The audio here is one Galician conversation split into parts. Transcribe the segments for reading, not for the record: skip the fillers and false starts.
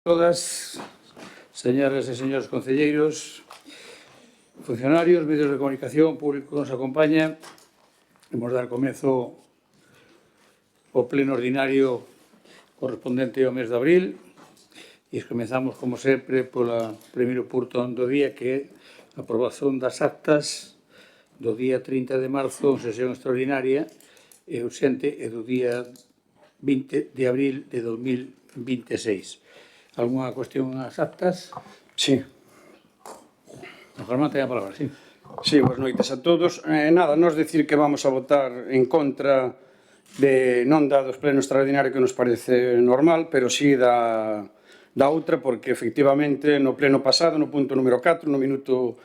Todas, señoras e señores concelleiros, funcionarios, medios de comunicación, público que nos acompaña, vamos dar comezo ao pleno ordinario correspondente ao mes de abril e comezamos, como sempre, polo primeiro punto do día, que é a aprobación das actas do día 30 de marzo, sesión extraordinaria e urxente, e do día 20 de abril de 2026. Alguna cuestión ás actas? Sí. Don Germán, ten a palabra, sí. Sí, boas noites a todos. Nada, nos decir que vamos a votar en contra de non da dos plenos extraordinarios que nos parece normal, pero sí da outra, porque efectivamente no pleno pasado, no punto número 4, no minuto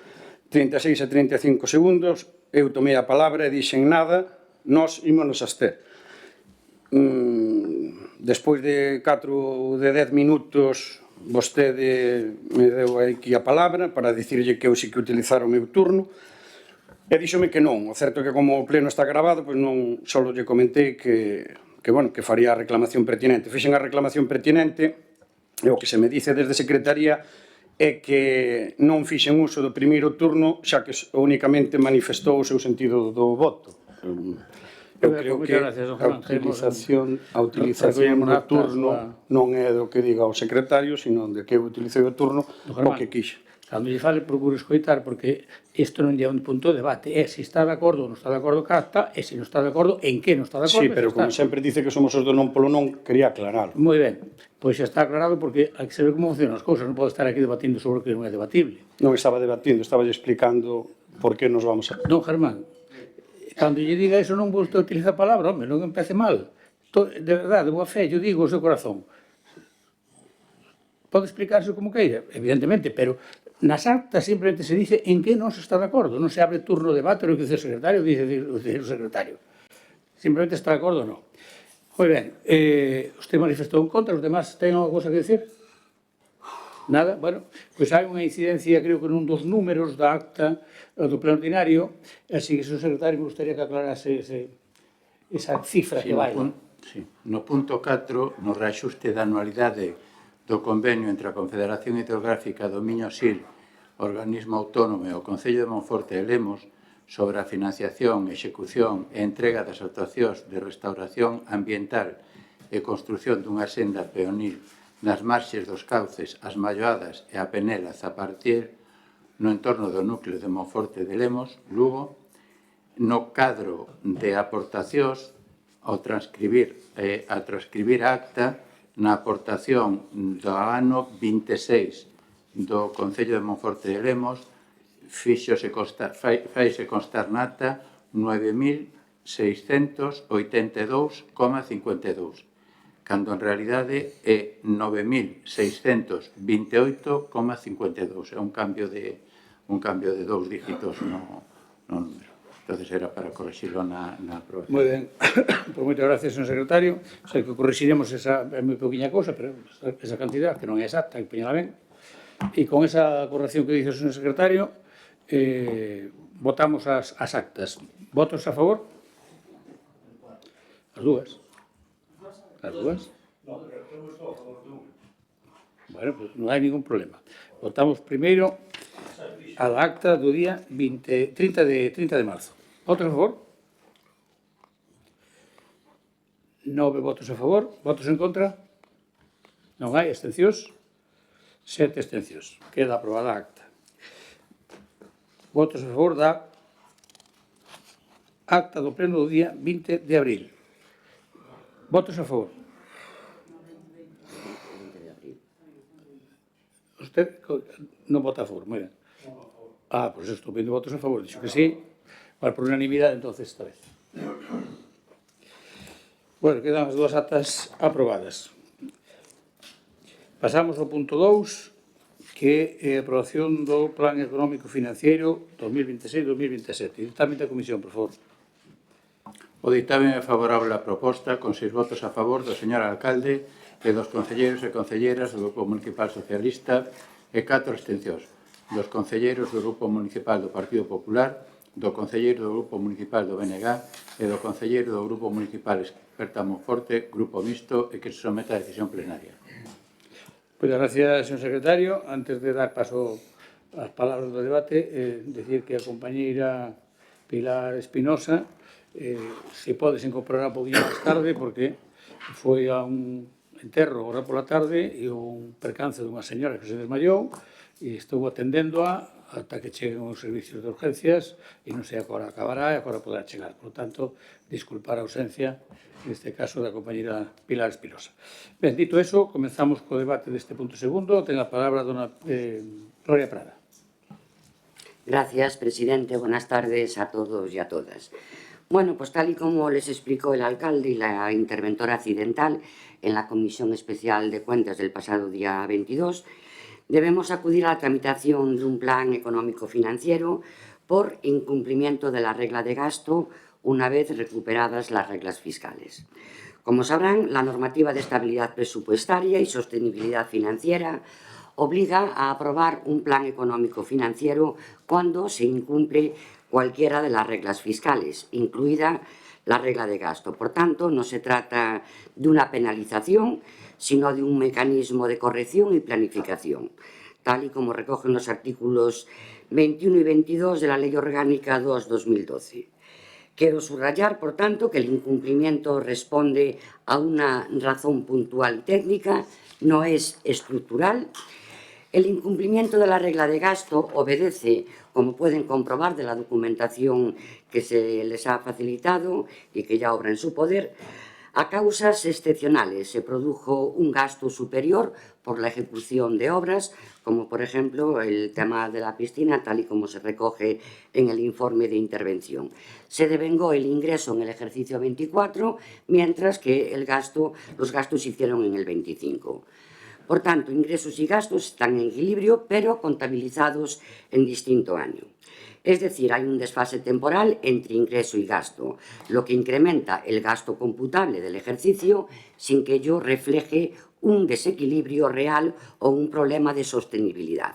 36 e 35 segundos, eu tomei a palabra e dixen nada, nós ímonos abster. Despois de 10 minutos vostede me deu aquí a palabra para dicirlle que eu sí que utilizara o meu turno e díxome que non. O certo é que como o pleno está grabado, pois non só lle comentei que faría a reclamación pertinente. Fixen a reclamación pertinente e o que se me dice desde Secretaría é que non fixen uso do primeiro turno xa que únicamente manifestou o seu sentido do voto. Eu creo que a utilización do turno non é do que diga o secretario, sino de que eu utilicei o turno o que quixe. Cando lle fale, procure escoitar, porque isto non é un punto de debate, é se está de acordo ou non está de acordo ca acta, e se non está de acordo, en que non está de acordo. Sí, pero como sempre dice que somos os do non polo non, quería aclararlo. Moi ben, pois xa está aclarado, porque hai que saber como funcionan as cousas, non pode estar aquí debatindo sobre o que non é debatible. Non estaba debatindo, estaba explicando por que nos vamos a... Don Germán, cando lle diga iso non vou utilizar a palabra, home, non empece mal. De verdade, de boa fe, eu digo o seu corazón. Pode explicarse como queira, evidentemente, pero nas actas simplemente se dice en que non se está de acordo. Non se abre turno de debate, o que dice o secretario, dice o secretario. Simplemente está de acordo ou non. Moi ben, usted manifestou en contra, os demás ten alguna cosa que decir? Nada? Bueno, pois hai unha incidencia, creo que nun dos números da acta do pleno ordinario, así que, señor secretario, me gustaría que aclarase esa cifra que vai. No punto 4, no reaxuste da anualidade do convenio entre a Confederación Hidrográfica do Miño-Sil, organismo autónomo, e o Concello de Monforte e Lemos, sobre a financiación, execución e entrega das actuacións de restauración ambiental e construción dunha senda peonil nas marxes dos cauces, as malloadas e a Penelas a partir no entorno do núcleo de Monforte de Lemos, Lugo, no cadro de aportacións ao transcribir a acta na aportación do ano 26 do Concello de Monforte de Lemos, faise constar na acta 9.682,52, cando en realidade é 9.628,52. É un cambio de 2 dígitos no número. Entón, era para corrixirlo na aprobación. Moi ben. Pois moitas gracias, señor secretario. Sei que corrixiremos esa moi pequeña cousa, pero esa cantidad, que non é exacta, que poñela ben. E con esa corrección que dice o señor secretario, votamos as actas. Votos a favor? As dúas. As dúas? Bueno, pues non hai ningún problema. Votamos primeiro a da acta do día 30 de marzo. Votos a favor? 9 votos a favor. Votos en contra? Non hai. Abstencións? 7 abstencións. Queda aprobada a acta. Votos a favor da acta do pleno do día 20 de abril. Votos a favor. Usted non vota a favor, moi ben. Pois estou vendo votos a favor, dixo que sí. Por unanimidade, entonces, esta vez. Bueno, quedan as dúas actas aprobadas. Pasamos ao punto 2, que é a aprobación do Plan Económico Financiero 2026-2027. Dictamen da Comisión, por favor. O dictamen é favorable á proposta, con 6 votos a favor do señor alcalde e dos concelleiros e concelleiras do Grupo Municipal Socialista e 4 abstencións dos concelleiros do Grupo Municipal do Partido Popular, do concelleiro do Grupo Municipal do BNG e do concelleiro do Grupo Municipal Experta Monforte, Grupo Mixto, e que se someta a decisión plenaria. Moitas gracias, señor secretario. Antes de dar paso ás palabras do debate, decir que a compañeira Pilar Espinosa se pode se incorporar un poquinho máis tarde porque foi a un enterro agora pola tarde e un percance dunha señora que se desmayou e estou atendéndoa ata que cheguen os servicios de urgencias e non sei a hora acabará e a hora poderá chegar. Por tanto, disculpar a ausencia, neste caso, da compañera Pilar Espinosa. Ben, dito eso, comenzamos co debate deste punto segundo. Ten a palabra dona Gloria Prada. Gracias, presidente. Buenas tardes a todos y a todas. Bueno, pues tal y como les explicó el alcalde y la interventora accidental en la Comisión Especial de Cuentas del pasado día 22, debemos acudir a la tramitación de un plan económico-financiero por incumplimiento de la regla de gasto una vez recuperadas las reglas fiscales. Como sabrán, la normativa de estabilidad presupuestaria y sostenibilidad financiera obliga a aprobar un plan económico-financiero cuando se incumple cualquiera de las reglas fiscales, incluida la regla de gasto. Por tanto, no se trata de una penalización, sino de un mecanismo de corrección y planificación, tal y como recogen los artículos 21 y 22 de la Ley Orgánica 2/2012. Quiero subrayar, por tanto, que el incumplimiento responde a una razón puntual y técnica, no es estructural. El incumplimiento de la regla de gasto obedece, como pueden comprobar de la documentación que se les ha facilitado y que ya obra en su poder, a causas excepcionales. Se produjo un gasto superior por la ejecución de obras, como por ejemplo el tema de la piscina, tal y como se recoge en el informe de intervención. Se devengó el ingreso en el ejercicio 24, mientras que los gastos se hicieron en el 25. Por tanto, ingresos y gastos están en equilibrio, pero contabilizados en distinto año. Es decir, hay un desfase temporal entre ingreso y gasto, lo que incrementa el gasto computable del ejercicio sin que ello refleje un desequilibrio real o un problema de sostenibilidad.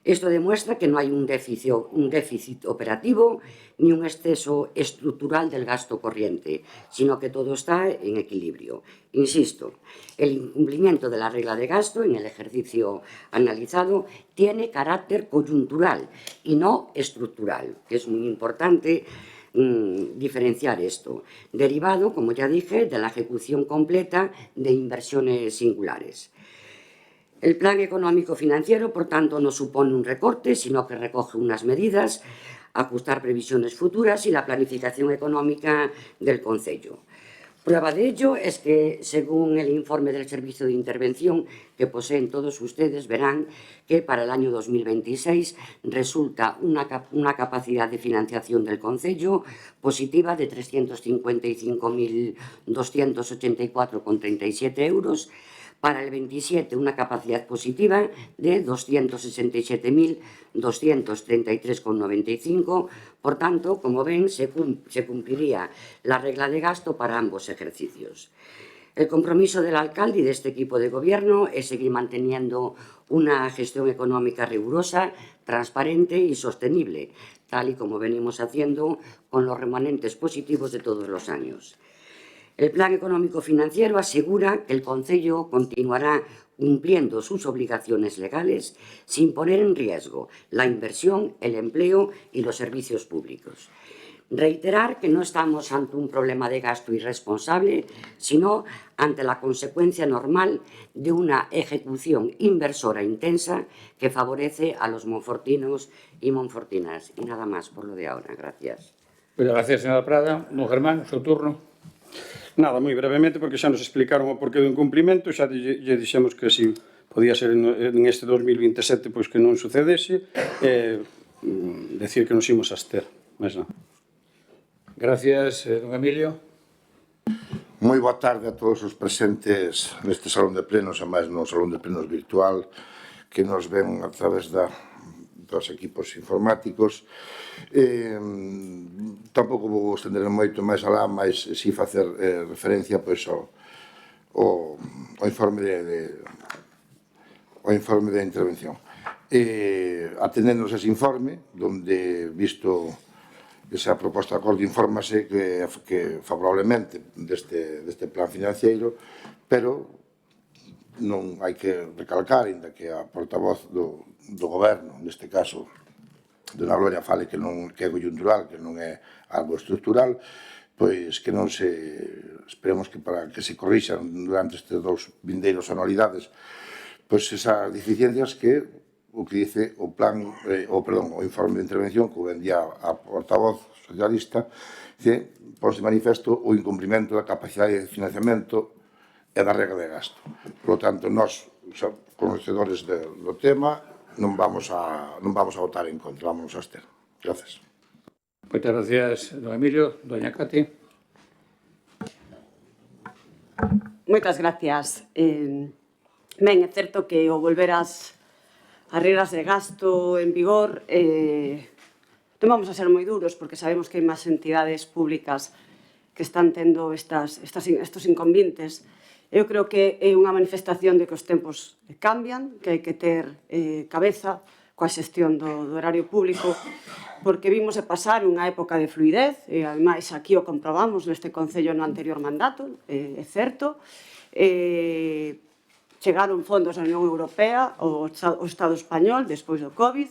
Esto demuestra que no hay un déficit operativo ni un exceso estructural del gasto corriente, sino que todo está en equilibrio. Insisto, el incumplimiento de la regla de gasto en el ejercicio analizado tiene carácter coyuntural y no estructural, que es muy importante diferenciar esto, derivado, como ya dije, de la ejecución completa de inversiones singulares. El plan económico-financiero, por tanto, no supone un recorte, sino que recoge unas medidas, ajustar previsiones futuras y la planificación económica del Concello. Prueba de ello es que, según el informe del Servicio de Intervención que poseen todos ustedes, verán que para el año 2026 resulta una capacidad de financiación del Concello positiva de 355.284,37 euros, para el 27 una capacidad positiva de 267.233,95. Por tanto, como ven, se cumpliría la regla de gasto para ambos ejercicios. El compromiso del alcalde y de este equipo de gobierno es seguir manteniendo una gestión económica rigurosa, transparente y sostenible, tal y como venimos haciendo con los remanentes positivos de todos los años. El plan económico-financiero asegura que el Concello continuará cumpliendo sus obligaciones legales sin poner en riesgo la inversión, el empleo y los servicios públicos. Reiterar que no estamos ante un problema de gasto irresponsable, sino ante la consecuencia normal de una ejecución inversora intensa que favorece a los monfortinos y monfortinas. Y nada más por lo de ahora. Gracias. Muchas gracias, señora Prada. Don Germán, seu turno. Nada, moi brevemente, porque xa nos explicaron o porqué do incumplimento, xa lle dixemos que si podía ser en este 2027 pois que non sucedese, decir que nos imos abster, máis nada. Gracias, don Emilio. Moi boa tarde a todos os presentes neste salón de plenos e máis no salón de plenos virtual que nos ven a través dos equipos informáticos. Tampouco vou estender moito máis alá, mas si facer referencia pois ao informe de intervención. Atendéndonos ese informe, donde visto esa proposta de acordo infórmase que favorablemente deste plan financiero, pero non hai que recalcar, ainda que a portavoz do goberno, neste caso, dona Gloria, fale que é coyuntural, que non é algo estructural, pois que non se... Esperemos que para que se corrixan durante estes 2 vindeiros anualidades pois esas deficiencias que o que dice o plan, o informe de intervención que vendía a portavoz socialista, que pon de manifesto o incumprimento da capacidade de financiamento e da regra de gasto. Por lo tanto, nós, conocedores do tema, non vamos a votar en contra, vamos a abster. Gracias. Moitas gracias, don Emilio. Doña Cati. Moitas gracias. Ben, é certo que ao volver as regras de gasto en vigor non vamos a ser moi duros porque sabemos que hai máis entidades públicas que están tendo estos inconvenientes. Eu creo que é unha manifestación de que os tempos cambian, que hai que ter cabeza coa xestión do erario público, porque vimos de pasar unha época de fluidez, e ademais aquí o comprobamos neste Concello no anterior mandato, é certo. Chegaron fondos da Unión Europea ao Estado español despois do COVID.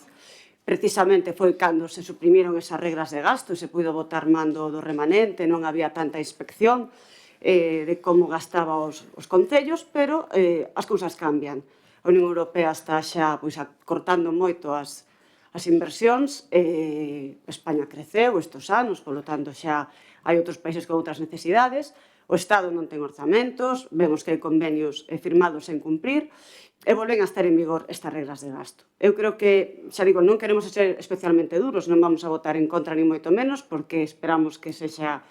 Precisamente foi cando se suprimiron esas regras de gasto e se puido botar mando do remanente, non había tanta inspección de como gastaba os concellos, pero as cousas cambian. A Unión Europea está xa cortando moito as inversións, España creceu estes anos, polo tanto xa hai outros países con outras necesidades, o Estado non ten orzamentos, vemos que hai convenios firmados sen cumprir, e volven a estar en vigor estas reglas de gasto. Eu creo que, xa digo, non queremos ser especialmente duros, non vamos a votar en contra ni moito menos, porque esperamos que sexa,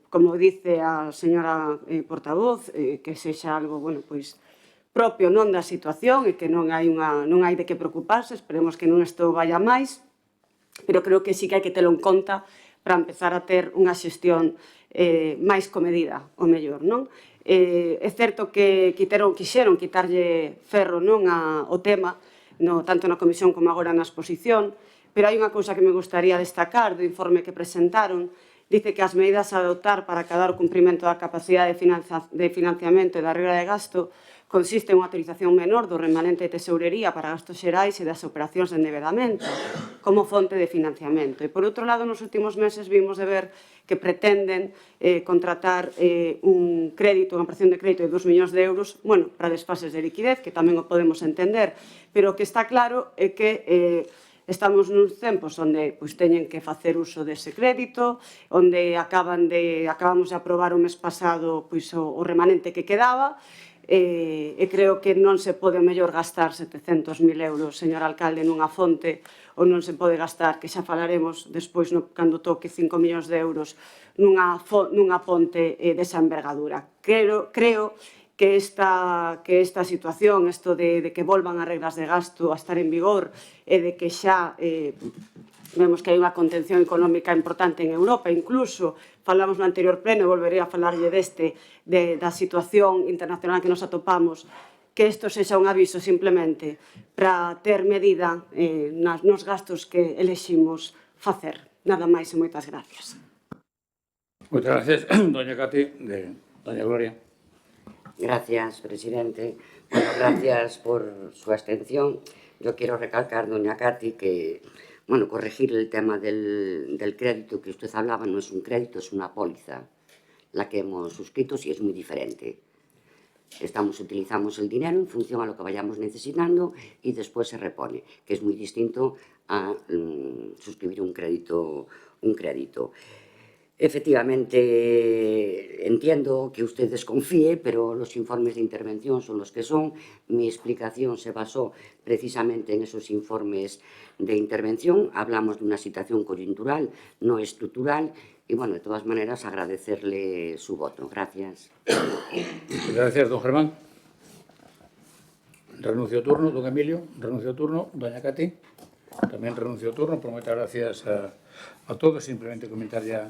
como dice a señora portavoz, que sexa algo, bueno, pois, propio non da situación e que non hai de que preocuparse, esperemos que non isto vaya máis, pero creo que sí que hai que telo en conta para empezar a ter unha xestión máis comedida, o mellor, non? É certo que quixeron quitarlle ferro ao tema, tanto na comisión como agora na exposición, pero hai unha cousa que me gustaría destacar do informe que presentaron. Dice que as medidas a adoptar para acadar o cumprimento da capacidade de financiamento e da regra de gasto consiste en unha autorización menor do remanente de tesourería para gastos xerais e das operacións de endevedamento como fonte de financiamento. E, por outro lado, nos últimos meses vimos de ver que pretenden contratar un crédito, unha operación de crédito de 2 millóns de euros, bueno, para desfases de liquidez, que tamén o podemos entender, pero o que está claro é que estamos nuns tempos onde teñen que facer uso dese crédito, onde acabamos de aprobar o mes pasado o remanente que quedaba, e creo que non se pode mellor gastar 700.000 euros, señor alcalde, nunha fonte, ou non se pode gastar, que xa falaremos despois cando toque 5 millóns de euros, nunha ponte desa envergadura. Creo que esta situación, isto de que volvan as reglas de gasto a estar en vigor e de que xa vemos que hai unha contención económica importante en Europa, incluso falamos no anterior pleno, e volverei a falarlle da situación internacional que nos atopamos, que isto sexa un aviso simplemente para ter medida nos gastos que eleximos facer. Nada máis e moitas gracias. Moitas gracias, doña Cati. Doña Gloria. Gracias, presidente. Bueno, gracias por su abstención. Yo quiero recalcar, doña Cati, que bueno, corregir el tema del crédito que usted hablaba, no es un crédito, es una póliza, la que hemos suscrito, sí es muy diferente. Utilizamos el dinero en función a lo que vayamos necesitando y después se repone, que es muy distinto a suscribir un crédito. Efectivamente, entiendo que usted desconfíe, pero los informes de intervención son los que son. Mi explicación se basó precisamente en esos informes de intervención. Hablamos de una situación coyuntural, no estructural. Y, bueno, de todas maneras, agradecerle su voto. Gracias. Gracias, don Germán. Renuncio turno, don Emilio. Renuncio turno, doña Cati. Tamén renuncio turno. Por moitas gracias a todos. Simplemente comentar ya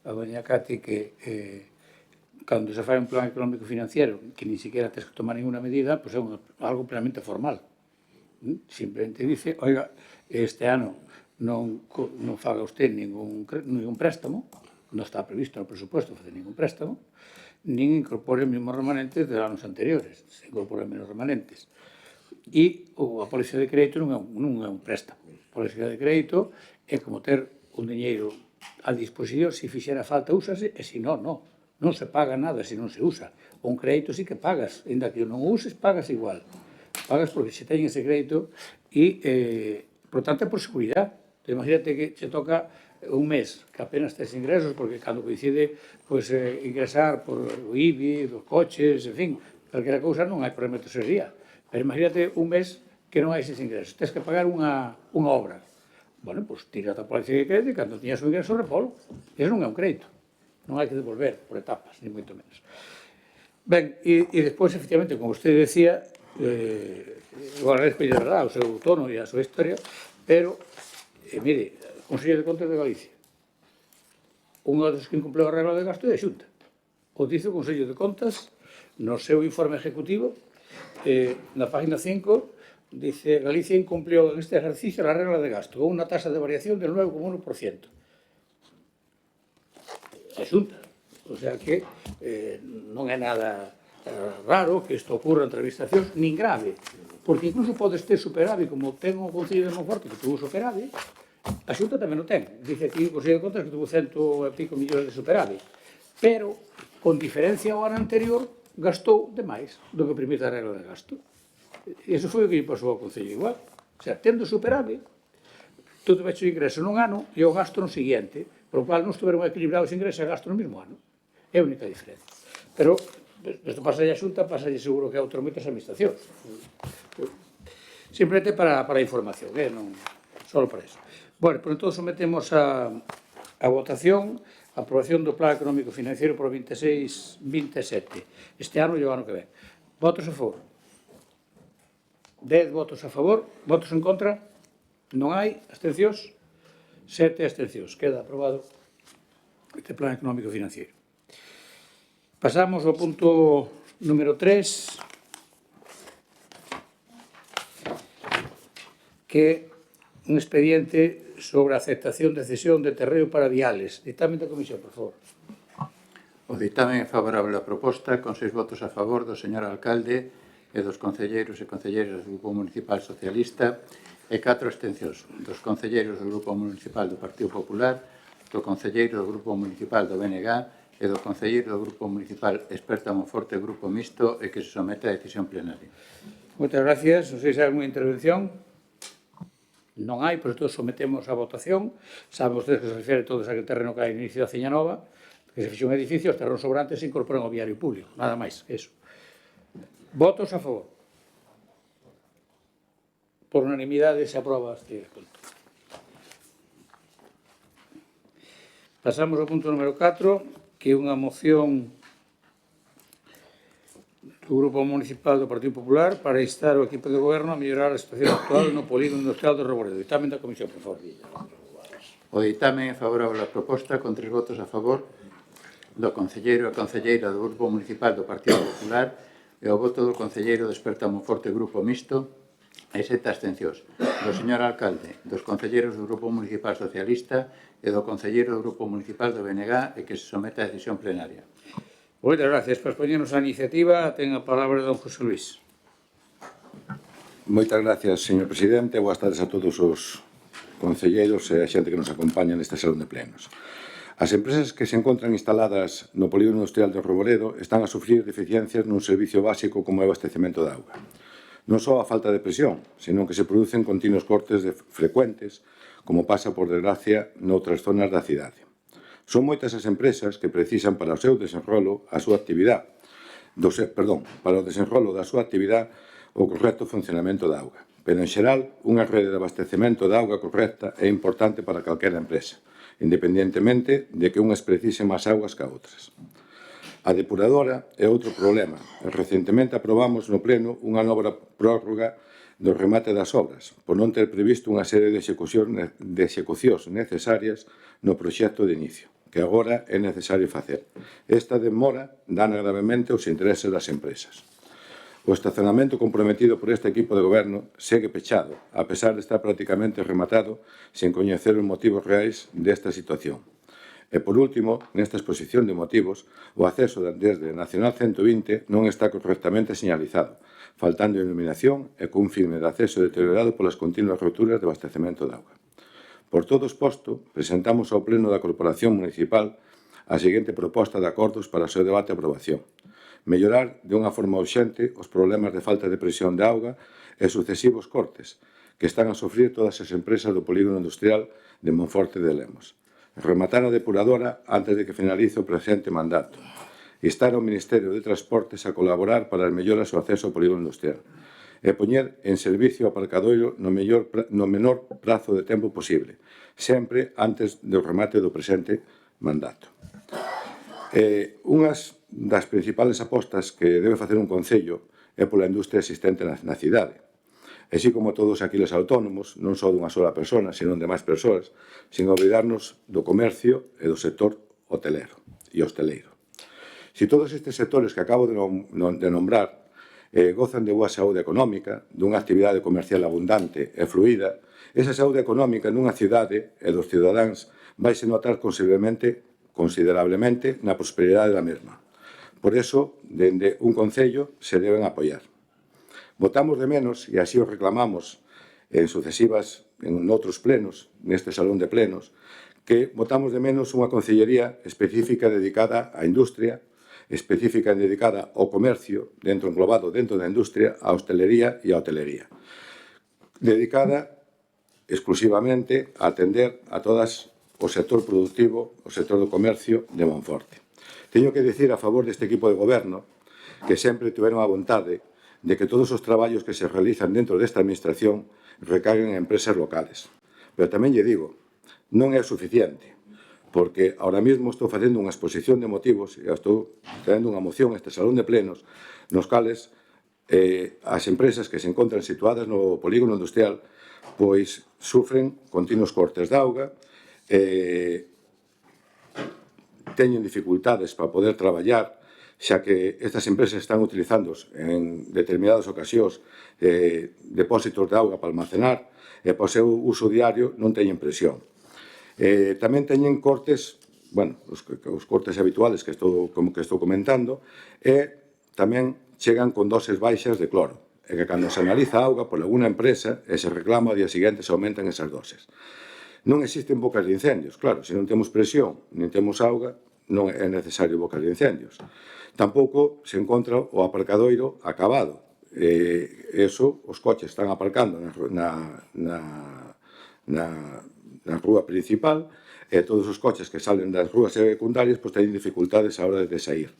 a doña Cati que cando se fai un plan económico financiero que ni siquiera tens que tomar ninguna medida, pois é algo plenamente formal. Simplemente dice, oiga, este ano non faga usted ningún préstamo, non está previsto no presupuesto facer ningún préstamo, nin incorpore os mesmos remanentes de anos anteriores, se incorporan menos remanentes. E a póliza de crédito non é un préstamo. A póliza de crédito é como ter un diñeiro a disposición, se fixera falta úsase, e se non, non. Non se paga nada se non se usa. Un crédito sí que pagas, ainda que non o uses, pagas igual. Pagas porque se teñen ese crédito e, por tanto, é por seguridade. Imagínate que se toca un mes que apenas tes ingresos, porque cando coincide ingresar por o IBI, dos coches, en fin, calquera cousa non hai problema de tesorería. Pero imagínate un mes que non hai esses ingresos. Tens que pagar unha obra. Bueno, pois tira a póliza de crédito e cando tiñas o ingreso repolo. Eso non é un crédito. Non hai que devolver por etapas, ni moito menos. Ben, e despois, efectivamente, como vostede decía, eu agradezco de verdade o seu tono e a súa historia, pero, mire, o Consello de Contas de Galicia, unha dos que incumpleu a regla de gasto é a Xunta. O dice o Consello de Contas no seu informe ejecutivo, na página 5, dice Galicia incumplió en este ejercicio la regla de gasto con una tasa de variación del 9,1%. A Xunta. O sea que non é nada raro que isto ocurra entre administracións, nin grave, porque incluso podes ter superávit, como ten o Concello de Monforte que tuvo superávit, a Xunta tamén o ten. Dice aquí o Consello de Contas que tuvo 100 e pico millóns de superávit, pero con diferencia ao ano anterior gastou demais do que permite a regla de gasto. E iso foi o que lle pasou ao Concello igual. O sea, tendo superávit, tú te veches o ingreso nun ano e o gasto no seguinte, por o cual non estuveron equilibrados os ingresos e gasto no mesmo ano. É a única diferencia. Pero isto pasa a Xunta, pasa seguro que a outras moitas administracións. Simplemente para a información, non só para eso. Bueno, por entón sometemos a votación a aprobación do Plan Económico Financiero por 26-27. Este ano e o ano que ven. Votos a favor? 10 votos a favor. Votos en contra? Non hai. Abstencións? 7 abstencións. Queda aprobado este Plan Económico Financiero. Pasamos ao punto número 3, que é un expediente sobre a aceptación de cesión de terreo para viales. Dictamen da Comisión, por favor. O dictamen é favorable á proposta, con 6 votos a favor do señor alcalde e dos concelleiros e concelleiras do Grupo Municipal Socialista e 4 abstencións dos concelleiros do Grupo Municipal do Partido Popular, do concelleiro do Grupo Municipal do BNG e do concelleiro do Grupo Municipal Experta Monforte Grupo Mixto e que se somete a decisión plenaria. Moitas gracias. Non sei se hai alguna intervención. Non hai, por isto sometemos a votación. Saben vostedes que se refiere todos a que terreno que hai no inicio da Ciña Nova, que se fixe un edificio, os terrenos sobrantes se incorporan ao viario público. Nada máis que eso. Votos a favor. Por unanimidade se aproba este punto. Pasamos ao punto número 4, que é unha moción do Grupo Municipal do Partido Popular para instar o equipo de goberno a mellorar a situación actual no polígono industrial do Reboredo. Dictamen da Comisión, por favor. O dictamen é favorable á proposta con 3 votos a favor do concelleiro e a concelleira do Grupo Municipal do Partido Popular e o voto do concelleiro do Experta Monforte Grupo Mixto e 7 abstencións do señor alcalde, dos concelleiros do Grupo Municipal Socialista e do concelleiro do Grupo Municipal do BNG e que se somete a decisión plenaria. Moitas gracias. Para expoñernos a iniciativa, ten a palabra don José Luis. Moitas gracias, señor presidente. Boas tardes a todos os concelleiros e a xente que nos acompaña neste salón de plenos. As empresas que se encontran instaladas no polígono industrial de Reboredo están a sufrir deficiencias nun servicio básico como é o abastecemento de auga. Non só a falta de presión, senón que se producen continuos cortes frecuentes, como pasa, por desgracia, noutras zonas da cidade. Son moitas as empresas que precisan para o seu desenrolo a súa actividade, para o desenrolo da súa actividade o correcto funcionamento da auga. Pero, en xeral, unha rede de abastecemento de auga correcta é importante para calquera empresa, independentemente de que unhas precisen máis augas que outras. A depuradora é outro problema. Recentemente aprobamos no Pleno unha nova prórroga do remate das obras, por non ter previsto unha serie de execucións necesarias no proxecto de inicio, que agora é necesario facer. Esta demora dana gravemente os intereses das empresas. O estacionamento comprometido por este equipo de goberno segue pechado, a pesar de estar prácticamente rematado, sen coñecer os motivos reais desta situación. E, por último, nesta exposición de motivos, o acceso desde Nacional 120 non está correctamente señalizado, faltando iluminación e cun firme de acceso deteriorado polas continuas roturas de abastecemento de auga. Por todo exposto, presentamos ao Pleno da Corporación Municipal a seguinte proposta de acordos para o seu debate e aprobación. Mellorar de unha forma urxente os problemas de falta de presión de auga e sucesivos cortes que están a sofrir todas as empresas do polígono industrial de Monforte de Lemos. Rematar a depuradora antes de que finalice o presente mandato. Instar ao Ministerio de Transportes a colaborar para as melloras ao acceso ao polígono industrial e poñer en servicio o aparcadoiro no menor prazo de tempo posible, sempre antes do remate do presente mandato. Unhas das principales apostas que debe facer un concello é pola industria existente na cidade. Así como todos aquí os autónomos, non só dunha sola persona, senón de máis persoas, sin olvidarnos do comercio e do sector hotelero e hosteleiro. Si todos estes sectores que acabo de nombrar gozan de boa saúde económica, dunha actividade comercial abundante e fluida, esa saúde económica nunha cidade e dos cidadáns vaise notar considerablemente na prosperidade da mesma. Por iso, dende un concello, se deben apoiar. Votamos de menos, e así o reclamamos en outros plenos, neste salón de plenos, que votamos de menos unha concellería específica dedicada á industria, específica dedicada ao comercio, englobado dentro da industria, á hostelería e á hotelería, dedicada exclusivamente a atender a todas o sector productivo, o sector do comercio de Monforte. Teño que dicir a favor deste equipo de goberno que sempre tiveron a vontade de que todos os traballos que se realizan dentro desta administración recaguen en empresas locales. Pero tamén lle digo, non é suficiente, porque ahora mesmo estou facendo unha exposición de motivos e estou traendo unha moción a este salón de plenos nos cales as empresas que se encontran situadas no polígono industrial pois sufren continuos cortes de auga, teñen dificultades para poder traballar, xa que estas empresas están utilizando en determinadas ocasións depósitos de auga para almacenar e para o seu uso diario non teñen presión. Tamén teñen cortes, os cortes habituales que estou comentando, e tamén chegan con doses baixas de cloro, e que cando se analiza a auga por alguna empresa e se reclama ao día seguinte se aumentan esas doses. Non existen bocas de incendios, claro, se non temos presión, nin temos auga, non é necesario bocas de incendios. Tampouco se encontra o aparcadoiro acabado. Os coches están aparcando na rúa principal e todos os coches que salen das rúas secundarias teñen dificultades a hora de sair.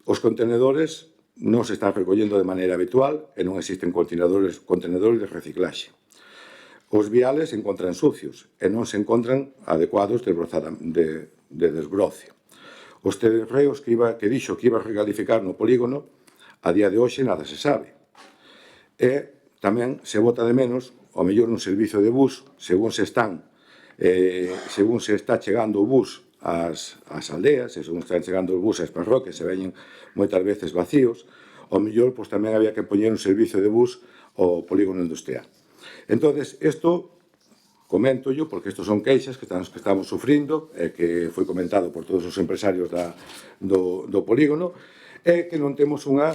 Os contenedores non se están recollendo de maneira habitual e non existen contenedores de reciclaxe. Os viales se encontran sucios e non se encontran adecuados de desbroce. Os terreos que dixo que iba a recalificar no polígono, a día de hoxe nada se sabe. E tamén se bota de menos, ao mellor un servizo de bus, según se está chegando o bus ás aldeas, e según están chegando os bus ás parroquias, se veñen moitas veces vacíos, ao mellor tamén había que poñer un servizo de bus ao polígono industrial. Entón, isto coméntollo porque estos son queixas que estamos sufrindo e que foi comentado por todos os empresarios do polígono e que non temos unha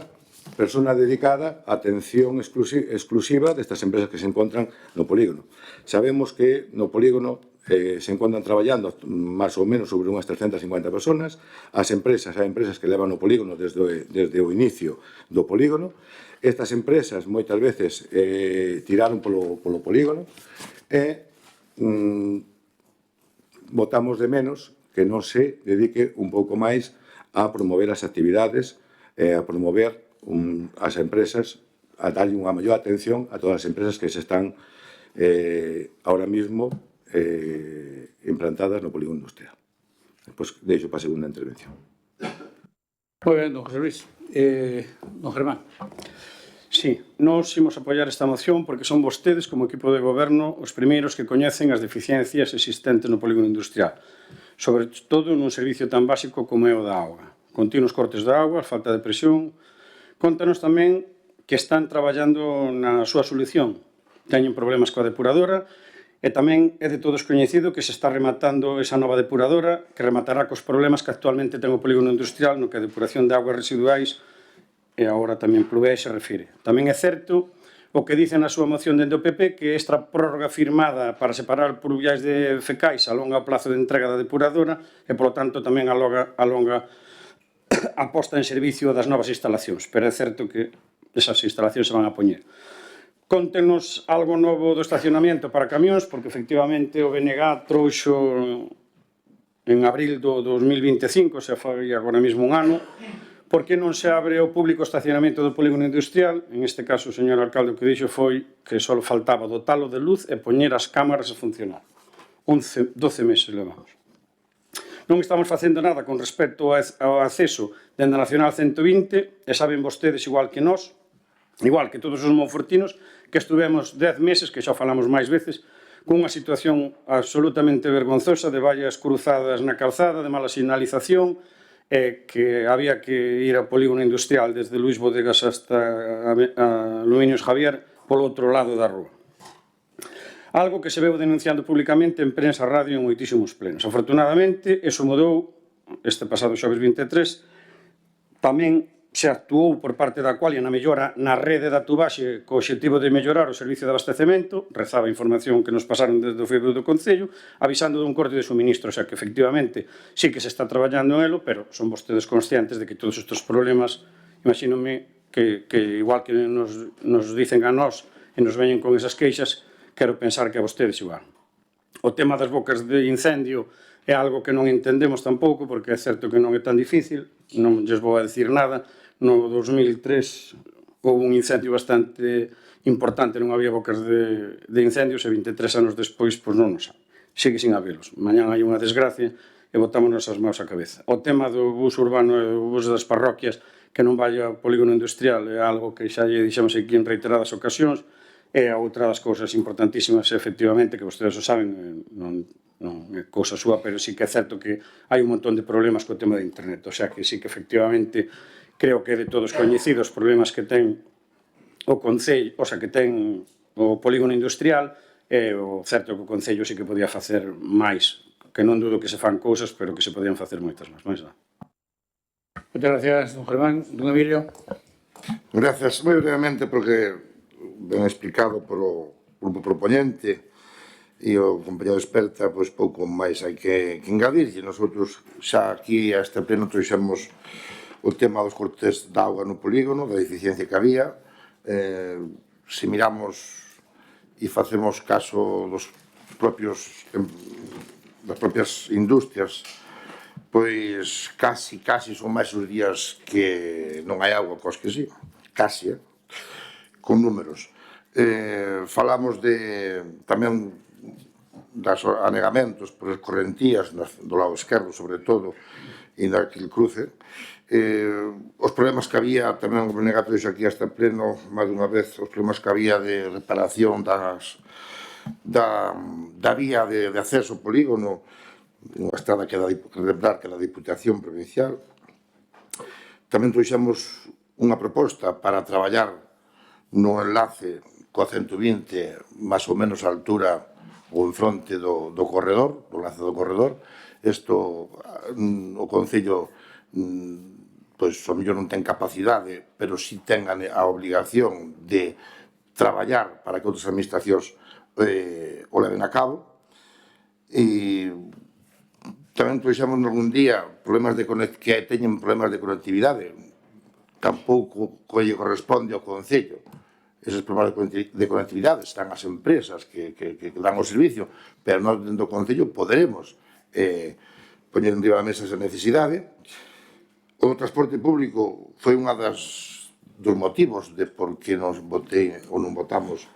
persona dedicada a atención exclusiva destas empresas que se encontran no polígono. Sabemos que no polígono se encontran traballando máis ou menos sobre unhas 350 personas, hai empresas que levan o polígono desde o inicio do polígono. Estas empresas moitas veces tiraron polo polígono e votamos de menos que non se dedique un pouco máis a promover as actividades e a promover as empresas, a darlle unha maior atención a todas as empresas que se están ahora mesmo implantadas no polígono industrial. Despois deixo para a segunda intervención. Moi ben, don José Luis. Don Germán. Sí, nós imos apoiar esta moción porque son vostedes, como equipo de goberno, os primeiros que coñecen as deficiencias existentes no polígono industrial, sobre todo nun servicio tan básico como é o da auga. Continuos cortes de auga, falta de presión. Contanos tamén que están traballando na súa solución. Teñen problemas coa depuradora E tamén é de todos coñecido que se está rematando esa nova depuradora que rematará cos problemas que actualmente ten o polígono industrial no que a depuración de aguas residuais e agora tamén Pluvea se refire. Tamén é certo o que dice na súa moción dende o PP que esta prórroga firmada para separar pluviais de fecais alonga o plazo de entrega da depuradora e, polo tanto, tamén alonga a posta en servicio das novas instalacións. Pero é certo que esas instalacións se van a poñer. Contenos algo novo do estacionamento para camións, porque efectivamente o BNG trouxo en abril do 2025, se foi agora mesmo un ano, por que non se abre ao público o estacionamento do polígono industrial? En este caso, o señor alcalde o que dixo foi que só faltaba dotalo de luz e poñer as cámaras a funcionar. 12 meses levamos. Non estamos facendo nada con respecto ao acceso dende a Nacional 120, e saben vostedes, igual que nós, igual que todos os monfortinos, que estuvemos 10 meses, que xa falamos máis veces, cunha situación absolutamente vergonzosa de vallas cruzadas na calzada, de mala sinalización, que había que ir ao polígono industrial desde Luís Bodegas hasta Aluminios Javier polo outro lado da rúa. Algo que se veu denunciando públicamente en prensa, radio e en moitísimos plenos. Afortunadamente, eso mudou este pasado xoves 23, tamén se actuou por parte da Aqualia na mellora na rede da tubaxe co obxectivo de mellorar o servicio de abastecemento, rezaba a información que nos pasaron desde o Facebook do Concello, avisando dun corte de suministro, xa que efectivamente sí que se está traballando en elo, pero son vostedes conscientes de que todos estes problemas, imagínome que igual que nos dicen a nós e nos veñen con esas queixas, quero pensar que a vostedes igual. O tema das bocas de incendio é algo que non entendemos tampouco, porque é certo que non é tan difícil, non lles vou a decir nada. No 2003 houve un incendio bastante importante, non había bocas de incendios, e 23 anos despois, pois non nos sabe. Sigue sin habelos. Mañán hai unha desgracia e botámonos as maus á cabeza. O tema do bus urbano e do bus das parroquias que non vai ao polígono industrial é algo que xa lle dixemos aquí en reiteradas ocasións, e a outra das cousas importantísimas, efectivamente, que vostedes o saben, non é cousa súa, pero sí que é certo que hai un montón de problemas co tema de internet, o sea que sí que efectivamente creo que é de todos coñecidos os problemas que ten o Concello, o sea, que ten o polígono industrial, e o certo que o Concello sí que podía facer máis, que non dudo que se fan cousas, pero que se podían facer moitas máis. Moitas gracias, don Germán. Don Emilio. Gracias, moi brevemente, porque ben explicado polo grupo propoñente e o compañero experta, pois pouco máis hai que engadir. E nosotros xa aquí a este pleno trouxemos o tema dos cortes de auga no polígono, da deficiencia que había. Se miramos e facemos caso das propias industrias, pois casi son máis os días que non hai auga, cos que sí, casi, con números. Falamos tamén das anegamentos por escorrentías do lado esquerdo, sobre todo, e daquele cruce. Os problemas que había, tamén o negato dixo aquí hasta pleno, máis dunha vez, os problemas que había de reparación da vía de acceso ao polígono, unha estrada que da Diputación Provincial. Tamén trouxemos unha proposta para traballar no enlace coa 120, máis ou menos a altura ou en fronte do corredor, do enlace do corredor. Isto, o Concello, pois, o mellor non ten capacidade, pero si ten a obligación de traballar para que outras administracións o leven a cabo. E tamén trouxemos algún día que teñen problemas de conectividade. Tampouco corresponde ao Concello eses problemas de conectividade, están as empresas que dan o servicio, pero nós dentro do Concello poderemos poñer en riba da mesa esa necesidade. O transporte público foi unha dos motivos de por que nos non votamos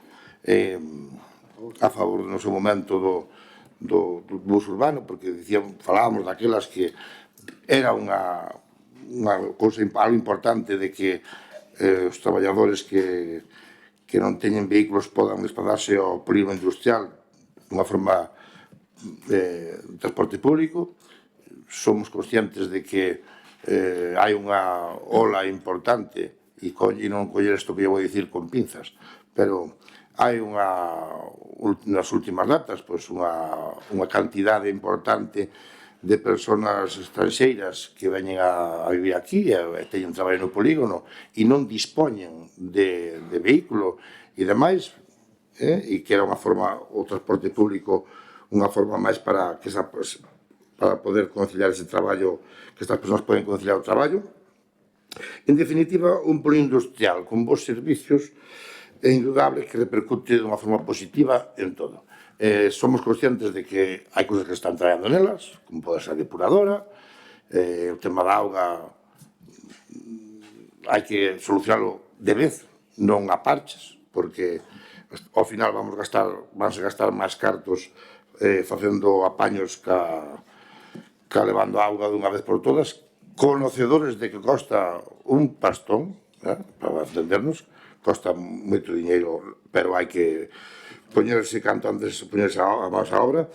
a favor no seu momento do bus urbano, porque falábamos daquelas que era unha cousa algo importante de que os traballadores que non teñen vehículos podan desplazarse ao polígono industrial dunha forma de transporte público. Somos conscientes de que hai unha ola importante e non coller isto que eu vou dicir con pinzas, pero hai nas últimas datas unha cantidade importante de persoas estranxeiras que veñen a vivir aquí e teñen traballo no polígono e non dispoñen de vehículo e demais, e que era unha forma, o transporte público, unha forma máis para poder conciliar ese traballo, que estas persoas poden conciliar o traballo. En definitiva, un polígono industrial con bons servicios é indudable que repercute de unha forma positiva en todo. Somos conscientes de que hai cousas que están traballando nelas, como pode ser a depuradora, o tema da auga hai que solucionalo de vez, non a parches, porque ao final vanse gastar máis cartos facendo apaños ca levando auga dunha vez por todas, conocedores de que costa un pastón, para entendernos, costa moito diñeiro, pero hai que poñerse canto antes, poñerse a máis a obra,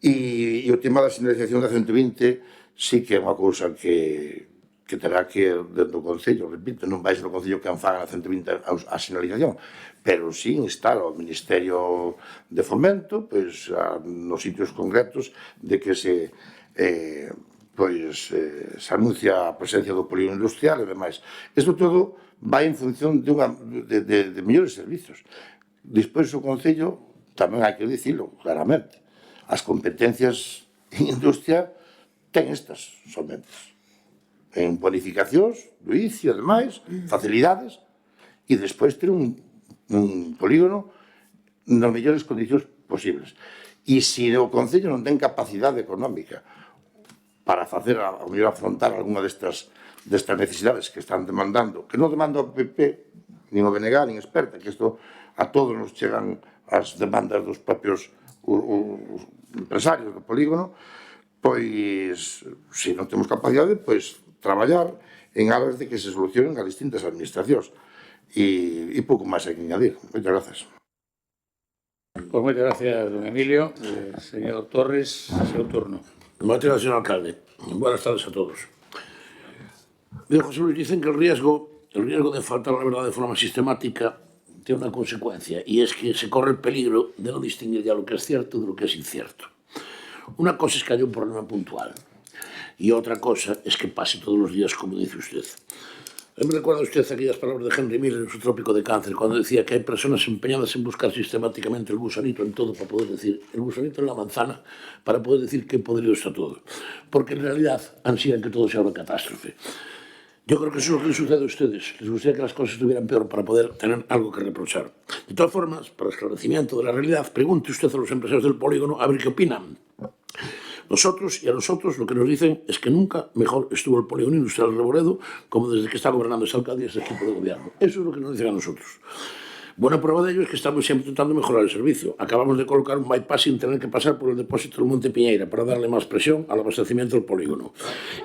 e o tema da sinalización da 120 sí que é unha cousa que terá que, dentro do Concello, repito, non vai ser o Concello que faga a 120 a sinalización, pero sí instar ao Ministerio de Fomento, pois, nos sitios concretos, de que se anuncia a presencia do polígono industrial e demais. Isto todo vai en función de mellores servizos. Despois o Concello, tamén hai que dicilo claramente, as competencias en industria ten estas somente, en bonificacións, do inicio, ademais, facilidades, e despois ter un polígono nas mellores condicións posibles. E se o Concello non ten capacidade económica para facer, ao mellor, afrontar algunha destas necesidades que están demandando, que non demanda o PP, nin o BNG, nin Experta, que isto a todos nos chegan as demandas dos propios empresarios do polígono, pois, se non temos capacidade, pois, traballar en aras de que se solucionen as distintas administracións. E pouco máis hai que añadir. Moitas grazas. Pois moitas gracias, don Emilio. Señor Torres, seu turno. Moitas gracias, señor alcalde. Buenas tardes a todos. José Luis, dicen que el riesgo de faltar la verdad de forma sistemática tiene una consecuencia, y es que se corre el peligro de no distinguir ya lo que es cierto de lo que es incierto. Una cosa es que haya un problema puntual, y otra cosa es que pase todos los días, como dice usted. Me recuerda usted aquellas palabras de Henry Miller en su Trópico de Cáncer, cuando decía que hay personas empeñadas en buscar sistemáticamente el gusanito en todo para poder decir, el gusanito en la manzana, para poder decir que podrido está todo. Porque en realidad ansían que todo sea una catástrofe. Yo creo que eso es lo que les sucede a ustedes. Les gustaría que las cosas estuvieran peor para poder tener algo que reprochar. De todas formas, para esclarecimiento de la realidad, pregunte usted a los empresarios del polígono a ver qué opinan. Nosotros y a nosotros lo que nos dicen es que nunca mejor estuvo el polígono industrial de Reboredo como desde que está gobernando esa alcaldía y ese equipo de gobierno. Eso es lo que nos dicen a nosotros. Buena prueba de ello es que estamos siempre intentando mejorar el servicio. Acabamos de colocar un bypass sin tener que pasar por el depósito del Monte Piñeira para darle más presión al abastecimiento del polígono.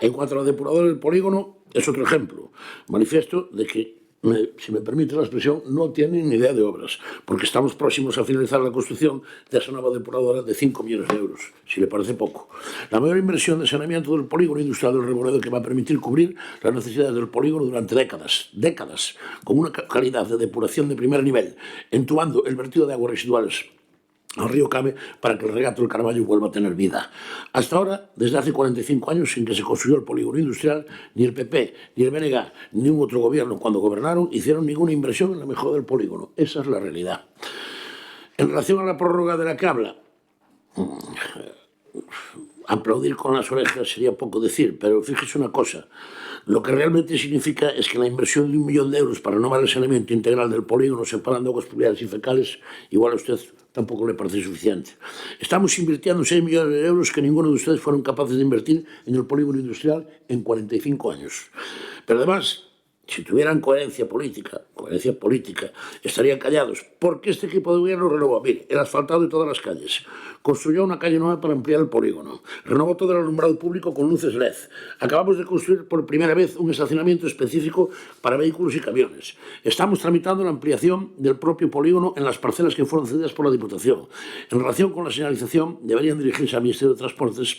En cuanto a la depuradora del polígono, es otro ejemplo. Manifiesto de que, si me permite la expresión, no tienen ni idea de obras, porque estamos próximos a finalizar la construcción de esa nueva depuradora de 5 millones de euros, si le parece poco. La mayor inversión de saneamiento del polígono industrial del Reboredo, que va a permitir cubrir las necesidades del polígono durante décadas, con una calidad de depuración de primer nivel, entubando el vertido de aguas residuales al río Came para que el regato del Carballo vuelva a tener vida. Hasta ahora, desde hace 45 años, sin que se construyó el polígono industrial, ni el PP, ni el BNG, ni ningún otro gobierno, cuando gobernaron, hicieron ninguna inversión en la mejora del polígono. Esa es la realidad. En relación a la prórroga de la que habla, aplaudir con las orejas sería poco decir, pero fíjese una cosa. Lo que realmente significa es que la inversión de 1 millón de euros para renovar el saneamiento integral del polígono separando aguas pluviales y fecales, igual a usted tampoco le parece suficiente. Estamos invirtiendo 6 millones de euros que ninguno de ustedes fueron capaces de invertir en el polígono industrial en 45 años. Pero además, si tuvieran coherencia política, estarían callados, porque este equipo de gobierno renovó, mire, el asfaltado de todas las calles, construyó una calle nueva para ampliar el polígono, renovó todo el alumbrado público con luces LED, acabamos de construir por primera vez un estacionamiento específico para vehículos y camiones, estamos tramitando la ampliación del propio polígono en las parcelas que fueron cedidas por la Diputación. En relación con la señalización, deberían dirigirse al Ministerio de Transportes.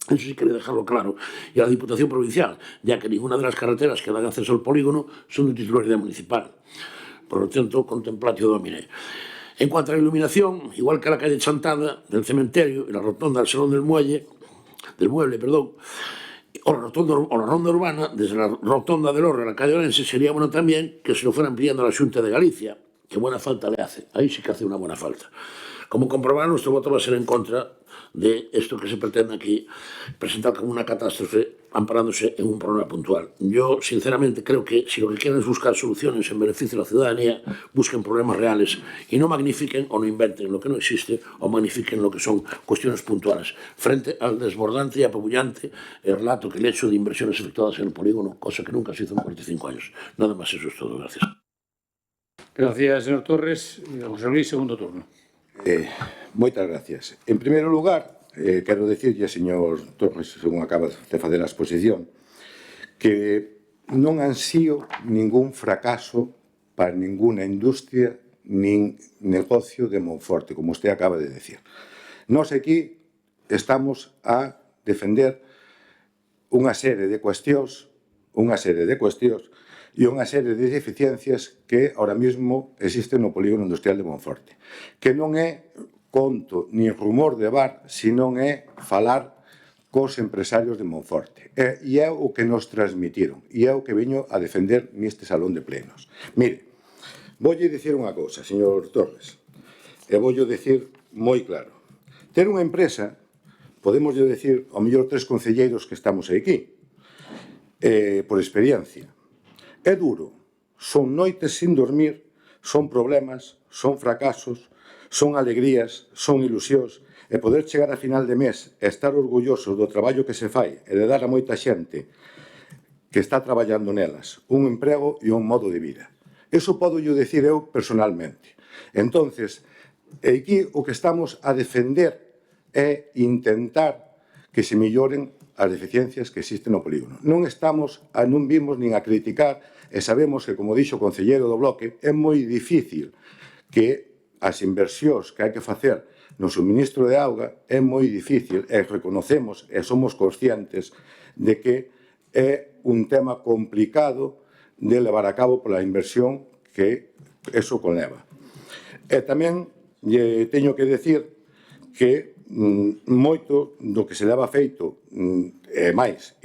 Eso sí quería dejarlo claro, y a la Diputación Provincial, ya que ninguna de las carreteras que dan acceso al polígono son de titularidad municipal. por lo tanto, contemplatio domine. En cuanto a la iluminación, igual que la calle Chantada del cementerio y la rotonda del Salón del Mueble, o la ronda urbana, desde la rotonda del Orre a la calle Orense, sería bueno también que se lo fuera ampliando a la Xunta de Galicia, que buena falta le hace. Ahí sí que hace una buena falta. Como comprobar, nuestro voto va a ser en contra de esto que se pretende aquí presentar como una catástrofe amparándose en un problema puntual. Yo, sinceramente, creo que si lo que quieren es buscar soluciones en beneficio de la ciudadanía, busquen problemas reales y no magnifiquen o no inventen lo que no existe o magnifiquen lo que son cuestiones puntuales. Frente al desbordante y apabullante relato que le he hecho de inversiones efectuadas en el polígono, cosa que nunca se hizo en 45 años. Nada más, eso es todo. Gracias. Gracias, señor Torres. Y don José Luis, segundo turno. Moitas gracias. En primeiro lugar, quero dicirlle, señor Torres, según acaba de fazer a exposición, que non ansío ningún fracaso para ninguna industria nin negocio de Monforte, como usted acaba de decir. Nós aquí estamos a defender unha serie de cuestións e unha serie de deficiencias que ahora mismo existen no polígono industrial de Monforte, que non é conto ni rumor de bar, senón é falar cos empresarios de Monforte. E é o que nos transmitiron, e é o que veño a defender neste salón de plenos. Mire, voulle dicir unha cousa, señor Torres, e voulle dicir moi claro. Ter unha empresa, podemos dicir, ao mellor 3 concelleiros que estamos aquí, por experiencia, é duro, son noites sin dormir, son problemas, son fracasos, son alegrías, son ilusións, e poder chegar a final de mes e estar orgullosos do traballo que se fai e de dar a moita xente que está traballando nelas un emprego e un modo de vida. Iso podo yo decir eu personalmente. Entonces, aquí o que estamos a defender é intentar que se melloren as deficiencias que existen no polígono. Non vimos nin a criticar e sabemos que, como dixo o concelleiro do Bloque, é moi difícil que as inversións que hai que facer no suministro de auga é moi difícil e reconocemos e somos conscientes de que é un tema complicado de levar a cabo pola inversión que eso conleva. E tamén teño que decir que moito do que se leva feito e máis,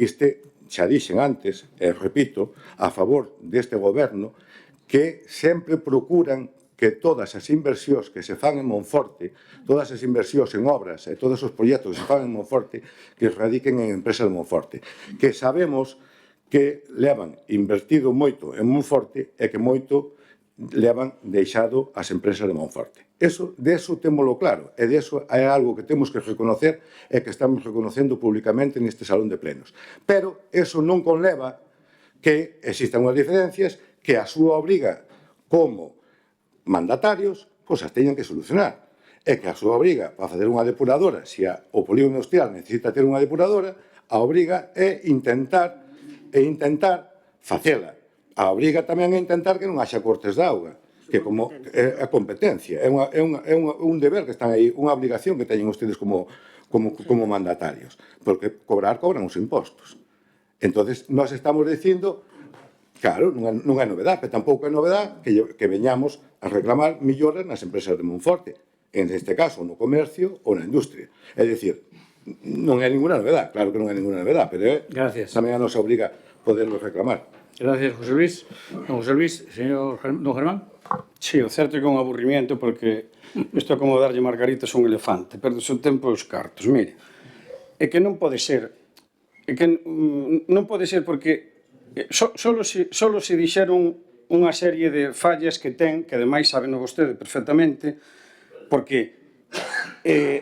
xa dixen antes, e repito, a favor deste goberno, que sempre procuran que todas as inversións que se fan en Monforte, todas as inversións en obras e todos os proxectos que se fan en Monforte, que radiquen en empresas de Monforte, que sabemos que levan invertido moito en Monforte e que moito levan deixado as empresas de Monforte. De eso témolo claro, e de eso é algo que temos que reconocer e que estamos reconocendo públicamente neste salón de plenos. Pero eso non conleva que existan unhas diferencias que a súa obriga como mandatarios, pois as teñan que solucionar. E que a súa obriga para facer unha depuradora, se o polígono industrial necesita ter unha depuradora, a obriga é intentar facela. A obriga tamén é intentar que non haxa cortes de auga, que como é a competencia, é un deber que están aí, unha obligación que teñen ustedes como mandatarios, porque cobran os impostos. Entonces, nós estamos dicindo, claro, non é novedade, pero tampouco é novedade que veñamos a reclamar melloras nas empresas de Monforte, en este caso no comercio ou na industria. É dicir, non é ninguna novedade, claro que non é ninguna novedade, pero tamén a nosa obriga poderlo reclamar. Gracias, José Luis. Don José Luis, señor don Germán. Sí, o certo é que é un aburrimiento porque isto é como darlle margaritas a un elefante, perde o seu tempo e os cartos. Mire, é que non pode ser, porque solo se dixeron unha serie de fallas que ten, que ademais saben vostede perfectamente, porque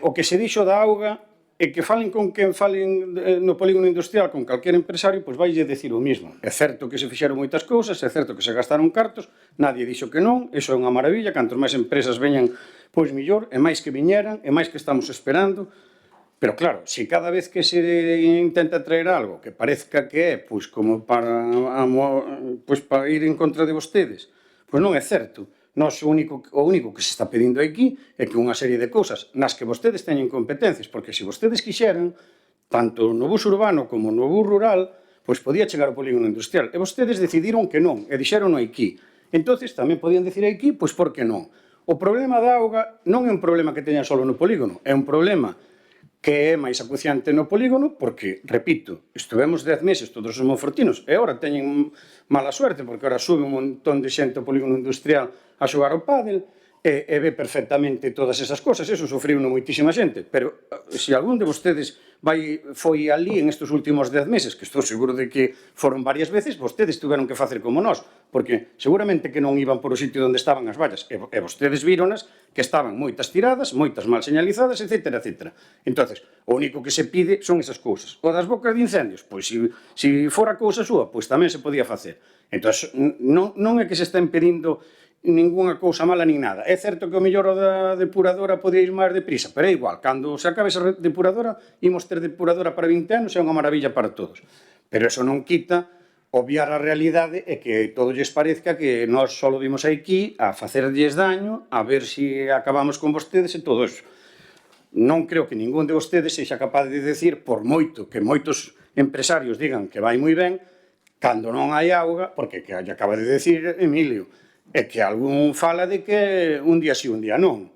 o que se dixo da auga e que falen con quen falen no polígono industrial con calquer empresario, pois vaille decir o mismo. É certo que se fixeron moitas cousas, é certo que se gastaron cartos, nadie dixo que non, iso é unha maravilla, cantos máis empresas veñan, pois millor, e máis que viñeran, e máis que estamos esperando, pero claro, se cada vez que se intenta traer algo que parezca que é, pois como para ir en contra de vostedes, pois non é certo. Nós o único que se está pedindo aquí é que unha serie de cousas nas que vostedes teñen competencias, porque se vostedes quixeran, tanto no bus urbano como no bus rural, pois podía chegar ao polígono industrial. E vostedes decidiron que non, e dixeron aquí. Entonces, tamén podían dicir aquí, pois por que non? O problema da auga non é un problema que teña solo no polígono, é un problema que é máis acuciante no polígono porque, repito, estuvemos 10 meses todos os monfortinos e agora teñen mala suerte porque agora sube un montón de xente ao polígono industrial a xogar ao pádel e ve perfectamente todas esas cosas, eso sofriu moitísima xente, pero se algún de vostedes foi ali en estes últimos 10 meses, que estou seguro de que foron varias veces, vostedes tiveron que facer como nós, porque seguramente que non iban por o sitio onde estaban as vallas, e vostedes víronas que estaban moitas tiradas, moitas mal señalizadas, etc. etc. Entonces, o único que se pide son esas cousas. O das bocas de incendios, pois se fora cousa súa, pois tamén se podía facer. Entón, non é que se está impedindo ninguna cousa mala nin nada. É certo que o mellor o da depuradora podía ir máis deprisa, pero é igual, cando se acabe esa depuradora, imos ter depuradora para 20 anos, é unha maravilla para todos. Pero eso non quita obviar a realidade e que todo lles parezca que nós só vimos aquí a facerlles daño, a ver se acabamos con vostedes e todo eso. Non creo que ningún de vostedes sexa capaz de decir, por moito que moitos empresarios digan que vai moi ben, cando non hai auga, porque que acaba de decir Emilio, é que algún fala de que un día sí, un día non.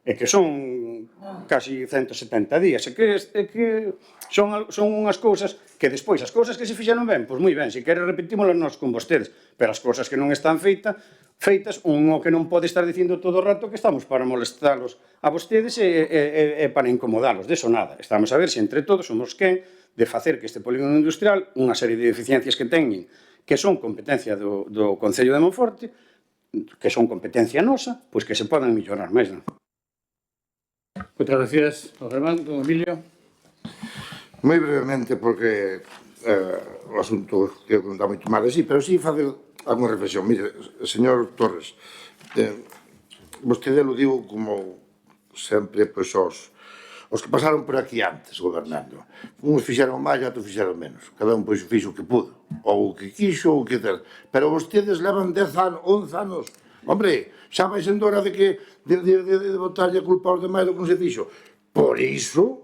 É que son casi 170 días. É que son unhas cousas que despois, as cousas que se fixeron ben, pois moi ben, se quere repetímolas nós con vostedes, pero as cousas que non están feitas, un o que non pode estar dicindo todo o rato que estamos para molestalos a vostedes e para incomodalos, deso nada. Estamos a ver se entre todos somos quen de facer que este polígono industrial, unha serie de deficiencias que teñen, que son competencia do Concello de Monforte, que son competencia nosa, pois que se podan mellorar máis, non? Moitas gracias, don Germán, don Emilio. Moi brevemente, porque o asunto que non dá moito máis de sí, pero sí facer alguna reflexión. Mire, señor Torres, vostede aludiu como sempre pois, os que pasaron por aquí antes gobernando. Uns fixeron máis e outros fixeron menos. Cada un pois fixo o que pudo, ou o que quixo, ou o que ter. Pero vostedes levan 10 anos, 11 anos. Hombre, xa vai sendo hora de que de botarlle a culpa aos demais do que non se fixo. Por iso,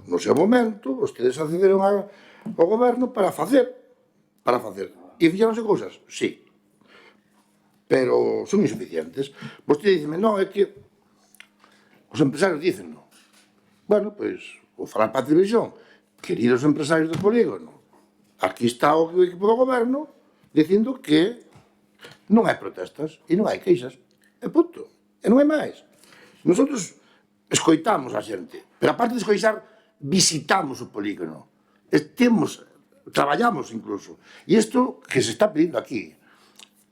no seu momento, vostedes accederon ao goberno para facer. E fixeronse cousas? Sí. Pero son insuficientes. Vostede diceme, non, é que os empresarios dicen, non. Bueno, pois, vou falar para a televisión. Queridos empresarios do polígono, aquí está o equipo do goberno dicindo que non hai protestas e non hai queixas. E punto. E non hai máis. Nosotros escoitamos a xente, pero aparte de escoitar, visitamos o polígono. Traballamos incluso. E isto que se está pedindo aquí,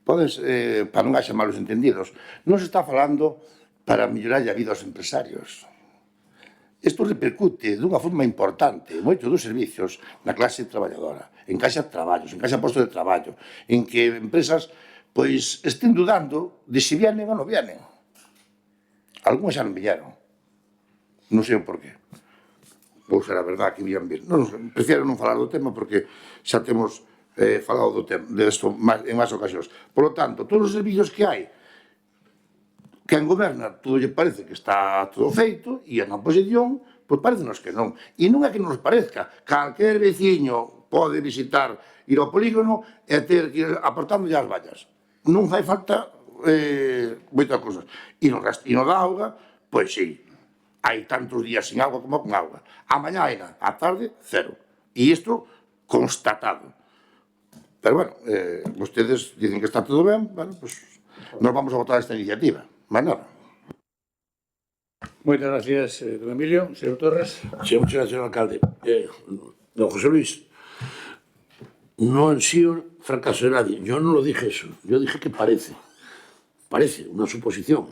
para non haxa malos entendidos, non se está falando para mellorar a vida aos empresarios. Isto repercute dunha forma importante moito dos servicios na clase traballadora, en caixa de traballos, en caixa de postos de traballo, en que empresas pois estén dudando de se vienen ou non vienen. Algúns xa non vieron. Non sei o porqué. Vou ser a verdade que vían vir. Prefiero non falar do tema porque xa temos falado do tema desto en máis ocasións. Por lo tanto, todos os servicios que hai, quen goberna, todo lle parece que está todo feito, e na oposición, pois parecenos que non. E non é que nos parezca. Calquer veciño pode visitar, ir ao polígono e ter que ir aportándolle as vallas. Non fai falta moitas cousas. E no da auga, pois sí, hai tantos días sin auga como con auga. A mañana, a tarde, cero. E isto constatado. Pero, bueno, vostedes dicen que está todo ben, bueno, pois nos vamos a votar esta iniciativa. Máis nada. Moitas gracias, don Emilio. Señor Torres. Sí, muchas gracias, señor alcalde. Don José Luis, no han sido fracaso de nadie. Yo no lo dije eso. Yo dije que parece. Parece, una suposición.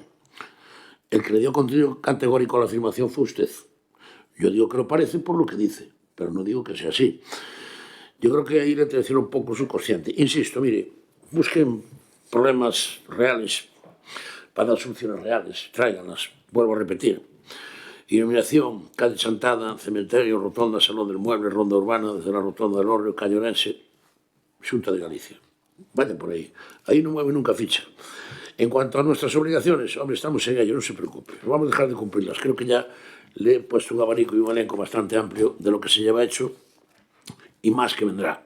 El que le dio contenido categórico a la afirmación fue usted. Yo digo que lo parece por lo que dice, pero no digo que sea así. Yo creo que ahí le tengo que decir un poco subconsciente. Insisto, mire, busquen problemas reales para dar soluciones reales, tráiganlas, vuelvo a repetir. Iluminación, calle Chantada, cementerio, rotonda, salón del mueble, ronda urbana, desde la rotonda del Orrio, Cañonense, Xunta de Galicia. Vayan por ahí. Ahí no mueve nunca ficha. En cuanto a nuestras obligaciones, hombre, estamos en ello, no se preocupe. Vamos a dejar de cumplirlas. Creo que ya le he puesto un abanico y un elenco bastante amplio de lo que se lleva hecho y más que vendrá.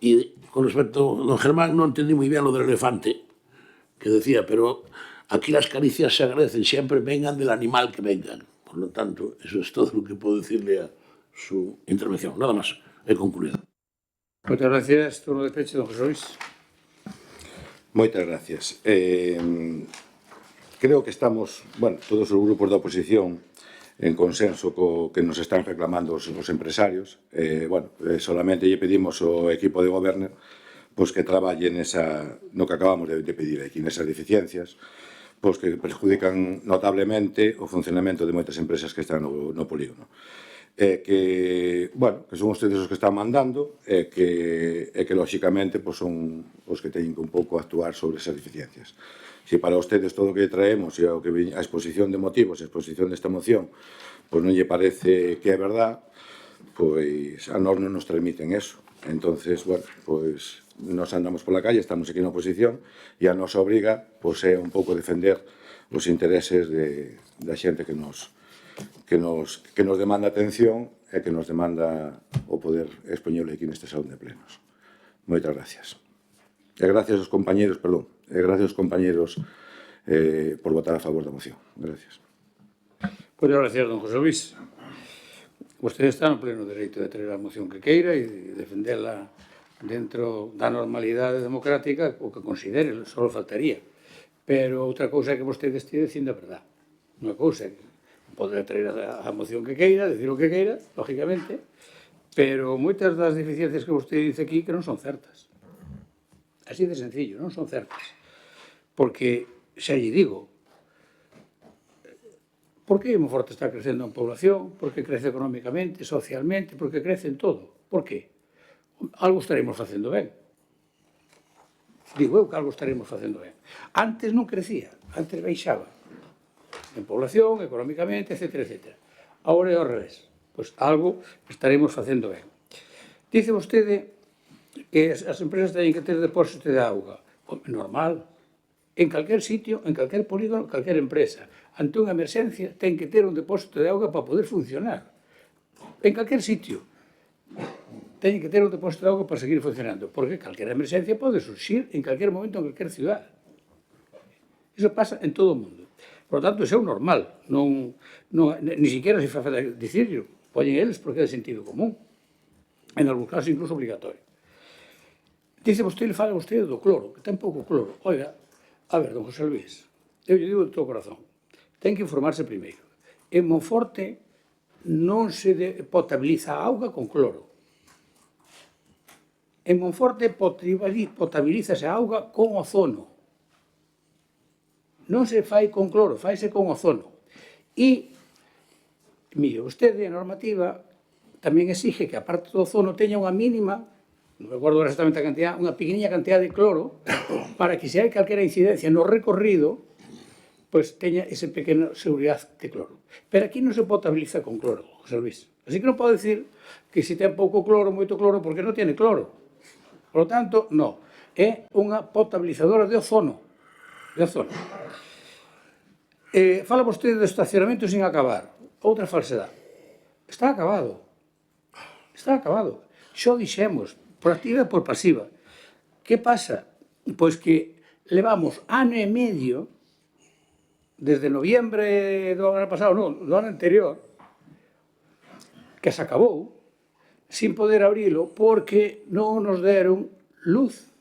Y con respecto a don Germán, no entendí muy bien lo del elefante. que decía, pero aquí las caricias se agradecen siempre, vengan del animal que vengan. Por lo tanto, eso es todo lo que puedo decirle a su intervención. Nada más, he concluido. Moitas gracias. Turno de peche, don José Luis. Moitas gracias. Creo que estamos, todos os grupos da oposición en consenso co que nos están reclamando os empresarios. Solamente lle pedimos ao equipo de goberno que traballe no que acabamos de pedir aquí, nesas deficiencias, que perjudican notablemente o funcionamento de moitas empresas que están no polígono. Que son ustedes os que están mandando e que lóxicamente son os que teñen que un pouco actuar sobre esas deficiencias. Se para ustedes todo o que traemos e a exposición de motivos, a exposición desta moción, non lle parece que é verdad, a nós non nos transmiten eso. Entonces, nos andamos pola calle, estamos aquí na oposición e a nosa obriga é un pouco defender os intereses da xente que nos demanda atención e que nos demanda o poder expoñerlo aquí neste salón de plenos. Moitas gracias. E gracias aos compañeros, por votar a favor da moción. Gracias. Moitas gracias, don José Luis. Vostede está no pleno dereito de traer a moción que queira e defendela dentro da normalidade democrática o que considere, só faltaría. Pero outra cousa é que vostede estea dicindo a verdade. Unha cousa é que poder traer a moción que queira, decir o que queira, lógicamente, pero moitas das deficiencias que vostede dice aquí que non son certas. Así de sencillo, non son certas. Porque, xa lle digo, por que Monforte está crecendo en población? Por que crece económicamente, socialmente? Por que crece en todo? Por que? Algo estaremos facendo ben. Digo eu que algo estaremos facendo ben. Antes non crecía, antes baixaba. En población, económicamente, etc. Agora é ao revés. Pois algo estaremos facendo ben. Dice vostede que as empresas teñen que ter depósito de auga. Normal. En calquer sitio, en calquer polígono, calquer empresa. Ante unha emerxencia, ten que ter un depósito de auga para poder funcionar. En calquer sitio. Teñen que ter un depósito de auga para seguir funcionando. Porque calquer emerxencia pode surxir en calquer momento en calquer ciudad. Iso pasa en todo o mundo. Por lo tanto, iso é o normal. Ni siquiera se fa dicirlo. Poñen eles porque é de sentido común. En algúns casos, incluso obligatorio. Dice vostede, fala vostede do cloro, que ten pouco cloro. Oiga, a ver, don José Luis, eu lle digo de todo corazón, ten que informarse primeiro. En Monforte non se potabiliza a auga con cloro. En Monforte potabilízase a auga con ozono. Non se fai con cloro, faise con ozono. E, mire, vostede, a normativa, tamén exige que, aparte do ozono, teña unha mínima, non recordo exactamente a cantidad, unha pequeniña cantidad de cloro, para que se hai calquera incidencia no recorrido, pois teña esa pequena seguridade de cloro. Pero aquí non se potabiliza con cloro, José Luis. Así que non pode decir que se ten pouco cloro, moito cloro, porque non tiene cloro. Por lo tanto, non. É unha potabilizadora de ozono. De ozono. Fala vostede do estacionamento sin acabar. Outra falsedade. Está acabado. Está acabado. Xo dixemos, por activa e por pasiva. Que pasa? Pois que levamos ano e medio, desde noviembre do ano pasado, non, do ano anterior, que se acabou, sin poder abrilo, porque non nos deron luz.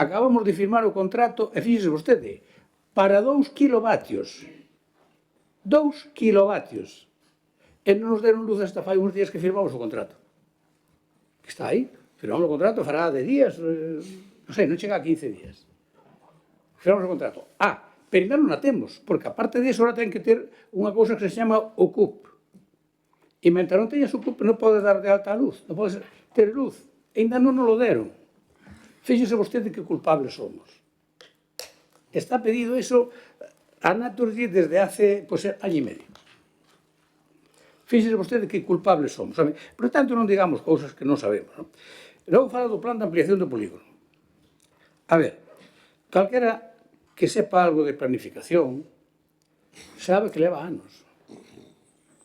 Acabamos de firmar o contrato, e fíxese vostede, para 2 kilovatios. 2 kilovatios. E non nos deron luz hasta fai uns días que firmamos o contrato. Que está aí. Firmamos o contrato, fará de días, non sei, non chega a 15 días. Firmamos o contrato. Pero ainda non a temos, porque aparte disso, ahora ten que ter unha cousa que se chama o CUP. E mentre non teñas o CUP, non pode dar de alta a luz, non pode ter luz. Ainda non nos lo deron. Fíxese vostede que culpables somos. Está pedido eso a Naturgy desde hace, año e medio. Fíxese vostede que culpables somos. Por tanto, non digamos cousas que non sabemos. Logo fala do plan de ampliación do polígono. A ver, calquera que sepa algo de planificación sabe que leva anos.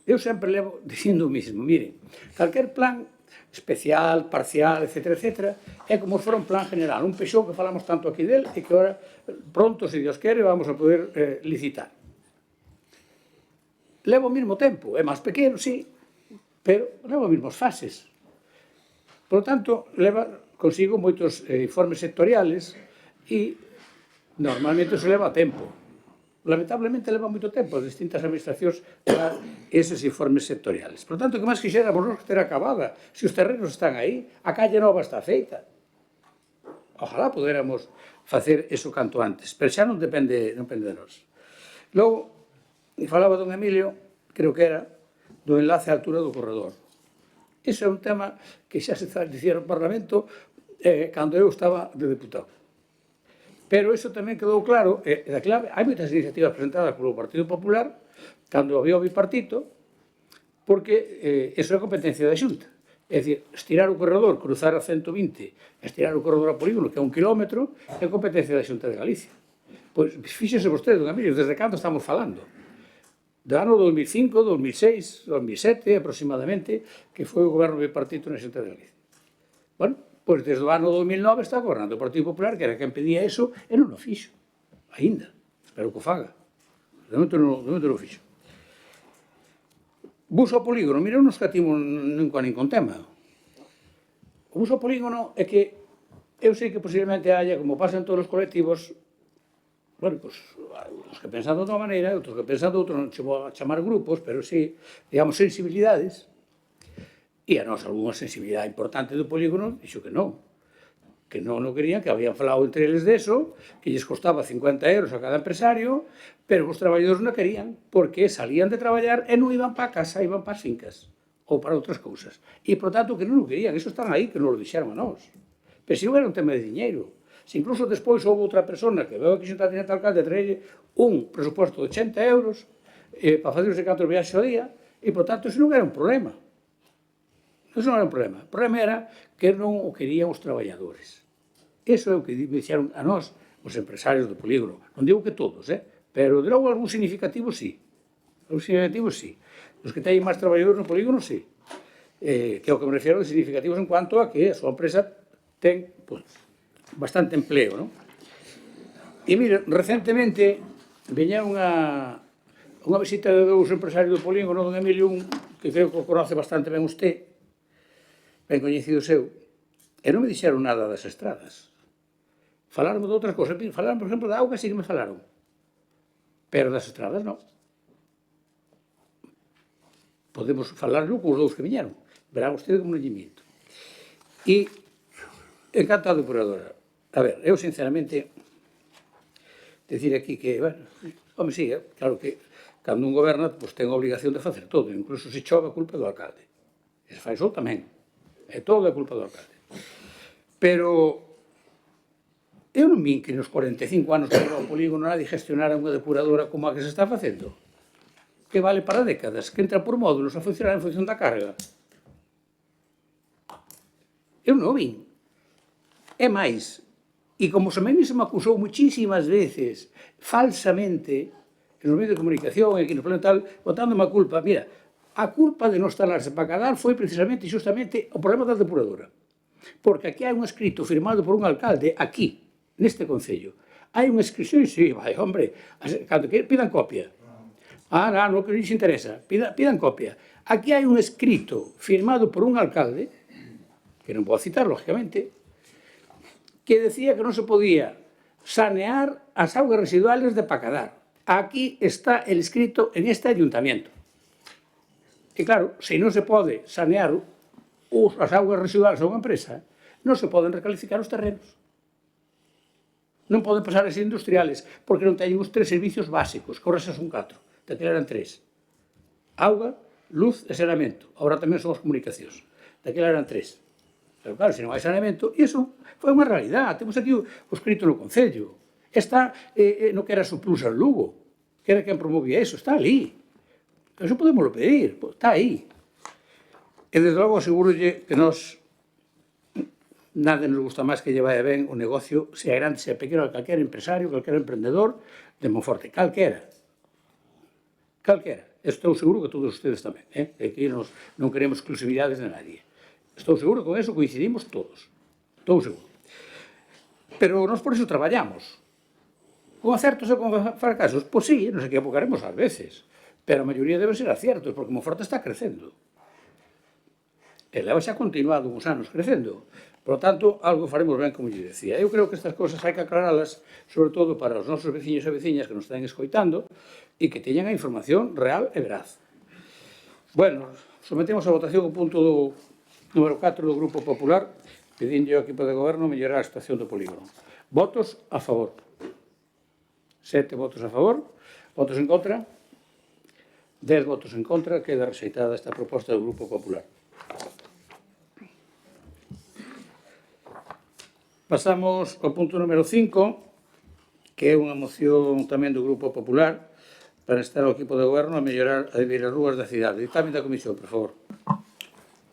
Eu sempre levo dicindo o mismo. Miren, calquer plan especial, parcial, etc. É como se fora un plan general, un Peugeot que falamos tanto aquí del e que ahora pronto, se Dios quere, vamos a poder licitar. Leva o mesmo tempo, é máis pequeno, sí, pero leva as mesmas fases. Por lo tanto, leva consigo moitos informes sectoriales e normalmente se leva tempo. Lamentablemente leva moito tempo as distintas administracións para eses informes sectoriales. Por tanto, que máis quixéramos nos ter acabada, se os terrenos están aí, a calle nova está feita. Ojalá poderamos facer eso canto antes, pero xa non depende de nós. Logo, falaba don Emilio, creo que era, do enlace á altura do corredor. Ese é un tema que xa se dicía no Parlamento cando eu estaba de deputado. Pero iso tamén quedou claro, da clave, hai moitas iniciativas presentadas polo Partido Popular cando había o bipartito, porque iso é competencia da Xunta. É dicir, estirar o corredor, cruzar a 120, estirar o corredor a polígono, que é 1 kilómetro, é competencia da Xunta de Galicia. Pois, fíxese vostede, don Emilio, desde cando estamos falando? Do ano 2005, 2006, 2007, aproximadamente, que foi o goberno bipartito na Xunta de Galicia. Bueno, pois desde o ano 2009 está gobernando o Partido Popular, que era quen pedía eso, e non o fixo. Ainda. Espero que o faga. De momento non o fixo. Buso ao polígono. Mira, non nos catimos nunca ningún tema. O buso ao polígono é que eu sei que posiblemente haya, como pasa en todos os colectivos, bueno, pues, os que pensan de outra maneira, outros que pensan de outra, non chamo a chamar grupos, pero sí, digamos, sensibilidades. E a nós, algunha sensibilidade importante do polígono, dixo que non querían, que habían falado entre eles deso, que lles costaba 50 euros a cada empresario, pero os traballadores non querían, porque salían de traballar e non iban para a casa, iban para as fincas, ou para outras cousas. E, por tanto, que non o querían, iso están aí, que non o dixeron a nós. Pero se non era un tema de diñeiro. Se incluso despois houve outra persona que veu aquí xunta a tinente alcalde a traerlle un presuposto de 80 euros para facer os 4 viaxes ao día, e, por tanto, iso non era un problema. Eso non era un problema. O problema era que non o querían os traballadores. Eso é o que dixeron a nós, os empresarios do polígono. Non digo que todos, pero de logo algún significativo sí. Algún significativo sí. Os que teñen máis traballadores no polígono sí. Que é o que me refiero de significativos en cuanto a que a súa empresa ten bastante empleo, non? E mire, recentemente veña unha visita de dous empresarios do polígono, don Emilio, que creo que o conoce bastante ben usted, ben coñecido seu, e non me dixeron nada das estradas. Falaron de outras cosas. Falaron, por exemplo, da auga, sí que me falaron. Pero das estradas, non. Podemos falarlo con os dous que viñeron. Verá vostede como non lle miento. E, en canto á depuradora, a ver, eu, sinceramente, decir aquí que, bueno, home, sí, claro que cando un goberna, pues, ten a obligación de facer todo, incluso se chove a culpa do alcalde. E se fai sol tamén. É todo a culpa do alcalde. Pero eu non vin que nos 45 anos que leva o polígono nadie gestionara unha depuradora como a que se está facendo, que vale para décadas, que entra por módulos a funcionar en función da carga. Eu non o vin. É máis, e como se me acusou muchísimas veces, falsamente, nos medios de comunicación e aquí no pleno tal, botándome a culpa, mira, a culpa de non instalarse para cadar foi precisamente e justamente o problema da depuradora. Porque aquí hai un escrito firmado por un alcalde, aquí, neste concello. Hai unha inscripción, sí, vai, hombre, cando pidan copia. Non, que non lles interesa, pidan copia. Aquí hai un escrito firmado por un alcalde, que non podo citar, lógicamente, que decía que non se podía sanear as augas residuales de Pacadar. Aquí está el escrito en este ayuntamiento. E claro, se non se pode sanear as augas residuales a unha empresa, non se poden recalificar os terrenos. Non poden pasar a ser industriales, porque non teñen os 3 servicios básicos, que ahora xa son 4, daquela eran 3. Auga, luz e saneamento. Agora tamén son as comunicacións. Daquela eran 3. Pero claro, se non hai saneamento, e iso foi unha realidade. Temos aquí o escrito no Concello. Está no que era Suplus en Lugo, que era quen promovía iso, está ali. Eso podemos pedir, está aí. E, desde logo, asegúrolle que nós nada nos gusta máis que lle vai ben o negocio, sea grande, sea pequeno, a calquera empresario, calquera emprendedor de Monforte, calquera. Calquera. Estou seguro que todos ustedes tamén. Aquí non queremos exclusividades de nadie. Estou seguro que con eso coincidimos todos. Estou seguro. Pero nós por iso traballamos. Con acertos e con fracasos, pois sí, nos equivocaremos ás veces. Pero a maioría debe ser aciertos, porque Monforte está crecendo. E leva xa continuado uns anos crecendo. Por lo tanto, algo faremos ben, como lle decía. Eu creo que estas cousas hai que aclaralas, sobre todo para os nosos veciños e veciñas que nos están escoitando e que teñan a información real e veraz. Bueno, sometemos a votación o punto número 4 do Grupo Popular, pedindo ao equipo de goberno mellorar a situación do polígono. Votos a favor. 7 votos a favor. Votos en contra. 10 votos en contra. Queda rexeitada esta proposta do Grupo Popular. Pasamos ao punto número 5, que é unha moción tamén do Grupo Popular para estar ao equipo de goberno a mellorar as rúas da cidade. Dictamen da Comisión, por favor.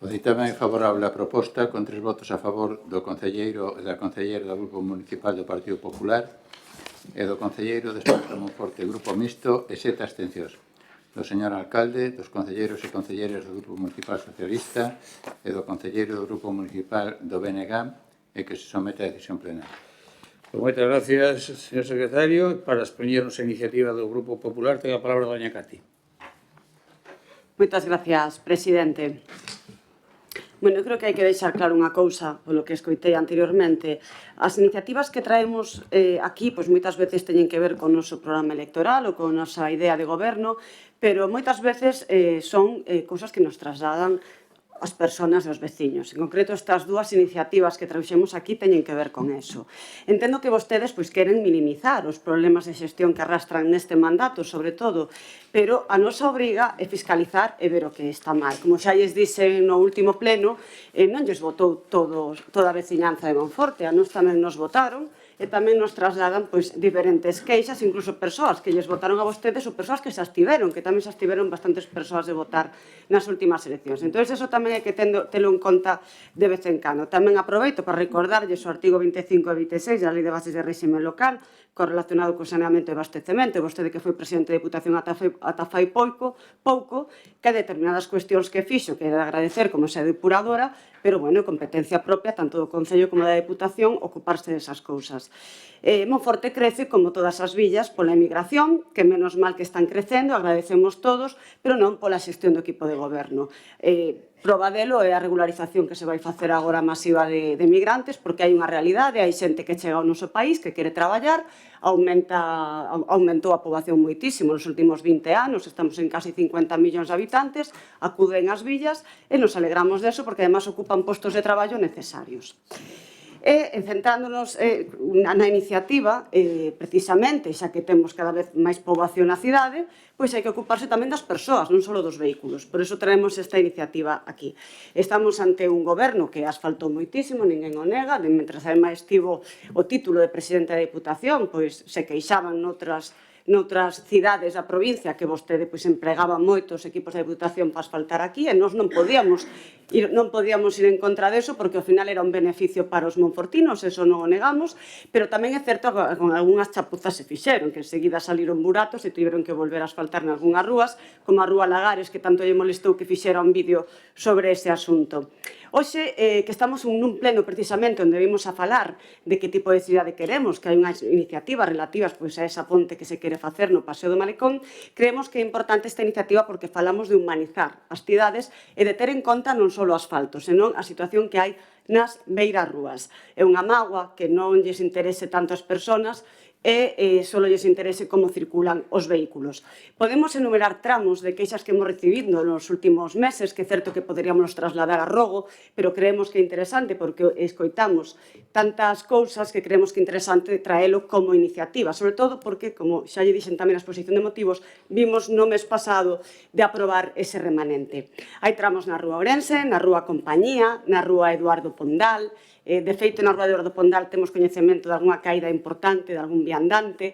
O ditame é favorable á proposta con 3 votos a favor do concelleiro e da concelleira do Grupo Municipal do Partido Popular e do concelleiro de Espírito Monforte, Grupo Mixto, e 7 abstencións. Do señor alcalde, dos concelleiros e concelleiras do Grupo Municipal Socialista e do concelleiro do Grupo Municipal do BNG e que se somete a decisión plenaria. Pues moitas gracias, señor secretario. Para expoñernos a iniciativa do Grupo Popular, ten a palabra doña Cati. Moitas gracias, presidente. Bueno, eu creo que hai que deixar claro unha cousa, polo que escoitei anteriormente. As iniciativas que traemos aquí, pois moitas veces teñen que ver con o noso programa electoral ou con a nosa idea de goberno, pero moitas veces son cousas que nos trasladan as persoas e os veciños. En concreto, estas dúas iniciativas que trouxemos aquí teñen que ver con eso. Entendo que vostedes queren minimizar os problemas de xestión que arrastran neste mandato, sobre todo, pero a nosa obriga é fiscalizar e ver o que está mal. Como xa lles dixen no último pleno, non lles votou toda a veciñanza de Monforte, a nos tamén nos votaron, e tamén nos trasladan diferentes queixas, incluso persoas que lles votaron a vostedes ou persoas que se abstiveron, que tamén se abstiveron bastantes persoas de votar nas últimas eleccións. Entón, eso tamén hai que telo en conta de vez en cando. Tamén aproveito para recordarlles o artigo 25 e 26 da Lei de Bases de Réxime Local, correlacionado co saneamento e abastecemento, vostede que foi presidente de Deputación ata fai pouco, que determinadas cuestións que fixo, que é de agradecer como se depuradora, pero, bueno, competencia propia, tanto do Concello como da Deputación, ocuparse desas cousas. Monforte crece, como todas as villas, pola emigración, que menos mal que están crecendo, agradecemos todos, pero non pola xestión do equipo de goberno. Proba delo é a regularización que se vai facer agora masiva de migrantes, porque hai unha realidade, hai xente que chega ao noso país, que quere traballar, aumentou a poboación moitísimo nos últimos 20 anos, estamos en casi 50 millóns de habitantes, acuden ás villas e nos alegramos deso porque además ocupan postos de traballo necesarios. E, centrándonos na iniciativa, precisamente, xa que temos cada vez máis poboación na cidade, pois hai que ocuparse tamén das persoas, non só dos vehículos. Por iso traemos esta iniciativa aquí. Estamos ante un goberno que asfaltou moitísimo, ninguén o nega, mentras ademais estivo o título de presidente da Deputación, pois se queixaban noutras cidades da provincia que vostede empregaba moitos equipos de Deputación para asfaltar aquí e nós non podíamos ir en contra deso porque ao final era un beneficio para os monfortinos, eso non o negamos, pero tamén é certo que con algunhas chapuzas se fixeron, que enseguida saliron buratos e tiveron que volver a asfaltar nalgúnas rúas, como a Rúa Lagares, que tanto lle molestou que fixera un vídeo sobre ese asunto. Hoxe, que estamos nun pleno precisamente onde vimos a falar de que tipo de cidade queremos, que hai unhas iniciativas relativas a esa ponte que se quere facer no Paseo do Malecón, creemos que é importante esta iniciativa porque falamos de humanizar as cidades e de ter en conta non só o asfalto, senón a situación que hai nas beiras rúas. É unha mágoa que non lles interese tanto as persoas e só lles interese como circulan os vehículos. Podemos enumerar tramos de queixas que hemos recibido nos últimos meses, que é certo que poderíamos trasladar a Rogo, pero creemos que é interesante porque escoitamos tantas cousas que creemos que é interesante traelo como iniciativa, sobre todo porque, como xa lle dixen tamén na exposición de motivos, vimos no mes pasado de aprobar ese remanente. Hai tramos na Rúa Ourense, na Rúa Compañía, na Rúa Eduardo Pondal. De feito, na Rúa Eduardo Pondal temos coñecemento de algunha caída importante, de algún viandante.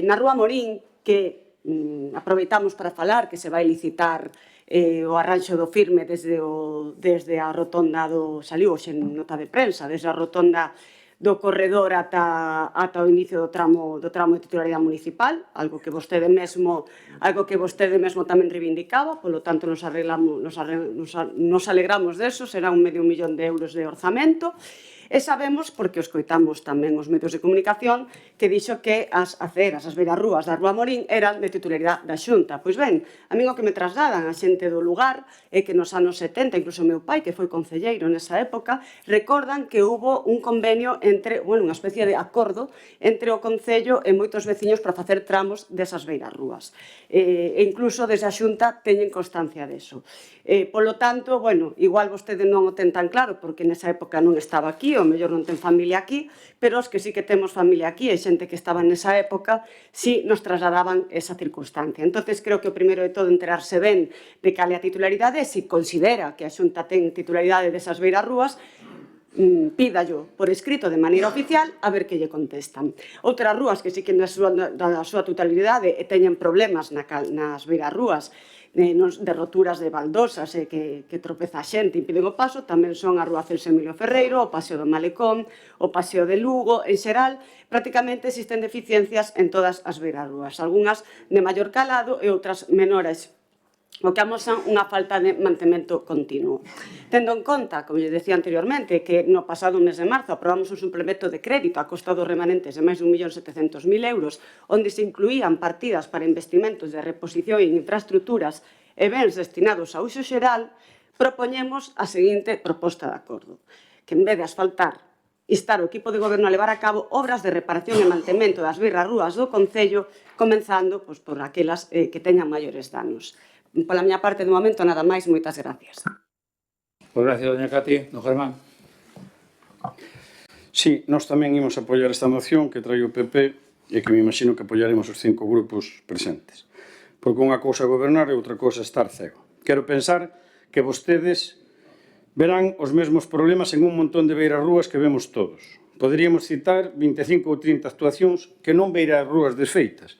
Na Rúa Morín, que aproveitamos para falar que se vai licitar o arranxo do firme desde a rotonda do... Saliu hoxe en nota de prensa, desde a rotonda do corredor ata o inicio do tramo de titularidade municipal, algo que vostede mesmo tamén reivindicaba, polo tanto nos alegramos deso, será un medio millón de euros de orzamento. E sabemos, porque os coitamos tamén os medios de comunicación, que dixo que as aceras, as beirarrúas da Rúa Morín eran de titularidade da Xunta. Pois ben, a min o que me trasladan a xente do lugar é que nos anos 70, incluso o meu pai, que foi concelleiro nesa época, recordan que hubo un convenio entre, unha especie de acordo entre o Concello e moitos veciños para facer tramos desas beirarrúas. E incluso desde a Xunta teñen constancia deso. Polo tanto, igual vostede non o ten tan claro, porque nesa época non estaba aquí, o mellor non ten familia aquí, pero os que sí que temos familia aquí e xente que estaba nesa época, sí nos trasladaban esa circunstancia. Entonces, creo que o primeiro de todo enterarse ben de cal é a titularidade e se considera que a Xunta ten titularidade desas beirarrúas, pídallo por escrito de maneira oficial a ver que lle contestan. Outras rúas que sí que da súa totalidade e teñen problemas nas beirarrúas, de roturas de baldosas que tropeza a xente, impiden o paso, tamén son a Rúa Celso Emilio Ferreiro, o Paseo do Malecón, o Paseo de Lugo, en xeral, prácticamente existen deficiencias en todas as beirarrúas, algunhas de maior calado e outras menores, o que amosan unha falta de mantemento continuo. Tendo en conta, como lle decía anteriormente, que no pasado mes de marzo aprobamos un suplemento de crédito a costa dos remanentes de máis de 1.700.000 euros, onde se incluían partidas para investimentos de reposición en infraestructuras e bens destinados a uso xeral, propoñemos a seguinte proposta de acordo, que en vez de asfaltar, instar o equipo de goberno a levar a cabo obras de reparación e mantemento das beirarrúas do Concello, comenzando por aquelas que teñan maiores danos. Pola miña parte, de momento, nada máis. Moitas gracias. Pois gracias, doña Cati. Don Germán. Sí, nós tamén imos apoiar esta moción que trai o PP e que me imagino que apoiaremos os 5 grupos presentes. Porque unha cousa é gobernar e outra cousa é estar cego. Quero pensar que vostedes verán os mesmos problemas en un montón de beirarrúas que vemos todos. Poderíamos citar 25 ou 30 actuacións que non beirarrúas desfeitas.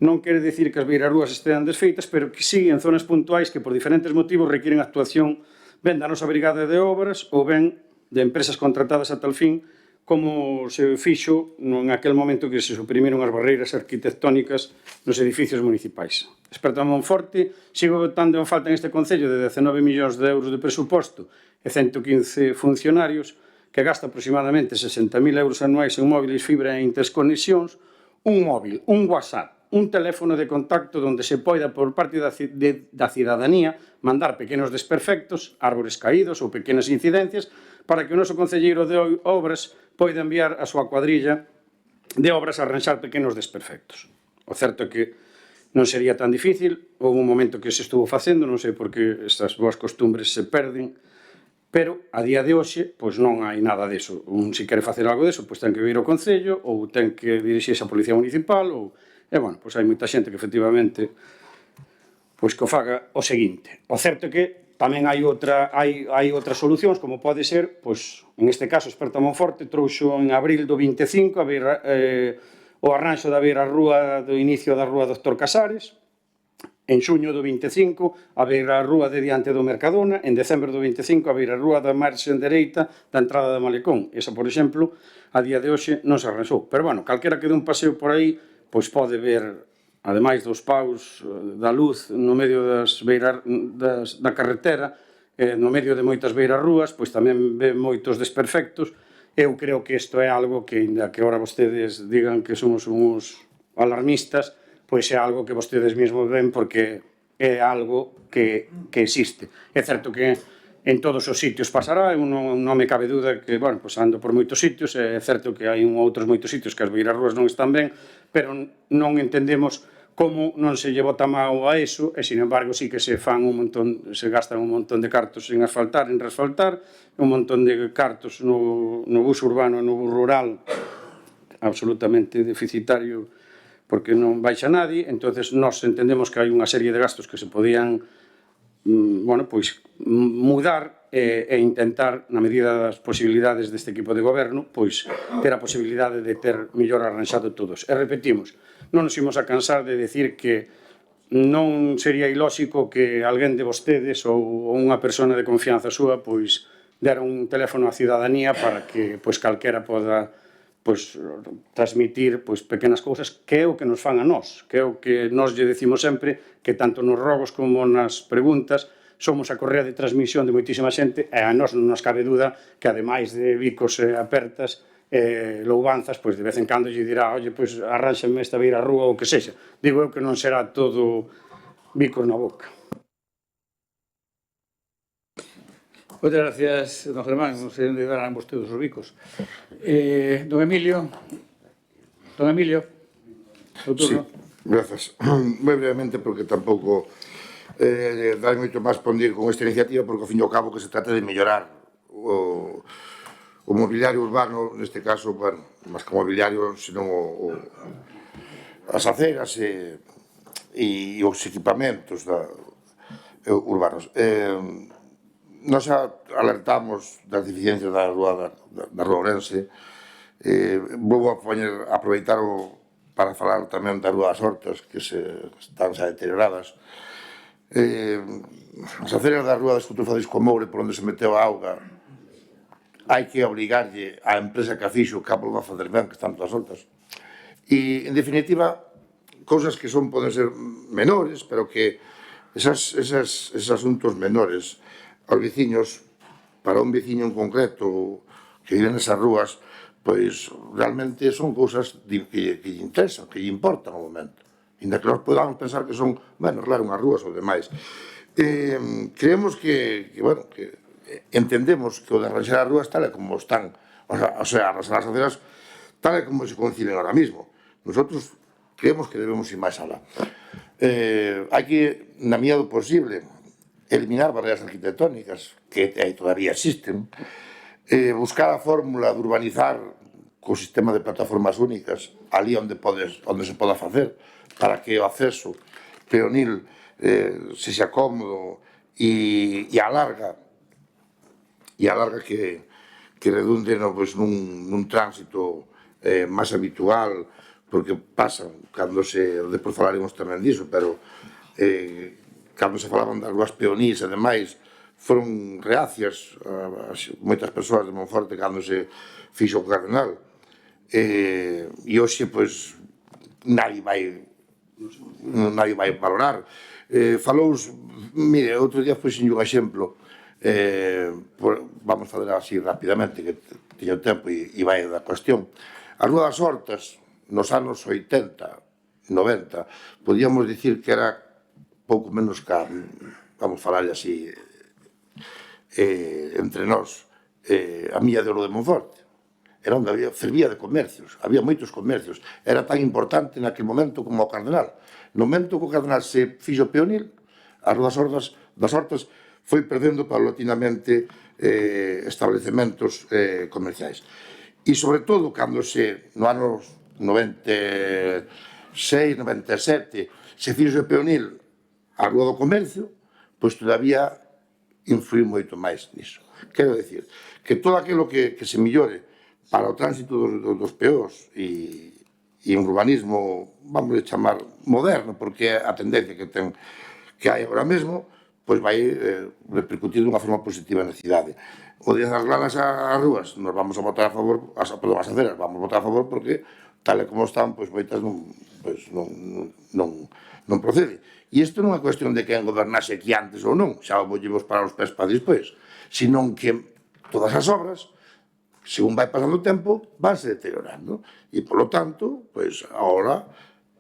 Non quere dicir que as beirarrúas estean desfeitas, pero que sí en zonas puntuais que por diferentes motivos requieren actuación ben da nosa brigada de obras ou ben de empresas contratadas a tal fin, como se fixo en aquel momento que se suprimiron as barreiras arquitectónicas nos edificios municipais. Experto a Monforte sigo botando en falta en este Concello de 19 millóns de euros de presuposto e 115 funcionarios que gasta aproximadamente 60.000 euros anuais en móviles, fibra e interconexións, un móvil, un WhatsApp, un teléfono de contacto onde se poida por parte da cidadanía mandar pequenos desperfectos, árbores caídos ou pequenas incidencias para que o noso concelleiro de obras poida enviar a súa cuadrilla de obras a arranxar pequenos desperfectos. O certo é que non sería tan difícil, houve un momento que se estuvo facendo, non sei por que estas boas costumbres se perden, pero a día de hoxe pois non hai nada deso. Se quere facer algo deso, pois ten que vir ao Concello ou ten que dirixirse á Policía Municipal ou... E, pois hai moita xente que efectivamente pois que o faga o seguinte. O certo é que tamén hai outras solucións, como pode ser, pois, en este caso, Experta Monforte trouxo en abril do 25 o arranxo da beirarrúa do inicio da Rúa Dr. Casares, en xuño do 25 a beirarrúa de diante do Mercadona, en decembro do 25 a beirarrúa da marxen dereita da entrada da Malecón. Esa, por exemplo, a día de hoxe non se arranxou. Pero, calquera que dé un paseo por aí, pois pode ver, ademais dos paus da luz no medio da carretera, no medio de moitas beirarrúas, pois tamén ve moitos desperfectos. Eu creo que isto é algo que, ainda que agora vostedes digan que somos uns alarmistas, pois é algo que vostedes mesmos ven porque é algo que existe. É certo que en todos os sitios pasará, non me cabe duda que, pois ando por moitos sitios, é certo que hai outros moitos sitios que as beirarrúas non están ben, pero non entendemos como non se lle bota mao a eso, e, sin embargo, sí que se gastan un montón de cartos en asfaltar, en reasfaltar, un montón de cartos no bus urbano e no bus rural, absolutamente deficitario, porque non baixa nadie. Entonces, nós entendemos que hai unha serie de gastos que se podían mudar e intentar, na medida das posibilidades deste equipo de goberno, pois ter a posibilidade de ter mellor arranxado todos. E repetimos, non nos imos a cansar de decir que non sería ilóxico que alguén de vostedes ou unha persona de confianza súa pois deron un teléfono á cidadanía para que pois, calquera poda pois, transmitir pois, pequenas cousas que é o que nos fan a nós, que é o que nós lle decimos sempre, que tanto nos rogos como nas preguntas somos a correa de transmisión de moitísima xente e a nós non nos cabe duda que ademais de bicos e apertas louvanzas, pois de vez en cando lle dirá oye, pois arránxame esta beira a rúa ou que sexa. Digo eu que non será todo bicos na boca. Moitas gracias, don Germán. Non sei onde darán vostedes os bicos. Don Emilio. Don Emilio. Sí, grazas. Moi brevemente, porque tampouco dai moito máis pondir con esta iniciativa, porque ao fin e ao cabo que se trata de mellorar o mobiliario urbano, neste caso, bueno, máis que mobiliario, senón as aceras e os equipamentos urbanos. Nós alertamos das deficiencias da rúa Ourense. Vou aproveitar para falar tamén da rúa das Hortas, que están xa deterioradas. As aceras da rúa de Escultor Francisco Moure, por onde se meteu a auga, hai que obligarlle á empresa que a fixo que a volva a fazer ben, que están todas soltas. E, en definitiva, cousas que poden ser menores, pero que esos asuntos menores aos veciños, para un veciño en concreto que vive nesas rúas, pois realmente son cousas que lle interesan, que lle importan ao momento. Ainda que nós podamos pensar que son, bueno, claro, unhas rúas ou demais. Creemos que entendemos que o de arranxar as rúas tal e como están, o sea, arranxar as aceras tal e como se conciben ahora mismo. Nosotros creemos que debemos ir máis alá. Hai que, na medida do posible, eliminar barreras arquitectónicas que todavía existen, buscar a fórmula de urbanizar co sistema de plataformas únicas ali onde se poda facer, para que o acceso peonil sexa cómodo e alarga que redunde nun tránsito máis habitual, porque pasan, depois falaremos tamén diso, pero cando se falaban das rúas peonís e demais, foron reacias moitas persoas de Monforte cando se fixo o Cardenal. E hoxe, pois, nadie vai valorar. Mire, outro día fixen un exemplo, vamos falar así rapidamente, que teño tempo e vai da cuestión. A Rúa das Hortas, nos anos 80, 90, podíamos dicir que era pouco menos que, vamos falar así, entre nós, a milla de Oro de Monforte. Era onde servía de comercios, había moitos comercios. Era tan importante naquele momento como o Cardenal. No momento que o Cardenal se fixo peonil, a Rúa das Hortas foi perdendo paulatinamente establecementos comerciais. E, sobre todo, cando no anos 96, 97, se fixo peonil a Rúa do Comercio, pois todavía influí moito máis niso. Quero dicir, que todo aquilo que se millore para o tránsito dos peós e un urbanismo, vamos a chamar, moderno, porque é a tendencia que hai agora mesmo, pois vai repercutir dunha forma positiva na cidade. O de arreglarlas as rúas, nos vamos a votar a favor, as aceras, vamos a votar a favor, porque tal e como están, pois moitas non procede. E isto non é cuestión de quen gobernase aquí antes ou non, xa o vollemos para os pés para despois, senón que todas as obras, según vai pasando o tempo, vanse deteriorando. E, polo tanto, pois, agora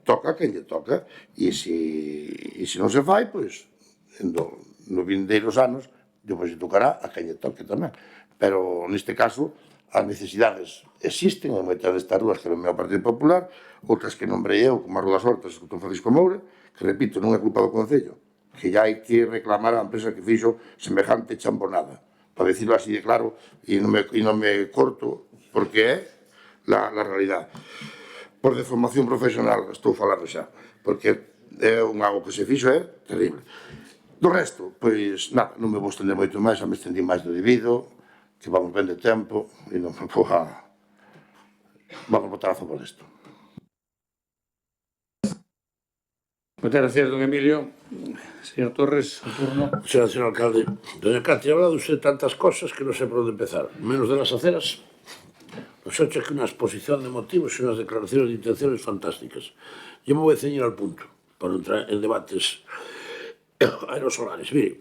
toca quen lle toca. E se non se fai, pois, nos vindeiros anos, pois lle tocará a quen lle toque tamén. Pero, neste caso, as necesidades existen en moitas destas rúas que non é o Partido Popular, outras que nombrei eu, como a Rúa das Hortas, Escultor Francisco Moure, que, repito, non é culpa do Concello, que ya hai que reclamar a empresa que fixo semejante chambonada, para decirlo así de claro, e non me corto, porque é la realidad. Por deformación profesional estou falando xa, porque é algo que se fixo, é terrible. Do resto, pois, nada, non me vou estender moito máis, xa me estendí máis do debido, que vamos ben de tempo, e non me vou vamos votar a favor disto. Moitas gracias, don Emilio. Señor Torres, su turno. Señor alcalde, doña Katy, ha hablado usted tantas cosas que no sé por dónde empezar. Menos de las aceras. Nos ha hecho aquí una exposición de motivos y unas declaraciones de intenciones fantásticas. Yo me voy a ceñir al punto, para no entrar en debates aerosolares. Mire,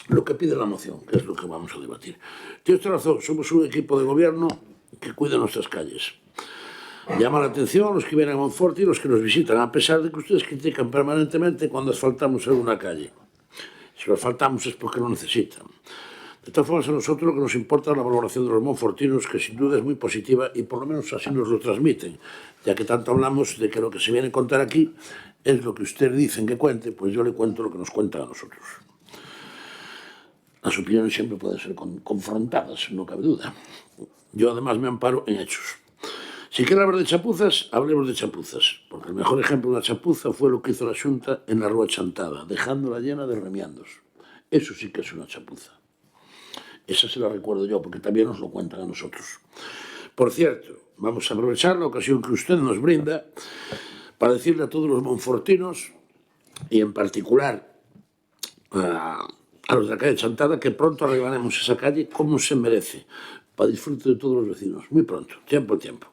lo que pide la moción, que es lo que vamos a debatir. Tiene usted razón, somos un equipo de gobierno que cuida nuestras calles. Llama la atención a los que vienen a Monforte y los que nos visitan, a pesar de que ustedes critican permanentemente cuando asfaltamos alguna calle. Si lo asfaltamos es porque lo necesitan. De todas formas, a nosotros lo que nos importa es la valoración de los monfortinos, que sin duda es muy positiva y por lo menos así nos lo transmiten, ya que tanto hablamos de que lo que se viene a contar aquí es lo que ustedes dicen que cuente, pues yo le cuento lo que nos cuentan a nosotros. Las opiniones siempre pueden ser confrontadas, no cabe duda. Yo además me amparo en hechos. Si quiere hablar de chapuzas, hablemos de chapuzas, porque el mejor ejemplo de una chapuza fue lo que hizo la Xunta en la Rúa Chantada, dejándola llena de remiandos. Eso sí que es una chapuza. Esa se la recuerdo yo, porque también nos lo cuentan a nosotros. Por cierto, vamos a aprovechar la ocasión que usted nos brinda para decirle a todos los monfortinos, y en particular a los de la calle Chantada, que pronto arreglaremos esa calle como se merece, para disfrute de todos los vecinos. Muy pronto, tiempo al tiempo.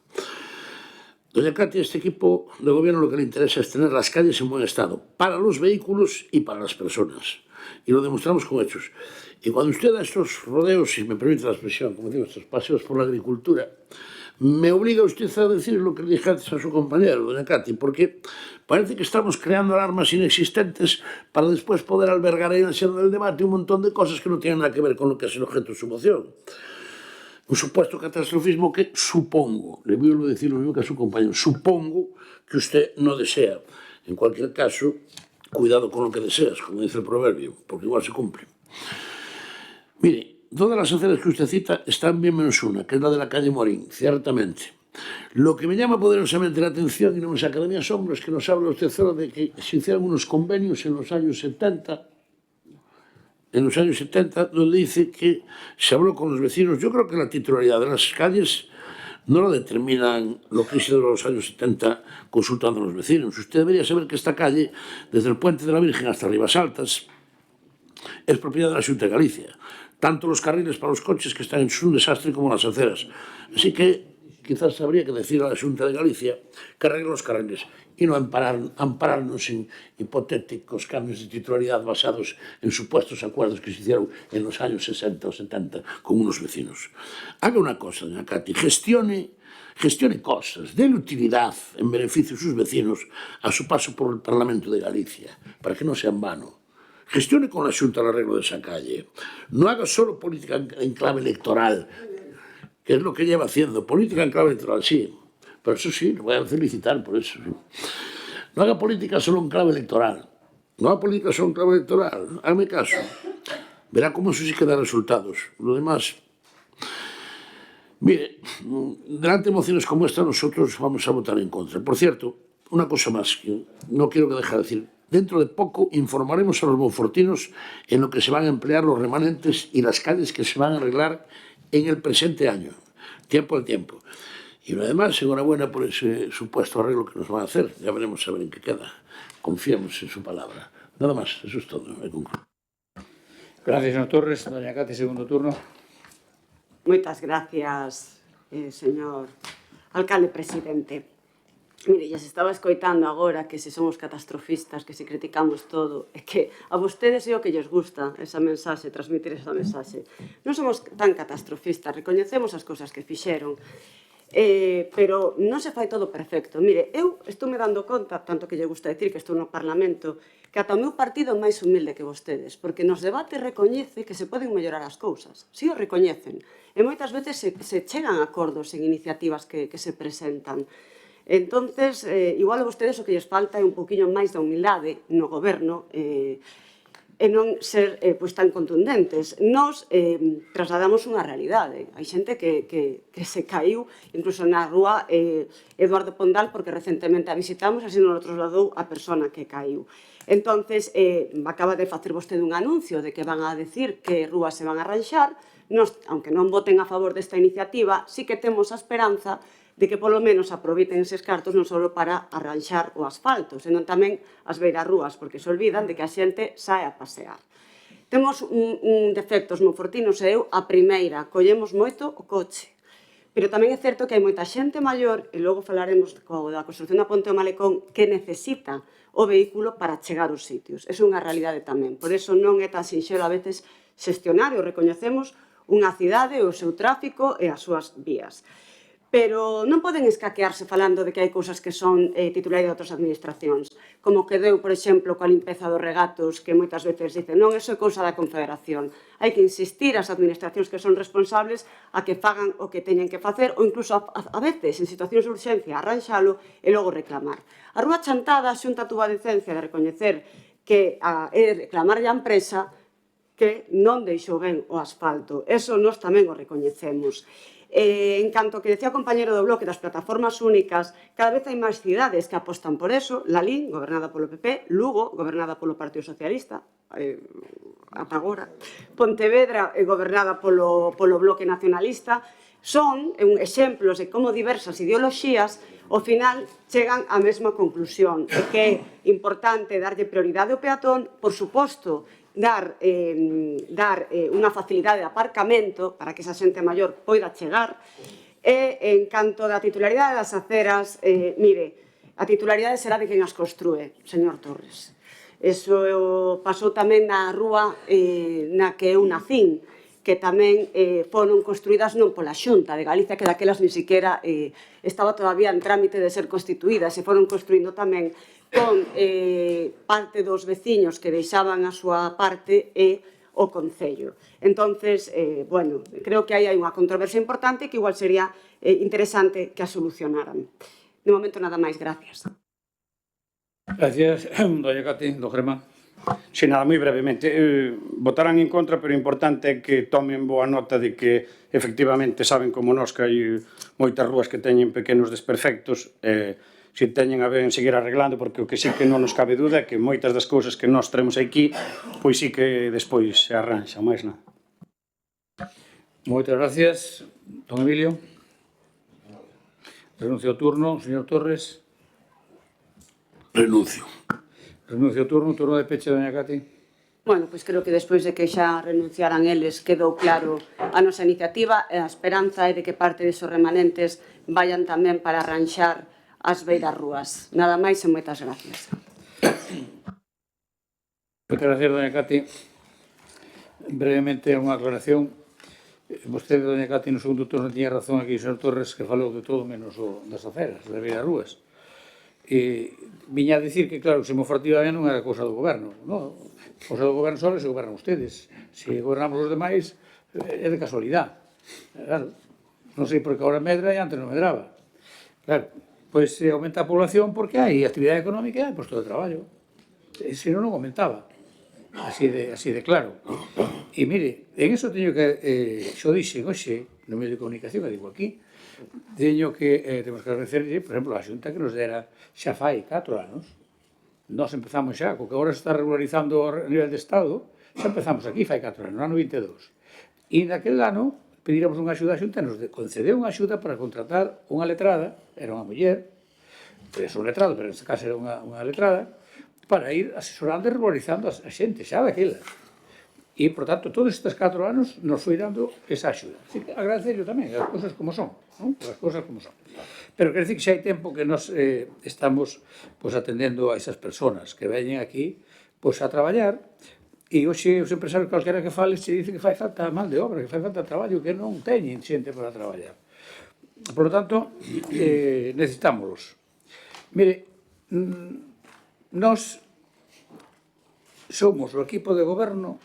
Doña Katy, a este equipo de gobierno lo que le interesa es tener las calles en buen estado, para los vehículos y para las personas. Y lo demostramos con hechos. Y cuando usted da estos rodeos, si me permite la expresión, como digo, estos paseos por la agricultura, me obliga usted a decir lo que le dije antes a su compañero, doña Katy, porque parece que estamos creando alarmas inexistentes para después poder albergar ahí en el seno del debate un montón de cosas que no tienen nada que ver con lo que es el objeto de su moción. Un supuesto catastrofismo que supongo, le voy a decir lo mismo que a su compañero, supongo que usted no desea. En cualquier caso, cuidado con lo que deseas, como dice el proverbio, porque igual se cumple. Mire, todas las aceras que usted cita están bien menos una, que es la de la calle Morín, ciertamente. Lo que me llama poderosamente la atención y no me saca de mi asombro es que nos habla usted solo de que se hicieron unos convenios en los años 70, donde dice que se habló con los vecinos. Yo creo que la titularidad de las calles no lo determinan lo que hizo de los años 70 consultando a los vecinos. Usted debería saber que esta calle, desde el Puente de la Virgen hasta Ribasaltas, es propiedad de la Xunta de Galicia. Tanto los carriles para los coches, que están en un desastre, como las aceras. Así que quizás habría que decir a la Xunta de Galicia que arregle los carriles y no ampararnos en hipotéticos cambios de titularidad basados en supuestos acuerdos que se hicieron en los años 60 o 70 con unos vecinos. Haga una cosa, doña Katy, gestione cosas, déle utilidad en beneficio de sus vecinos a su paso por el Parlamento de Galicia, para que no sea en vano. Gestione con la Xunta el arreglo de esa calle. No haga solo política en clave electoral, que es lo que lleva haciendo. Política en clave electoral, sí. Pero eso sí, lo voy a felicitar por eso. Sí. No haga política solo en clave electoral. No haga política solo en clave electoral. Hágame caso. Verá cómo eso sí que da resultados. Lo demás... Mire, delante de mociones como esta, nosotros vamos a votar en contra. Por cierto, una cosa más que no quiero que deje de decir. Dentro de poco informaremos a los monfortinos en lo que se van a emplear los remanentes y las calles que se van a arreglar en el presente año, tiempo al tiempo. Y además, enhorabuena por ese supuesto arreglo que nos van a hacer. Ya veremos a ver en qué queda. Confiemos en su palabra. Nada más, eso es todo. Gracias, señor Torres. Doña Katy, segundo turno. Moitas gracias, señor alcalde presidente. Mire, ya se estaba escoitando agora que se somos catastrofistas, que se criticamos todo, e que a vostedes é o que lles gusta esa mensaxe, transmitir esa mensaxe. Non somos tan catastrofistas, recoñecemos as cousas que fixeron, pero non se fai todo perfecto. Mire, eu estou me dando conta, tanto que lle gusta decir que estou no Parlamento, que ata o meu partido é máis humilde que vostedes, porque nos debates recoñece que se poden mellorar as cousas, si o recoñecen, e moitas veces se chegan a acordos en iniciativas que se presentan. Entonces, igual a vostedes o que lles falta é un poquinho máis de humildade no goberno e non ser tan contundentes. Nos trasladamos unha realidade. Hai xente que se caiu, incluso na rúa Eduardo Pondal, porque recentemente a visitamos, así nos trasladou a persona que caiu. Entonces, acaba de facer vostede un anuncio de que van a decir que rúas se van a arranxar. Nos, aunque non voten a favor desta iniciativa, sí que temos a esperanza de que polo menos aproveiten eses cartos non só para arranxar o asfalto, senón tamén as beirarrúas, porque se olvidan de que a xente sae a pasear. Temos un defecto os monfortinos e eu, a primeira, collemos moito o coche. Pero tamén é certo que hai moita xente maior, e logo falaremos da construcción da Ponte do Malecón, que necesita o vehículo para chegar aos sitios. É unha realidade tamén. Por iso non é tan sinxelo a veces xestionar, e recoñecemos unha cidade, o seu tráfico e as súas vías. Pero non poden escaquearse falando de que hai cousas que son titularidade de outras administracións, como que deu, por exemplo, coa limpeza dos regatos, que moitas veces dicen non, eso é cousa da Confederación. Hai que insistir as administracións que son responsables a que fagan o que teñen que facer, ou incluso a veces, en situacións de urxencia, arranxalo e logo reclamar. A Rúa Chantada, a Xunta tuvo a decencia de recoñecer que é reclamarlle á empresa que non deixou ben o asfalto. Eso nós tamén o recoñecemos. En canto que decía o compañero do bloque das plataformas únicas, cada vez hai máis cidades que apostan por eso. Lalín, gobernada polo PP, Lugo, gobernada polo Partido Socialista, ata agora, Pontevedra, gobernada polo bloque nacionalista, son exemplos de como diversas ideoloxías ao final chegan á mesma conclusión, que é importante darlle prioridade ao peatón, por suposto, dar unha facilidade de aparcamento para que esa xente maior poida chegar. E, en canto da titularidade das aceras, mire, a titularidade será de quen as construe, señor Torres. Eso pasou tamén na rúa na que eu nacín, que tamén foron construídas non pola Xunta de Galicia, que daquelas ni siquiera estaba todavía en trámite de ser constituída, se foron construindo tamén con parte dos veciños que deixaban a súa parte e o Concello. Entonces, bueno, creo que aí hai unha controversia importante que igual sería interesante que a solucionaran. De momento, nada máis. Gracias. Gracias, doña Cati, do Germán. Si, nada, moi brevemente. Votarán en contra, pero o importante é que tomen boa nota de que efectivamente saben como nós que hai moitas rúas que teñen pequenos desperfectos, se teñen a ver en seguir arreglando, porque o que sí que non nos cabe duda é que moitas das cousas que nós traemos aquí, pois sí que despois se arranxa, máis nada. Moitas gracias, don Emilio. Renuncio ao turno, señor Torres. Renuncio. Renuncio ao turno de peche, doña Cati. Bueno, pois creo que despois de que xa renunciaran eles quedou claro a nosa iniciativa e a esperanza é de que parte desos remanentes vayan tamén para arranxar as beirarrúas. Nada máis e moitas gracias. Moitas gracias, doña Cati. Brevemente, unha aclaración. Vostede, doña Cati, no segundo turno tiña razón aquí, señor Torres, que falou de todo menos das aceras, das beirarrúas. E viña a dicir que, claro, se Monforte iba ben non era cousa do goberno. Non, cousa do goberno só se gobernan ustedes. Se gobernamos os demais, é de casualidade. Claro, non sei por que agora medra e antes non medraba. Claro, pois se aumenta a población porque hai actividade económica e hai posto de traballo. Se non aumentaba. Así de claro. E mire, en eso teño que, xo dixen hoxe, no medio de comunicación, que digo aquí, teño que, temos que agradecerlle, por exemplo, a Xunta que nos dera xa fai 4 anos. Nós empezamos xa, co que agora se está regularizando a nivel de Estado, xa empezamos aquí fai 4 anos, no ano 22. E naquele ano pediramos unha axuda a Xunta, nos concedeu unha axuda para contratar unha letrada, era unha muller, é un letrado, pero neste caso era unha letrada, para ir asesorando e regularizando a xente xa daquela. E, por tanto, todos estes 4 anos nos foi dando esa axuda. Así que agradecerlo tamén, as cousas como son, non? As cousas como son. Pero quer decir que xa hai tempo que nos estamos atendendo a esas personas que veñen aquí a traballar. E hoxe os empresarios calquera que fales se dicen que fai falta mal de obra, que fai falta traballo, que non teñen xente para traballar. Por lo tanto, necesitámoslos. Mire, nós somos o equipo de goberno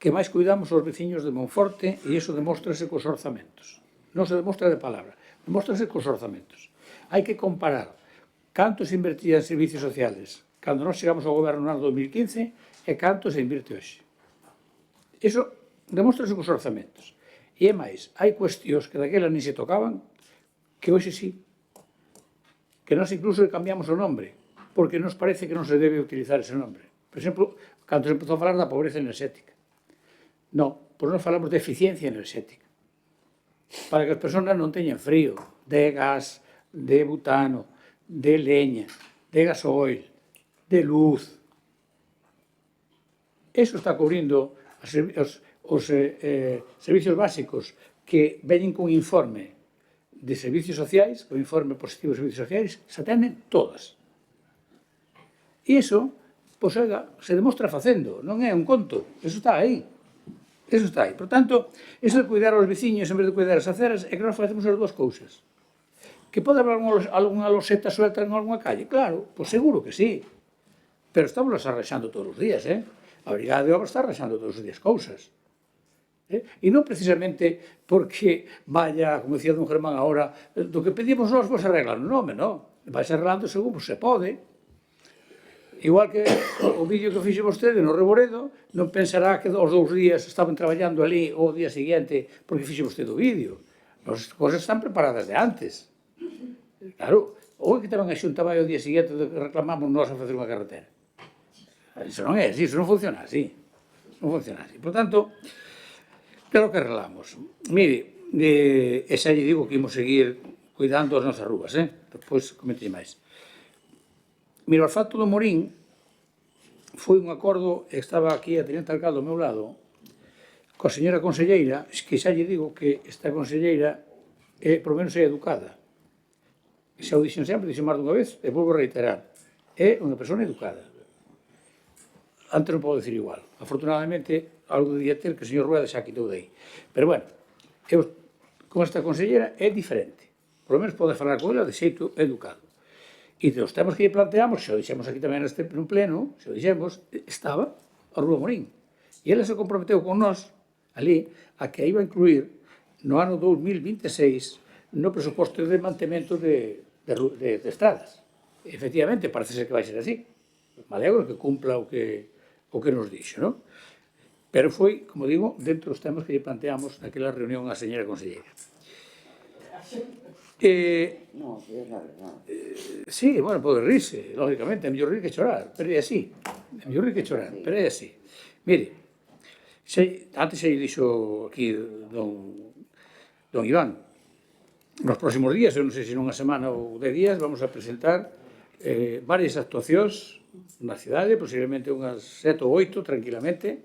que máis cuidamos os veciños de Monforte e iso demóstrase cos orzamentos. Non se demostra de palabra, demóstrase cos orzamentos. Hai que comparar canto se invertía en servicios sociales cando nós chegamos ao goberno no ano 2015 e canto se invirte hoxe. Iso demóstrase cos orzamentos. E é máis, hai cuestións que daquela ni se tocaban que hoxe sí. Que nós incluso cambiamos o nombre, porque nos parece que non se debe utilizar ese nombre. Por exemplo, cando se empezou a falar da pobreza enerxética. Non, pois nós falamos de eficiencia enerxética. Para que as persoas non teñan frío, de gas, de butano, de leña, de gasoil, de luz. Eso está cubrindo os servicios básicos que veñen con informe de servicios sociais, o informe positivo de servicios sociais, se atenden todas. E iso, pois, se demostra facendo, non é un conto, eso está aí. Eso está aí. Por tanto, eso de cuidar aos veciños en vez de cuidar as aceras é que nós facemos as dúas cousas. Que pode haber algunha loseta suelta en algunha calle? Claro, pois seguro que sí. Pero estamos arrexando todos os días, A Brigada de Obras está arrexando todos os días cousas. E non precisamente porque vaya, como decía don Germán agora, do que pedimos nós, pois arreglando. Non, non. Vai arreglando según se pode. Igual que o vídeo que fixe vostede no Reboredo, non pensará que os 2 días estaban traballando ali o día seguinte porque fixe vostede o vídeo. As cousas están preparadas de antes. Claro, ou que tamén a Xunta vai o día seguinte que reclamamos nós a facer unha carretera. Iso non é así, iso non funciona así. Non funciona así. Por tanto, claro que arreglamos. Mire, e xa lle digo que imos seguir cuidando as nosas rúas, Depois comentei máis. Mira, o asfalto do Morín foi un acordo, estaba aquí a Tenente Alcalde ao meu lado, coa señora conselleira, que xa lle digo que esta conselleira por menos é educada. Xa o dixen sempre, dixen máis dunha vez, e volvo a reiterar, é unha persona educada. Antes non podo dicir igual. Afortunadamente, algo debía ter que o señor Rueda xa quitou de aí. Pero, bueno, eu, con esta conselleira é diferente. Por lo menos pode falar con ela de xeito educado. E dos temas que lle planteamos, xa o dixemos aquí tamén neste pleno, xa o dixemos, estaba a Rúa Morín. E ela se comprometeu con nós, ali, a que iba a incluir no ano 2026 no presuposto de mantemento de estradas. E, efectivamente, parece ser que vai ser así. Me alegro que cumpla o que nos dixo, non? Pero foi, como digo, dentro dos temas que lle planteamos naquela reunión a señora conselleira. No, é la verdad. Sí, bueno, pode rirse, lógicamente, é mellor rir que chorar, pero é así. É mellor rir que chorar, pero é así. Mire, antes xa lle dixo aquí don Iván, nos próximos días, eu non sei se nunha semana ou 10 días, vamos a presentar varias actuacións na cidade, posiblemente unhas 7 ou 8, tranquilamente,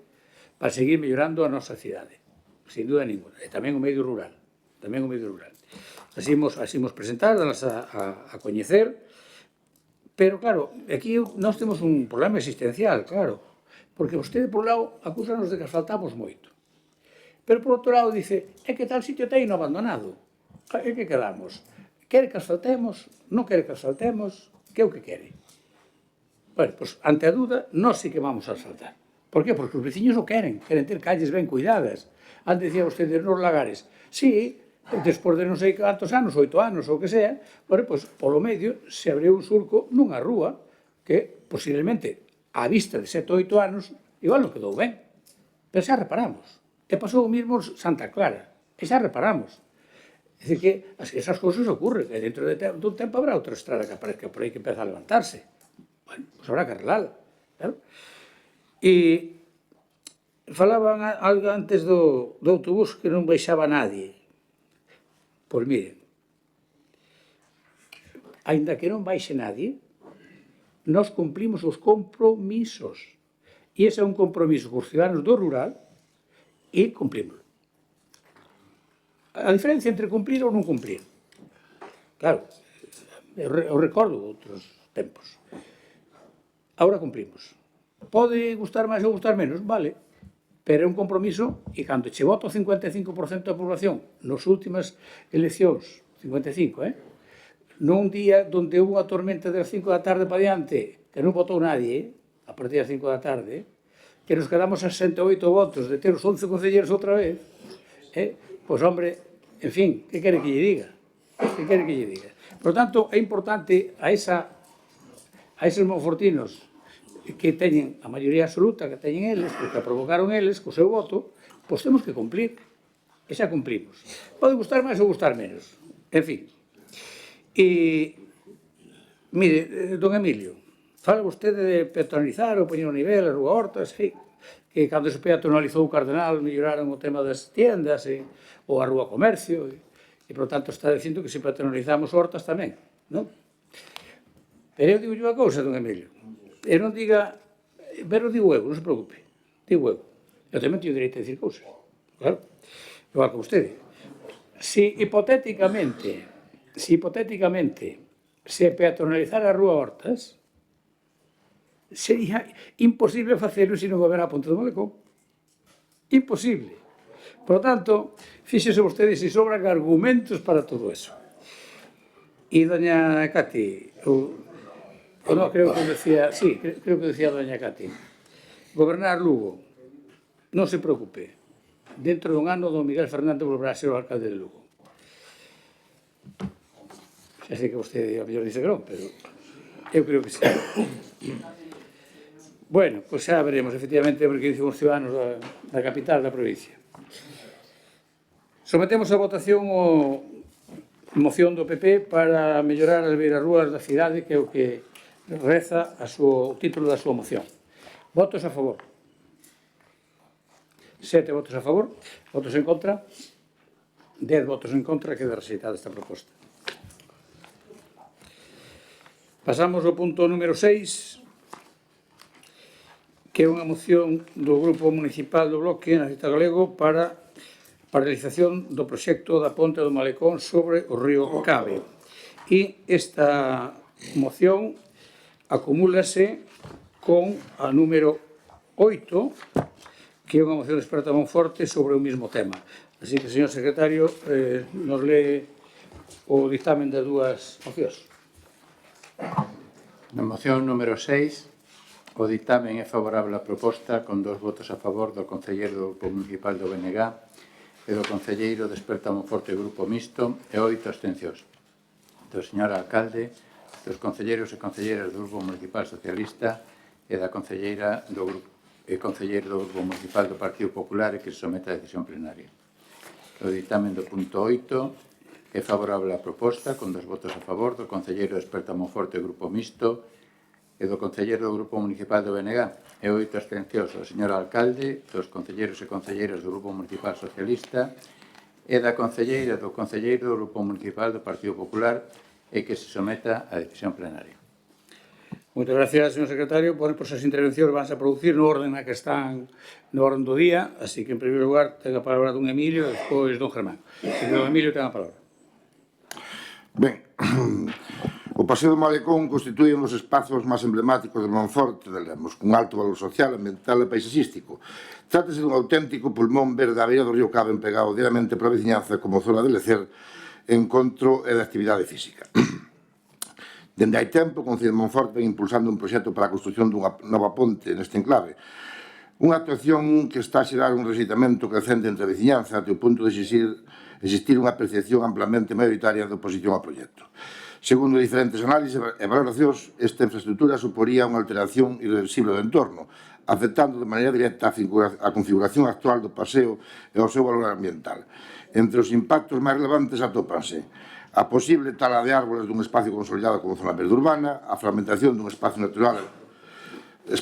para seguir mellorando a nosa cidade, sin dúda ninguna, e tamén o medio rural, Así imos presentar, danos a coñecer, pero, claro, aquí nós temos un problema existencial, claro, porque vostede, por un lado, acúsanos de que asfaltamos moito, pero, por outro lado, dice, é que tal sitio ten abandonado, e que quedamos? Quere que asfaltemos? Non quere que asfaltemos? Que é o que quere? Bueno, pois, ante a dúda, nós sí que vamos a asfaltar. Por que? Porque os veciños o queren ter calles ben cuidadas. Antes decía vostede nos lagares, sí, despois de non sei cantos anos, 8 anos ou o que sea, bueno, pois, polo medio se abriu un surco nunha rúa que, posiblemente, a vista de 7 ou 8 anos, igual non quedou ben. Pero xa reparamos. E pasou o mismo Santa Clara. E xa reparamos. É dicir que esas cousas ocurren. E dentro dun tempo habrá outra estrada que aparezca por aí que empeza a levantarse. Bueno, pois habrá que arreglala. Claro? E falaban algo antes do autobús que non baixaba nadie. Pois miren, aínda que non baixe nadie, nós cumplimos os compromisos. E ese é un compromiso cos ciudadanos do rural e cumplimos. A diferencia entre cumplir ou non cumplir. Claro, eu recordo outros tempos. Agora cumplimos. Pode gustar máis ou gustar menos, vale, pero é un compromiso e cando che vota o 55% da población nas últimas eleccións, 55, nun día onde houve unha tormenta das 5 da tarde para diante, que non votou nadie, a partir das 5 da tarde, que nos quedamos a 68 votos de ter os 11 concelleiros outra vez, pois, hombre, en fin, que quere que lle diga? Que quere que lle diga? Por tanto, é importante a eses monfortinos que teñen a maioría absoluta que teñen eles, porque a provocaron eles co seu voto, pois temos que cumplir. E xa cumplimos. Pode gustar máis ou gustar menos. En fin. E, mire, don Emilio, fala vostede de peatonalizar ou poñer o nivel, a Rúa Hortas, que cando se peatonalizou o Cardenal melloraron o tema das tiendas ou a Rúa Comercio. E, por tanto, está dicindo que se patronalizamos hortas tamén, non? Pero eu digo unha cousa, don Emilio. E non diga... Pero digo eu, non se preocupe. Digo eu. Eu tamén teño dereito a decir cousas. Claro. Igual que vostede. Si hipotéticamente se peatonalizara a Rúa Hortas, sería imposible facelo se non houbera a Ponte do Malecón. Imposible. Por lo tanto, fíxese vostede se sobran argumentos para todo eso. E doña Cati, no, creo que decía, sí, creo que decía doña Cati, gobernar Lugo, non se preocupe, dentro dun ano don Miguel Fernández volverá a ser o alcalde de Lugo. Xa sei que vostede a mellor dice que non, pero eu creo que sí. Bueno, pois xa veremos, efectivamente, porque dicen os ciudadanos da capital da provincia. Sometemos a votación a moción do PP para mellorar as beirarrúas da cidade, que é o que reza o título da súa moción. Votos a favor. 7 votos a favor. Votos en contra. 10 votos en contra. Queda rexeitada esta proposta. Pasamos ao punto número 6, que é unha moción do Grupo Municipal do Bloque Nacionalista Galego para a realización do proxecto da Ponte do Malecón sobre o río Cabe. E esta moción acumúlase con a número 8, que é unha moción de Esparta Monforte sobre o mismo tema. Así que, señor secretario, nos lee o dictamen das dúas mocións. Na moción número 6, o dictamen é favorable á proposta con 2 votos a favor do concelleiro do Grupo Municipal do BNG e do concelleiro de Esparta Monforte Grupo Mixto e 8 abstencións. Do señor alcalde, dos concelleiros e concelleiras do Grupo Municipal Socialista e da concelleira do Grupo e concelleiro do Grupo Municipal do Partido Popular e que se somete a decisión plenaria. O dictamen do punto 8 é favorable á proposta con 2 votos a favor do concelleiro de Esparta Monforte Grupo Mixto e do concelleiro do Grupo Municipal do BNG e 8 abstencións do señor alcalde, dos concelleiros e concelleiras do Grupo Municipal Socialista e da concelleira do concelleiro do Grupo Municipal do Partido Popular e que se someta a decisión plenaria. Moitas gracias, señor secretario. Por as intervencións vanse a producir no orden na que están no orden do día, así que, en primeiro lugar, ten a palabra don Emilio e despois don Germán. Don Emilio ten a palabra. Ben, o Paseo do Malecón constitúe un dos espazos máis emblemáticos de Monforte de Lemos, cun alto valor social, ambiental e paisaxístico. Trátase dun auténtico pulmón verde á beira do río Cabe, empregado diariamente pola veciñanza como zona de lecer, encontro e de actividade física. Dende hai tempo, o Concello de Monforte ven impulsando un proxecto para a construción dunha nova ponte neste enclave. Unha actuación que está a xerar un rexeitamento crecente entre a veciñanza até o punto de existir unha percepción amplamente mayoritaria de oposición ao proxecto. Segundo diferentes análises e valoracións, esta infraestructura suporía unha alteración irreversible do entorno, afectando de maneira directa a configuración actual do paseo e ao seu valor ambiental. Entre os impactos máis relevantes atópanse a posible tala de árboles dun espacio consolidado como zona verde urbana, a fragmentación dun espacio natural e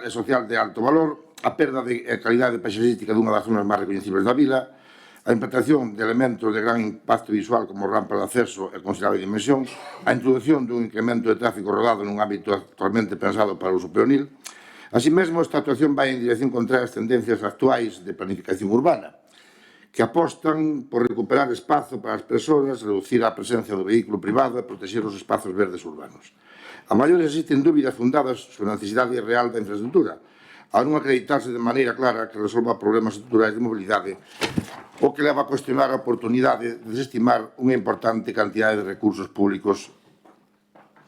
social de alto valor, a perda de calidade paisaxística dunha das zonas máis recoñecibles da vila, a implantación de elementos de gran impacto visual como rampa de acceso e considerable dimensión, a introducción dun incremento de tráfico rodado nun ámbito actualmente pensado para o uso peonil. Así mesmo, esta actuación vai en dirección contra as tendencias actuais de planificación urbana, que apostan por recuperar espazo para as persoas, reducir a presencia do vehículo privado e proteger os espazos verdes urbanos. A maiores existen dúbidas fundadas sobre a necesidade real da infraestructura, ao non acreditarse de maneira clara que resolva problemas estruturais de mobilidade, o que leva a cuestionar a oportunidade de desestimar unha importante cantidade de recursos públicos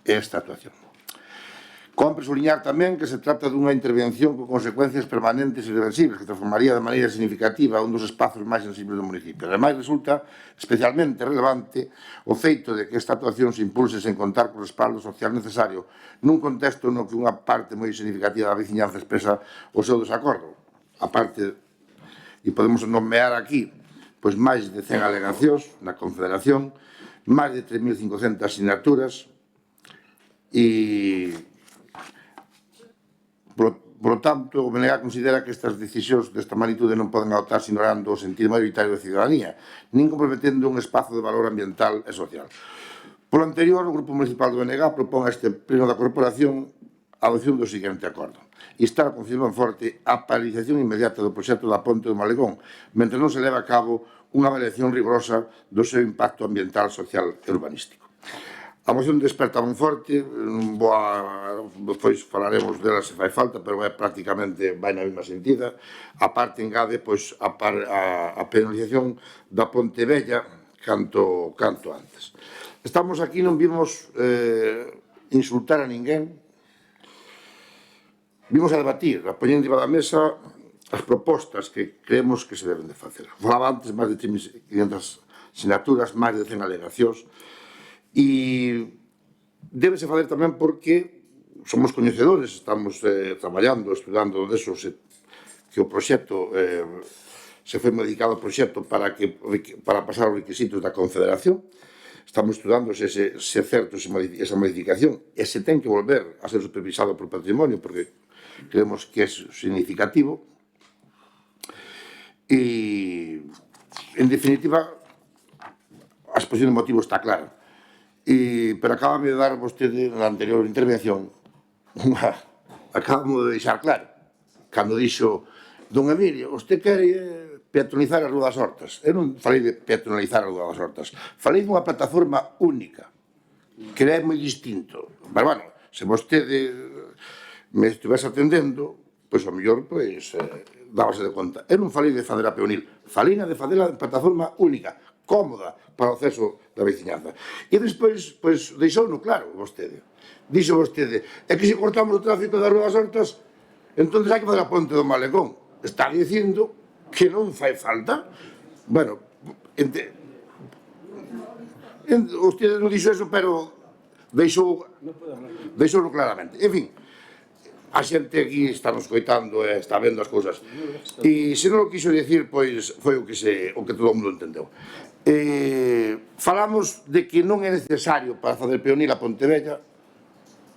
esta actuación. Compre subliñar tamén que se trata dunha intervención con consecuencias permanentes e irreversibles que transformaría de maneira significativa un dos espazos máis sensibles do municipio. Ademais, resulta especialmente relevante o feito de que esta actuación se impulse sen contar co respaldo social necesario nun contexto no que unha parte moi significativa da veciñanza expresa o seu desacordo. A parte, e podemos nomear aquí, pois máis de 100 alegacións na Confederación, máis de 3.500 asignaturas e Por lo tanto, o BNG considera que estas decisións desta magnitude non poden adoptarse ignorando o sentir mayoritario da ciudadanía, nin comprometendo un espazo de valor ambiental e social. Por lo anterior, o Grupo Municipal do BNG propón a este pleno da Corporación a adopción do seguinte acordo. Instar a Concello de Monforte a paralización inmediata do proxecto da Ponte do Malecón, mentre non se leva a cabo unha avaliación rigorosa do seu impacto ambiental, social e urbanístico. A moción de Desperta Monforte, depois falaremos dela se fai falta, pero é prácticamente vai na mesma sentida. A parte engade a penalización da Ponte Vella canto antes. Estamos aquí, non vimos insultar a ninguén, vimos a debatir, a poñer encima da mesa as propostas que creemos que se deben de facer. Falaba antes máis de 3.500 sinaturas, máis de 100 alegacións, e débese fazer tamén porque somos coñecedores, estamos traballando, estudando deso, que o proxecto se foi modificado o proxecto para pasar os requisitos da Confederación. Estamos estudando se é certo esa modificación e se ten que volver a ser supervisado por patrimonio, porque creemos que é significativo. E, en definitiva, a exposición de motivos está clara. Pero acabame de dar vostede na anterior intervención acabamos de deixar claro cando dixo don Emilio, vostede quere peatonalizar a Rúa das Hortas. Eu non falei de peatonalizar a Rúa das Hortas, falei dunha plataforma única que é moi distinto. Pero bueno, se vostede me estivese atendendo, pois ao mellor dábase de conta. Eu non falei de fazer a peonil, falei de fazer a plataforma única, cómoda para o acceso da veciñanza. E despois, deixou-no claro vostede. Dixo vostede, é que se cortamos o tráfico da Rúa das Hortas, entón hai que fazer a Ponte do Malecón. Está dicindo que non fai falta. Bueno, vostede non dixo eso, pero deixou-no claramente. En fin, a xente aquí está nos coitando e está vendo as cousas. E se non o quiso dicir, pois foi o que todo o mundo entendeu. Falamos de que non é necesario para fazer peonil a Ponte Vella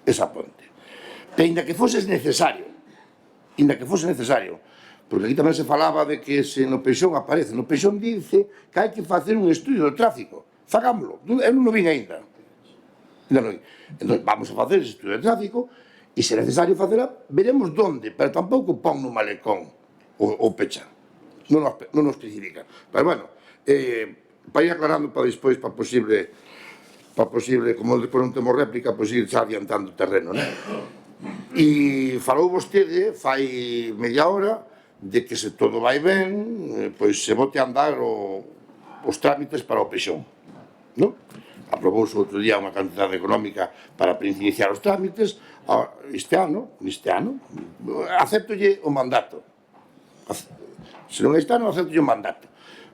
esa ponte. E ainda que fose necesario, porque aquí tamén se falaba de que se no Peixón aparece, no Peixón dice que hai que facer un estudio do tráfico. Fagámoslo, eu non o vin ainda. Entón, vamos a facer ese estudio de tráfico e se é necesario facela, veremos onde, pero tampouco pon no Malecón ou pechan. Non o especifica. Pero bueno, para ir aclarando para despois, para posible, como despois non temos réplica, pois ir xa adiantando o terreno, non? E falou vostede, fai media hora, de que se todo vai ben, pois se bote a andar os trámites para o Peixón, non? Aprobouse outro día unha cantidade económica para iniciar os trámites, este ano, aceptolle o mandato. Se non este ano, aceptolle o mandato.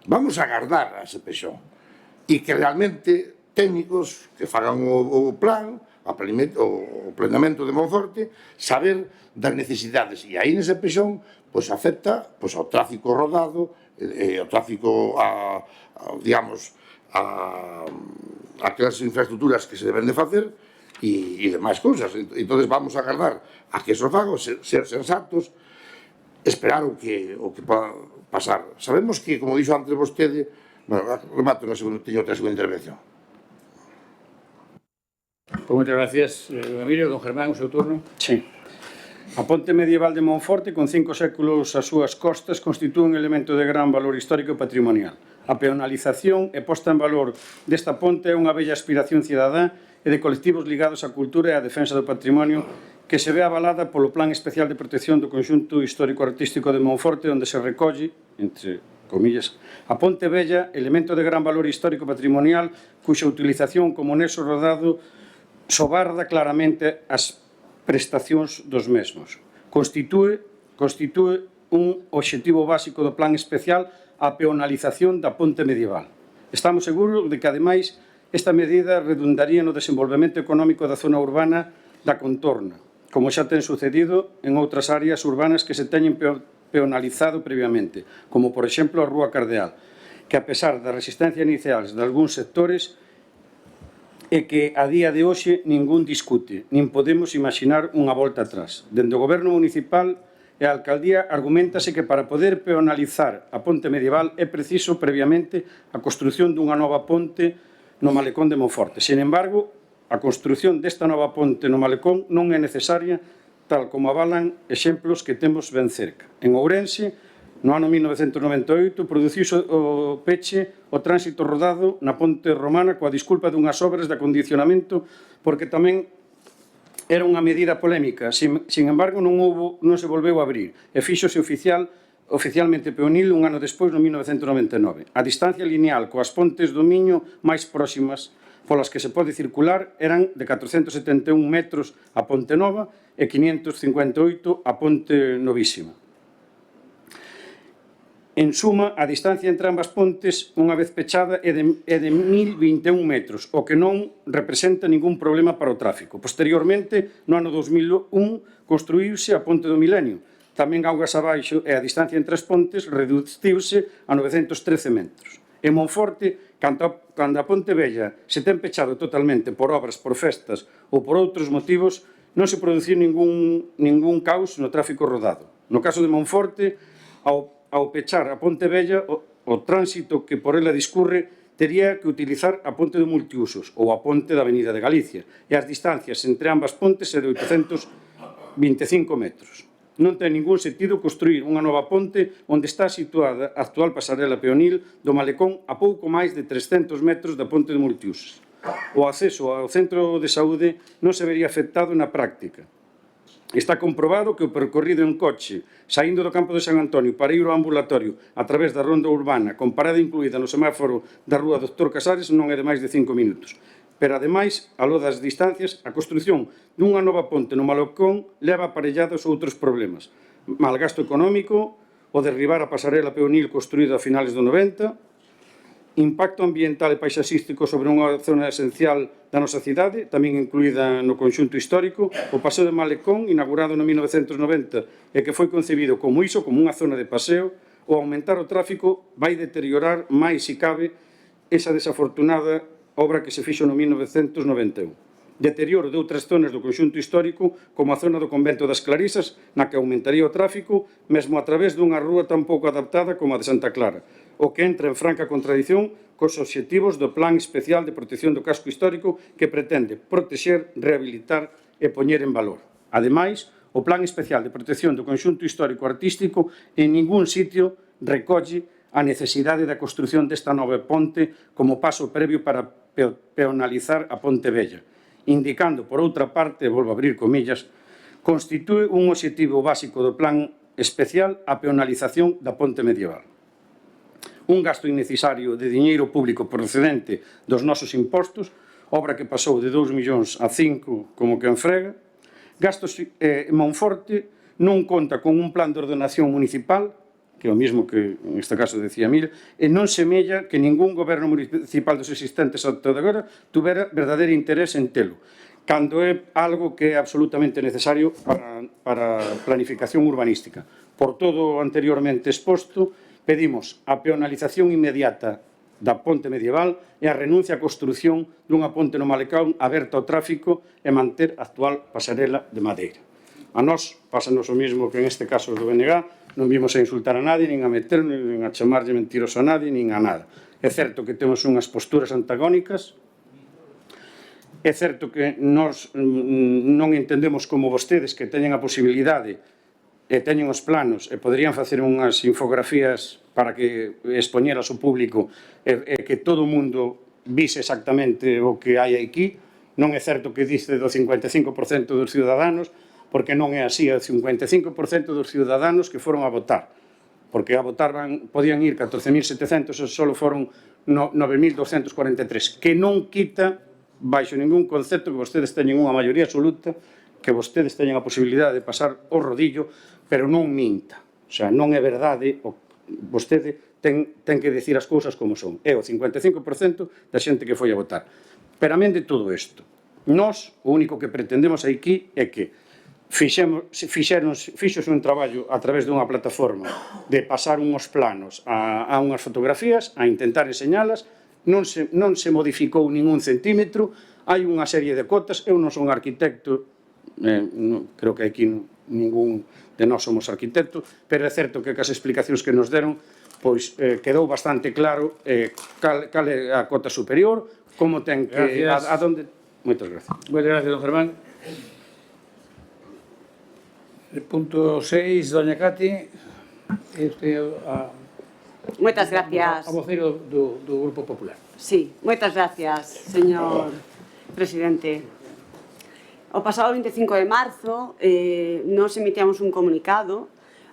Vamos a agardar a ese Peixón e que realmente técnicos que fagan o plan, o planeamento de Monforte, saber das necesidades. E aí nese Peixón afecta ao tráfico rodado, ao tráfico digamos, aquelas infraestructuras que se deben de facer e demais cousas. Entón vamos a agardar a que eso faga, ser sensatos, esperar o que poda pasar. Sabemos que, como dixo antes vostede, remato na segunda, teño outra segunda intervención. Pues moitas gracias, don Emilio. Don Germán, o seu turno. Sí. A ponte medieval de Monforte, con 5 séculos ás súas costas, constitúe un elemento de gran valor histórico e patrimonial. A peonalización e posta en valor desta ponte é unha bella aspiración cidadá e de colectivos ligados á cultura e á defensa do patrimonio que se ve avalada polo Plan Especial de Protección do Conxunto Histórico-Artístico de Monforte, onde se recolle, entre comillas, a Ponte Vella, elemento de gran valor histórico patrimonial, cuxa utilización como nexo rodado sobarda claramente as prestacións dos mesmos. Constitúe un obxectivo básico do Plan Especial a peonalización da ponte medieval. Estamos seguros de que, ademais, esta medida redundaría no desenvolvemento económico da zona urbana da contorna, como xa ten sucedido en outras áreas urbanas que se teñen peonalizado previamente, como, por exemplo, a Rúa Cardeal, que, a pesar da resistencia inicial de algúns sectores, e que a día de hoxe ningún discute, nin podemos imaginar unha volta atrás. Dende o Goberno Municipal e a Alcaldía argumentase que para poder peonalizar a ponte medieval é preciso previamente a construción dunha nova ponte no Malecón de Monforte. Sin embargo, a construción desta nova ponte no Malecón non é necesaria, tal como avalan exemplos que temos ben cerca. En Ourense, no ano 1998, produciuse o peche o tránsito rodado na ponte romana coa disculpa dunhas obras de acondicionamento, porque tamén era unha medida polémica. Sin embargo, non se volveu a abrir e fíxose oficialmente peonil un ano despois, no 1999. A distancia lineal coas pontes do Miño máis próximas polas que se pode circular eran de 471 metros a Ponte Nova e 558 a Ponte Novísima. En suma, a distancia entre ambas pontes, unha vez pechada, é de 1021 metros, o que non representa ningún problema para o tráfico. Posteriormente, no ano 2001, construíuse a Ponte do Milenio. Tamén augas abaixo e a distancia entre as pontes reduciuse a 913 metros. En Monforte, cando a Ponte Vella se ten pechado totalmente por obras, por festas ou por outros motivos, non se produciu ningún caos no tráfico rodado. No caso de Monforte, ao pechar a Ponte Vella, o tránsito que por ela discurre tería que utilizar a ponte de multiusos ou a ponte da Avenida de Galicia, e as distancias entre ambas pontes é de 825 metros. Non ten ningún sentido construir unha nova ponte onde está situada a actual pasarela peonil do Malecón a pouco máis de 300 metros da ponte de multiusos. O acceso ao centro de saúde non se vería afectado na práctica. Está comprobado que o percorrido en coche saindo do campo de San Antonio para ir ao ambulatorio a través da ronda urbana con parada incluída no semáforo da rúa Dr. Casares non é de máis de 5 minutos. Pero, ademais, aló das distancias, a construción dunha nova ponte no Malecón leva aparellados outros problemas. Malgasto económico, o derribar a pasarela peonil construída a finales do 90, impacto ambiental e paisaxístico sobre unha zona esencial da nosa cidade, tamén incluída no conxunto histórico, o Paseo de Malecón, inaugurado no 1990 e que foi concebido como iso, como unha zona de paseo, o aumentar o tráfico vai deteriorar máis, se cabe, esa desafortunada obra que se fixo no 1991. Deterioro de outras zonas do conxunto histórico, como a zona do Convento das Clarisas, na que aumentaría o tráfico, mesmo a través dunha rúa tan pouco adaptada como a de Santa Clara, o que entra en franca contradición cos obxectivos do Plan Especial de Protección do Casco Histórico que pretende protexer, rehabilitar e poñer en valor. Ademais, o Plan Especial de Protección do Conxunto Histórico Artístico en ningún sitio recolle a necesidade da construción desta nova ponte como paso previo para peonalizar a Ponte Vella, indicando, por outra parte, volvo a abrir comillas, constitúe un obxectivo básico do Plan Especial a peonalización da ponte medieval. Un gasto innecesario de diñeiro público procedente dos nosos impostos, obra que pasou de 2 millóns a 5 como que enfrega. Gastos Monforte non conta con un plan de ordenación municipal, que é o mismo que en este caso decía Mil, e non semella que ningún goberno municipal dos existentes ata agora tuvera verdadeiro interés en telo, cando é algo que é absolutamente necesario para a planificación urbanística. Por todo o anteriormente exposto, pedimos a peonalización inmediata da ponte medieval e a renuncia á construción dunha ponte no Malecón aberta ao tráfico e manter a actual pasarela de madeira. A nós pásanos o mismo que en este caso do BNG, non vimos a insultar a nadie, nin a meternos, nin a chamarlle mentiroso a nadie, nin a nada. É certo que temos unhas posturas antagónicas, é certo que nós non entendemos como vostedes que teñen a posibilidade e teñen os planos e poderían facer unhas infografías para que expoñeras ao público e que todo o mundo vise exactamente o que hai aquí. Non é certo que dice do 55% dos ciudadanos, porque non é así, é o 55% dos ciudadanos que foron a votar, porque a votar podían ir 14.700 e só foron 9.243, que non quita, baixo ningún concepto, que vostedes teñen unha maioría absoluta, que vostedes teñen a posibilidade de pasar o rodillo, pero non minta. O sea, non é verdade, vostede ten que dicir as cousas como son. É o 55% da xente que foi a votar. Pero amén de todo isto, nós o único que pretendemos aquí é que fixose un traballo a través dunha plataforma de pasar unhos planos a unhas fotografías, a intentar enseñalas, non se modificou ningún centímetro, hai unha serie de cotas, eu non son arquitecto, creo que aquí ningún de nós somos arquitectos, pero é certo que as explicacións que nos deron pois quedou bastante claro cal é a cota superior, como ten que... Gracias. A donde... Moitas gracias. Moitas gracias, don Germán. El punto 6, doña Cati, Moitas gracias. a voceiro do Grupo Popular. Sí, moitas gracias, señor presidente. O pasado 25 de marzo nos emitíamos un comunicado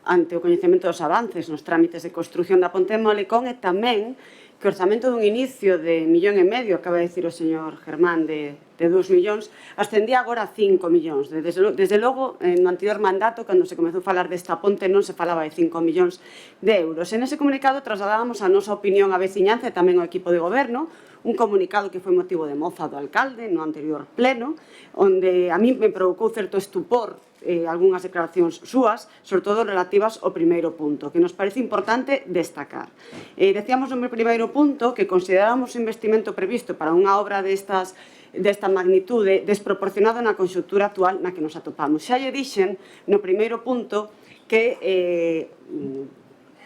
ante o coñecemento dos avances nos trámites de construción da Ponte de Molecón e tamén que o orzamento dun inicio de 1,5 millóns, acaba de dicir o señor Germán, de 2 millóns, ascendía agora a 5 millóns. Desde logo, no anterior mandato, cando se comezou a falar desta ponte, non se falaba de 5 millóns de euros. En ese comunicado trasladábamos a nosa opinión á veciñanza e tamén ao equipo de goberno, un comunicado que foi motivo de mofa do alcalde no anterior pleno, onde a mí me provocou certo estupor algunhas declaracións súas, sobre todo relativas ao primeiro punto, que nos parece importante destacar. Decíamos no primeiro punto que considerábamos o investimento previsto para unha obra desta magnitude desproporcionado na conxuntura actual na que nos atopamos. Xa lle dixen no primeiro punto que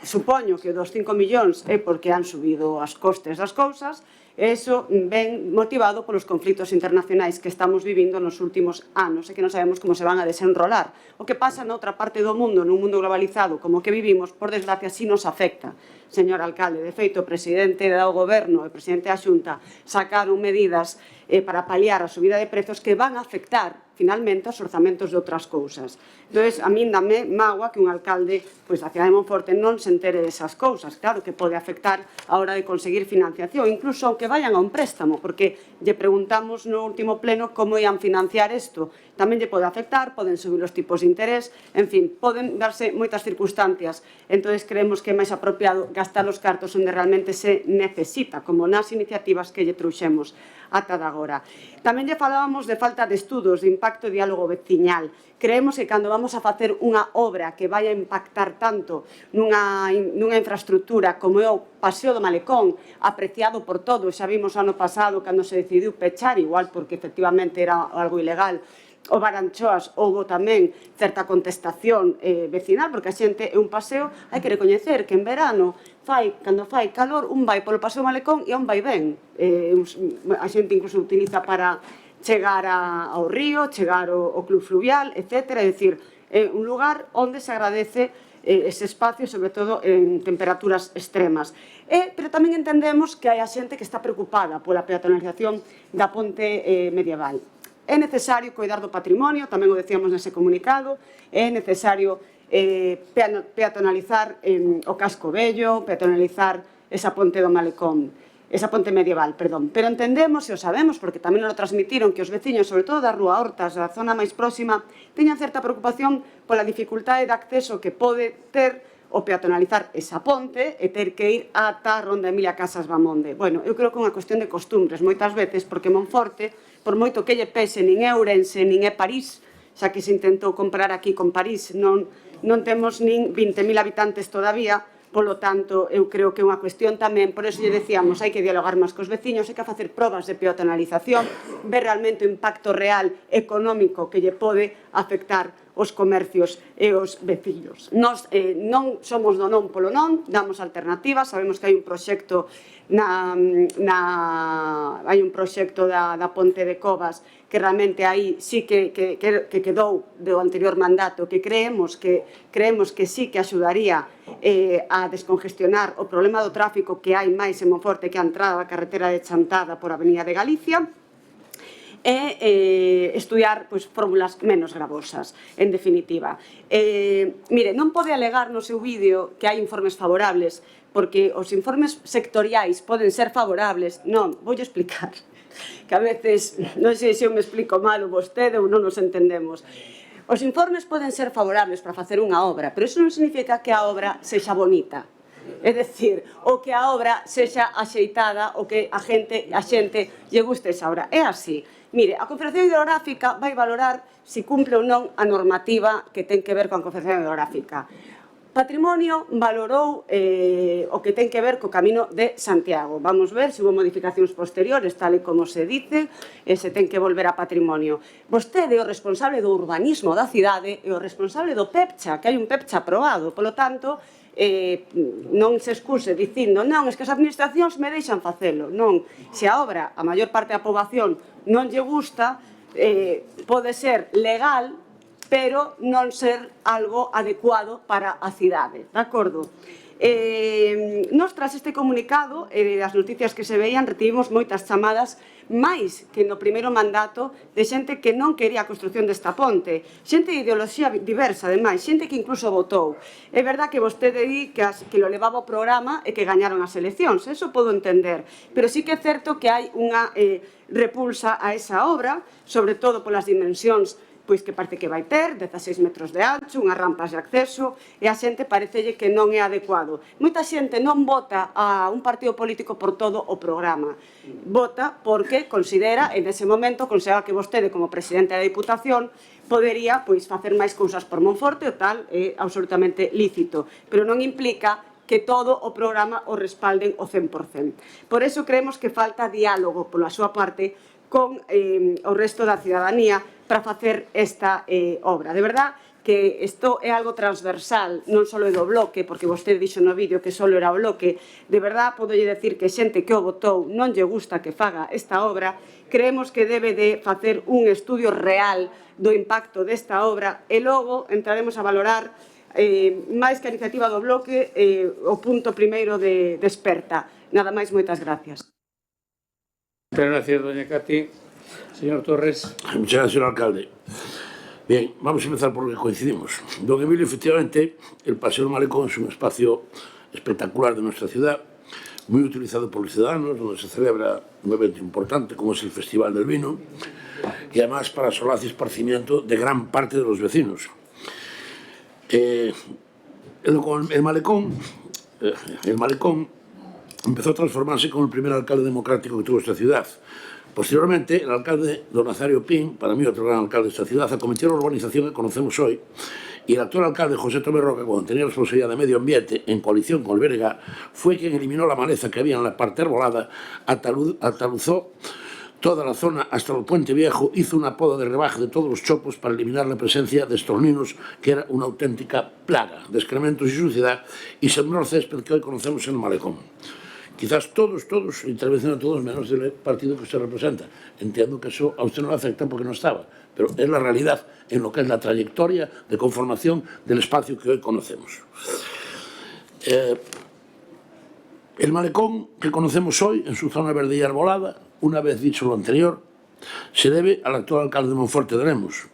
supoño que dos 5 millóns é porque han subido as costes das cousas, e iso ven motivado polos conflitos internacionais que estamos vivindo nos últimos anos e que non sabemos como se van a desenrolar. O que pasa noutra parte do mundo, nun mundo globalizado como que vivimos, por desgracia, si nos afecta. Señor alcalde, de feito, o presidente do goberno e o presidente da Xunta sacaron medidas para paliar a subida de prezos que van a afectar finalmente os orzamentos de outras cousas. Entón, a min dame mágoa que un alcalde da cidade de Monforte non se entere desas cousas. Claro que pode afectar a hora de conseguir financiación, incluso aunque vayan a un préstamo, porque lle preguntamos no último pleno como ian financiar isto. Tamén lle pode afectar, poden subir os tipos de interés, en fin, poden darse moitas circunstancias. Entón, creemos que é máis apropiado gastar os cartos onde realmente se necesita, como nas iniciativas que lle trouxemos ata de agora. Tamén lle falábamos de falta de estudos de impacto e diálogo veciñal. Creemos que cando vamos a facer unha obra que vai a impactar tanto nunha infraestructura como é o Paseo do Malecón, apreciado por todos, xa vimos ano pasado cando se decidiu pechar, igual porque efectivamente era algo ilegal, o Baranchoas houbo tamén certa contestación vecinal, porque a xente é un paseo, hai que recoñecer que en verano, cando fai calor, un vai polo Paseo Malecón e un vai ben. A xente incluso utiliza para chegar ao río, chegar ao club fluvial, etc. É dicir, é un lugar onde se agradece ese espacio, sobre todo en temperaturas extremas. Pero tamén entendemos que hai a xente que está preocupada pola peatonalización da ponte medieval. É necesario coidar do patrimonio, tamén o decíamos nese comunicado, é necesario peatonalizar o casco vello, peatonalizar esa ponte do Malecón, esa ponte medieval, perdón. Pero entendemos, e o sabemos, porque tamén nos transmitiron, que os veciños, sobre todo da Rúa Hortas, da zona máis próxima, teñan certa preocupación pola dificultade de acceso que pode ter o peatonalizar esa ponte e ter que ir ata Ronda Emilia Casas Bamonde. Bueno, eu creo que é unha cuestión de costumbres moitas veces, porque Monforte, por moito que lle pese, nin é Ourense, nin é París, xa que se intentou comparar aquí con París, non temos nin 20.000 habitantes todavía, polo tanto, eu creo que é unha cuestión tamén, por eso lle decíamos, hai que dialogar máis cos veciños, hai que facer probas de peatonalización, ver realmente o impacto real económico que lle pode afectar os comercios e os veciños. Nós non somos do non polo non, damos alternativas, sabemos que hai un proxecto hai un proxecto da Ponte de Covas que realmente aí sí que quedou do anterior mandato, que creemos que sí que axudaría a descongestionar o problema do tráfico que hai máis en Monforte que a entrada da carretera de Chantada por a Avenida de Galicia, e estudiar fórmulas menos gravosas, en definitiva. Mire, non pode alegar no seu vídeo que hai informes favorables, porque os informes sectoriais poden ser favorables. Non, voulle explicar, que a veces, non sei se eu me explico mal ou vostede ou non nos entendemos. Os informes poden ser favorables para facer unha obra, pero iso non significa que a obra sexa bonita. É dicir, ou que a obra sexa axeitada ou que a xente lle guste esa obra. É así. Mire, a Confederación Hidrográfica vai valorar se cumple ou non a normativa que ten que ver coa Confederación Hidrográfica. Patrimonio valorou o que ten que ver co Camino de Santiago. Vamos ver se hubo modificacións posteriores, tal e como se dice, e se ten que volver a patrimonio. Vostede é o responsable do urbanismo da cidade e o responsable do PEPCHA, que hai un PEPCHA aprobado. Polo tanto, non se excuse dicindo non, es que as administracións me deixan facelo. Non, se a obra, a maior parte da poboación non lle gusta, pode ser legal, pero non ser algo adecuado para a cidade, de acordo? Nos, tras este comunicado e das noticias que se veían, recibimos moitas chamadas, máis que no primeiro mandato, de xente que non quería a construción desta ponte, xente de ideoloxía diversa, ademais, xente que incluso votou. É verdad que vostede di que lo levaba o programa e que gañaron as eleccións, eso podo entender, pero sí que é certo que hai unha repulsa a esa obra, sobre todo polas dimensións pois que parece que vai ter, 16 metros de ancho, unhas rampas de acceso, e a xente parecelle que non é adecuado. Moita xente non vota a un partido político por todo o programa. Vota porque considera, en ese momento, considera que vostede, como presidente da Diputación, podería facer máis cousas por Monforte, o tal é absolutamente lícito, pero non implica que todo o programa o respalden o 100%. Por eso creemos que falta diálogo pola súa parte con o resto da cidadanía para facer esta obra. De verdad que isto é algo transversal, non só do bloque, porque vostede dixo no vídeo que só era o bloque. De verdad, podolle decir que xente que o votou non lle gusta que faga esta obra. Creemos que debe de facer un estudio real do impacto desta obra e logo entraremos a valorar máis que a iniciativa do bloque o punto primeiro de Experta. Nada máis, moitas gracias. Muchas gracias, doña Cati. Señor Torres. Muchas gracias, señor alcalde. Bien, vamos a empezar por lo que coincidimos. Don Emilio, efectivamente, el Paseo del Malecón es un espacio espectacular de nuestra ciudad, muy utilizado por los ciudadanos, donde se celebra un evento importante como es el Festival del Vino, y además para solaz y esparcimiento de gran parte de los vecinos. El Malecón empezó a transformarse como el primer alcalde democrático que tuvo esta ciudad. Posteriormente, el alcalde don Nazario Pin, para mí otro gran alcalde de esta ciudad, acometió la urbanización que conocemos hoy, y el actual alcalde José Tomé Roca, cuando tenía responsabilidad de medio ambiente, en coalición con el BNG, fue quien eliminó la maleza que había en la parte arbolada, ataluzó toda la zona hasta el Puente Viejo, hizo una poda de rebaje de todos los chopos para eliminar la presencia de estorninos, que era una auténtica plaga de excrementos y suciedad, y sembró el césped que hoy conocemos en el Malecón. Quizás todos, intervención de todos, menos del partido que usted representa. Entiendo que eso a usted no le afecta porque no estaba, pero es la realidad en lo que es la trayectoria de conformación del espacio que hoy conocemos. El Malecón que conocemos hoy, en su zona verde y arbolada, una vez dicho lo anterior, se debe al actual alcalde de Monforte de Lemos.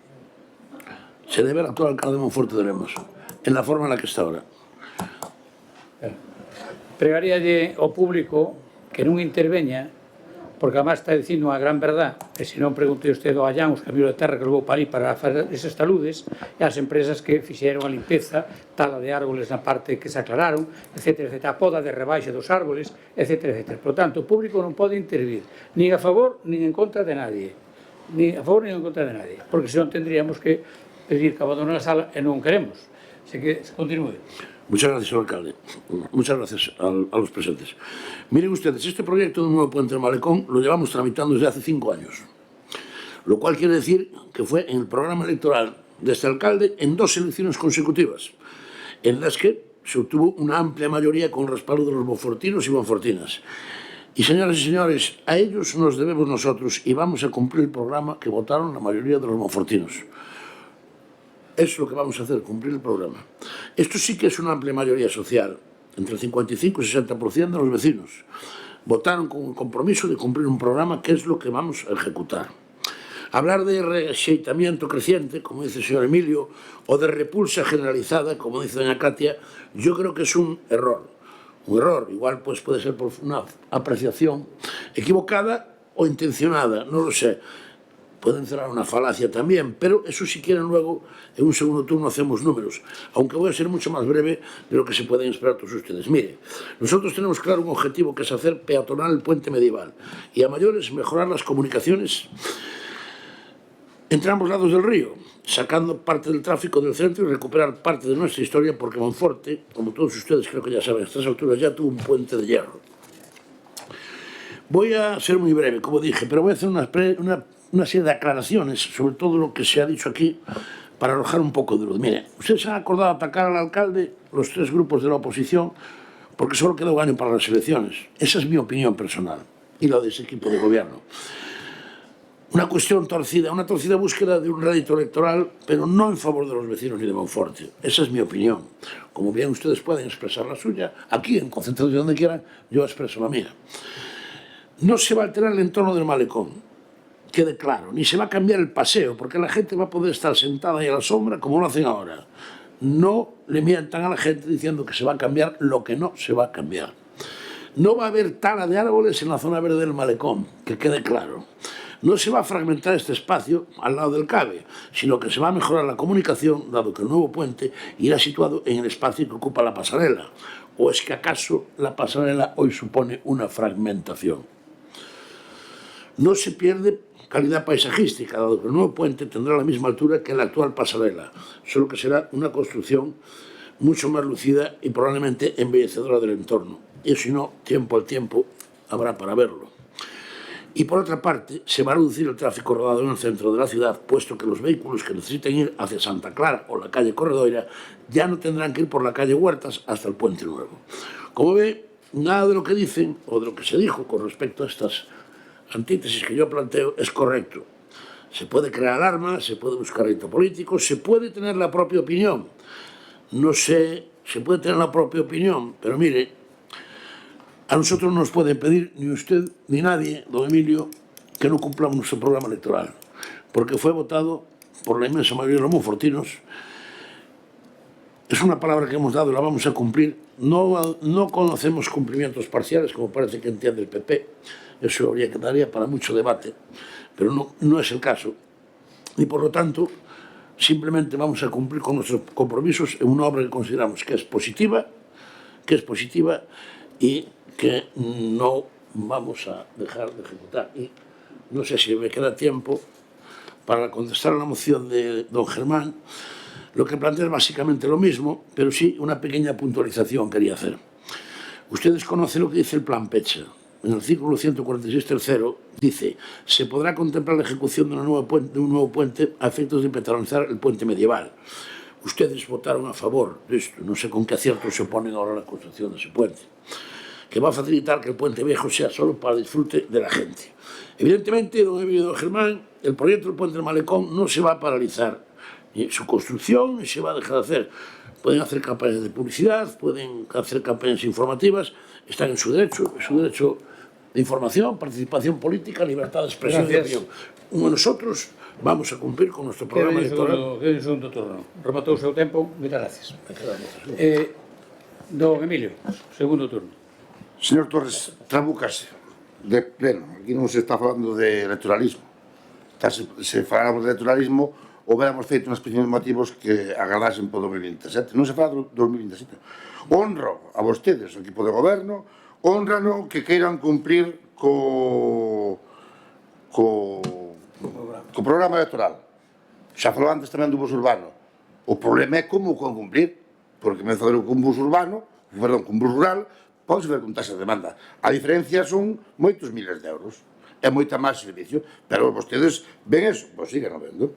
Se debe al actual alcalde de Monforte de Lemos, en la forma en la que está ahora. Pregaríalle ao público que non interveña, porque además está dicindo unha gran verdad, e se non pregunte usted ao Allán os camiños de terra que levou para ali para fazer eses taludes, e as empresas que fixeron a limpeza, tala de árboles na parte que se aclararon, etc., a poda de rebaixe dos árboles, etc. Por tanto, o público non pode intervir, nin a favor nin en contra de nadie, nin a favor nin en contra de nadie, porque senón tendríamos que pedir que abandonen a sala e non queremos. Así que se continúe. Muchas gracias, señor alcalde. Muchas gracias a los presentes. Miren ustedes, este proyecto de un nuevo puente del Malecón lo llevamos tramitando desde hace 5 años, lo cual quiere decir que fue en el programa electoral de este alcalde en 2 elecciones consecutivas, en las que se obtuvo una amplia mayoría con el respaldo de los monfortinos y monfortinas. Y, señoras y señores, a ellos nos debemos nosotros y vamos a cumplir el programa que votaron la mayoría de los monfortinos. Es lo que vamos a hacer, cumplir el programa. Esto sí que es una amplia mayoría social, entre el 55 y 60% de los vecinos. Votaron con el compromiso de cumplir un programa que es lo que vamos a ejecutar. Hablar de rexeitamiento creciente, como dice el señor Emilio, o de repulsa generalizada, como dice doña Katia, yo creo que es un error. Un error, igual pues puede ser por una apreciación equivocada o intencionada, no lo sé. Pueden cerrar una falacia también, pero eso si quieren luego, en un segundo turno hacemos números, aunque voy a ser mucho más breve de lo que se pueden esperar todos ustedes. Mire, nosotros tenemos claro un objetivo que es hacer peatonal el puente medieval y a mayores mejorar las comunicaciones entre ambos lados del río, sacando parte del tráfico del centro y recuperar parte de nuestra historia, porque Monforte, como todos ustedes creo que ya saben a estas alturas, ya tuvo un puente de hierro. Voy a ser muy breve, como dije, pero voy a hacer una serie de aclaraciones sobre todo lo que se ha dicho aquí para arrojar un poco de luz. Mire, ustedes se han acordado atacar al alcalde, los tres grupos de la oposición, porque solo queda un año para las elecciones. Esa es mi opinión personal y la de ese equipo de gobierno. Una cuestión torcida, una torcida búsqueda de un rédito electoral, pero no en favor de los vecinos ni de Monforte. Esa es mi opinión. Como bien ustedes pueden expresar la suya, aquí en concentración donde quieran, yo expreso la mía. No se va a alterar el entorno del malecón, quede claro, ni se va a cambiar el paseo, porque la gente va a poder estar sentada ahí a la sombra como lo hacen ahora. No le mientan a la gente diciendo que se va a cambiar lo que no se va a cambiar. No va a haber tala de árboles en la zona verde del malecón, que quede claro. No se va a fragmentar este espacio al lado del CABE, sino que se va a mejorar la comunicación, dado que el nuevo puente irá situado en el espacio que ocupa la pasarela. ¿O es que acaso la pasarela hoy supone una fragmentación? No se pierde calidad paisajística, dado que el nuevo puente tendrá la misma altura que la actual pasarela, solo que será una construcción mucho más lucida y probablemente embellecedora del entorno. Y si no, tiempo al tiempo habrá para verlo. Y por otra parte, se va a reducir el tráfico rodado en el centro de la ciudad, puesto que los vehículos que necesiten ir hacia Santa Clara o la calle Corredoira ya no tendrán que ir por la calle Huertas hasta el Puente Nuevo. Como ve, nada de lo que dicen o de lo que se dijo con respecto a estas antítesis que yo planteo es correcto. Se puede crear alarma, se puede buscar rédito político, se puede tener la propia opinión. No sé, se puede tener la propia opinión, pero mire, a nosotros no nos puede pedir ni usted ni nadie, don Emilio, que no cumplamos nuestro programa electoral, porque fue votado por la inmensa mayoría de los monfortinos. Es una palabra que hemos dado y la vamos a cumplir. No conocemos cumplimientos parciales, como parece que entiende el PP. Eso habría que daría para mucho debate, pero no es el caso. Y por lo tanto, simplemente vamos a cumplir con nuestros compromisos en una obra que consideramos que es positiva y que no vamos a dejar de ejecutar. Y no sé si me queda tiempo para contestar a la moción de don Germán. Lo que plantea es básicamente lo mismo, pero sí una pequeña puntualización quería hacer. Ustedes conocen lo que dice el Plan Pecha. En el artículo 146 tercero dice: se podrá contemplar la ejecución de un nuevo puente a efectos de peatonalizar el puente medieval. Ustedes votaron a favor de esto, no sé con qué acierto se oponen ahora a la construcción de ese puente, que va a facilitar que el puente viejo sea solo para disfrute de la gente. Evidentemente, don Emilio y don Germán, el proyecto del puente del Malecón no se va a paralizar, ni su construcción ni se va a dejar de hacer. Pueden hacer campañas de publicidad, pueden hacer campañas informativas, están en su derecho de información, participación política, libertad de expresión y opinión. Nosotros vamos a cumplir con nuestro programa electoral. Queda un segundo turno. Rematou o seu tempo. Moitas gracias. Don Emilio, segundo turno. Señor Torres, trabucase de pleno. Aquí non se está falando de electoralismo. Se falamos de electoralismo, houbéramos feito unhas exposicións motivos que agradasen para 2027. Non se fala do 2027. Honro a vostedes, o equipo de goberno, honrano que queiran cumprir co programa electoral. Xa falou antes tamén do bus urbano. O problema é como o cumplir, porque me fazer un bus urbano, perdón, un bus rural, pode ver con taxa de demanda. A diferencia son moitos miles de euros. É moita máis servicio, pero vostedes ven eso, pois sigan vendo.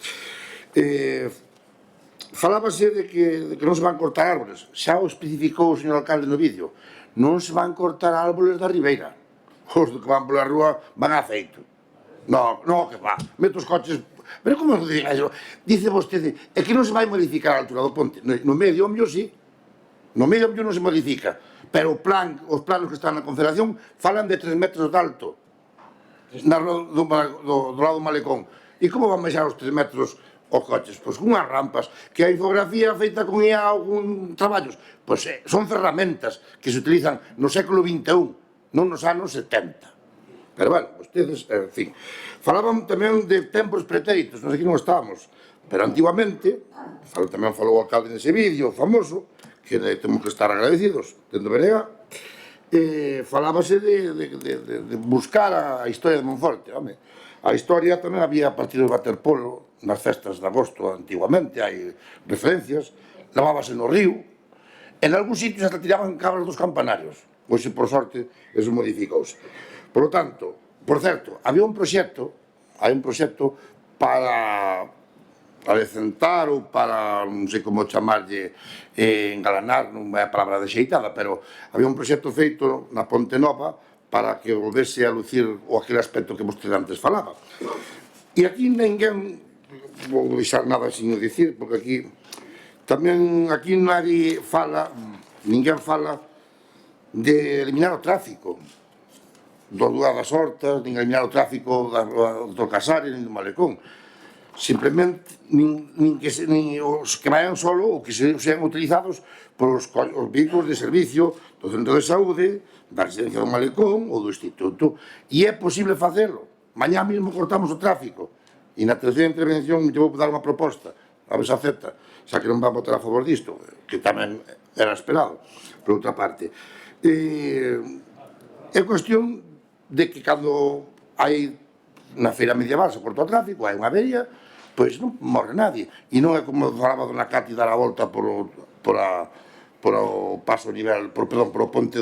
Falábase de que non se van cortar árboles. Xa o especificou o señor alcalde no vídeo. Non se van cortar árboles da ribeira. Os que van pola rúa van a aceito. No, que va. Meto os coches... Pero como diga eso? Dice vostede, é que non se vai modificar a altura do ponte. No medio, o mellor, sí. No medio, o mellor non se modifica. Pero os planos que están na Confederación falan de 3 metros de alto do lado do malecón. E como van baixar os 3 metros os coches? Pois con unhas rampas, que a infografía feita con IA ou con traballos, pois son ferramentas que se utilizan no século XXI, non nos anos 70. Pero bueno, vostedes, en fin. Falaban tamén de tempos pretéritos, non sei que non estábamos, pero antiguamente, tamén falou o alcalde nese vídeo famoso, que temos que estar agradecidos, dentro de Berega, falábase de buscar a historia de Monforte. A historia tamén había partidos de waterpolo nas festas de agosto antiguamente, hai referencias, lavábase no río, en algúns sitios hasta tiraban cabras dos campanarios. Hoxe, por sorte, eso modificouse. Por lo tanto, por certo, había un proxecto, hai un proxecto para decentar ou para, non sei como chamarlle, engalanar, non é a palabra desxeitada, pero había un proxecto feito na Ponte Nova para que volvese a lucir o aquele aspecto que vostede antes falaba. E aquí ninguén, vou deixar nada sin dicir, porque aquí tamén aquí nadie fala, ninguén fala de eliminar o tráfico do lugar das Hortas, nin eliminar o tráfico do Casares, nin do Malecón. Simplemente, nin os que vayan solo ou que sean utilizados por os vehículos de servicio do centro de saúde, da residencia do Malecón ou do instituto. E é posible facelo. Mañá mesmo cortamos o tráfico. E na terceira intervención te vou dar unha proposta, a ver se acepta, xa que non van votar a favor disto, que tamén era esperado, por outra parte. É cuestión de que cando hai na feira medieval se corta o tráfico, hai unha avería, pois non morre nadie. E non é como falaba dona Cati dar a volta por o paso nivel, por o ponte